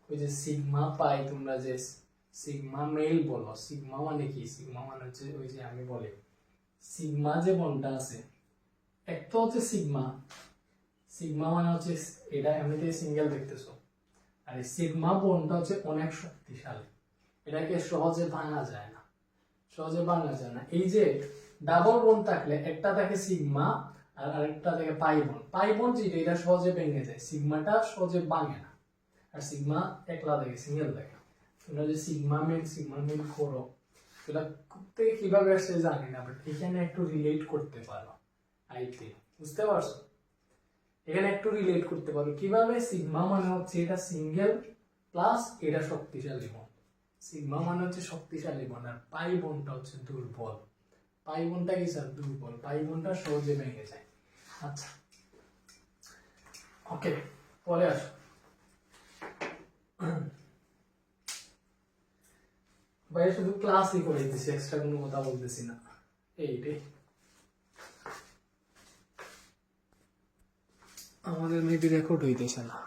ওই যে সিগমা পাই, তোমরা যে সিগমা মেল বলো, সিগমা মানে কি? সিগমা মানে হচ্ছে ওই যে আমি বলি সিগমা যে বন্ডটা আছে, একটা হচ্ছে সিগমা, সিগমা মানে হচ্ছে এটা এমনিতে সিঙ্গেল দেখতেছো, আর এই সিগমা বন্ডটা হচ্ছে অনেক শক্তিশালী, এটাকে সহজে ভাঙা যায় না, সহজে ভাঙা যায় না। এই যে ডাবল বন্ড থাকলে একটা থাকে সিগমা আর আরেকটা থাকে পাই বন্ড। পাই বন্ড যেটা, এটা সহজে ভেঙে যায়, সিগমাটা সহজে ভাঙে না। আর সিগমা একলা থাকে, সিঙ্গেল থাকে। তোমরা যে সিগমা মেল করো, সেটা থেকে কিভাবে আসছে জানি না, বাট এখানে একটু রিলেট করতে পারো। আইতে বুঝতে পারছো? এখানে একটু রিলেট করতে পারো কিভাবে। সিগমা মানে হচ্ছে এটা সিঙ্গেল প্লাস এটা শক্তিশালী বন্ড। সিগমা মানে হচ্ছে শক্তিশালী বন্ড, আর পাই বন্ডটা হচ্ছে দুর্বল। পাই বন্ডটা কি স্যার? দুর্বল। পাই বন্ডটা সহজে ভেঙে যায়। আচ্ছা, ওকে, পরে আসো। ভাই শুধু ক্লাসই করে দিতেছি, এক্সট্রা কোনো কথা বলতেছি না। এইটাই আমাদের মেবি রেকর্ড হইতেছে না।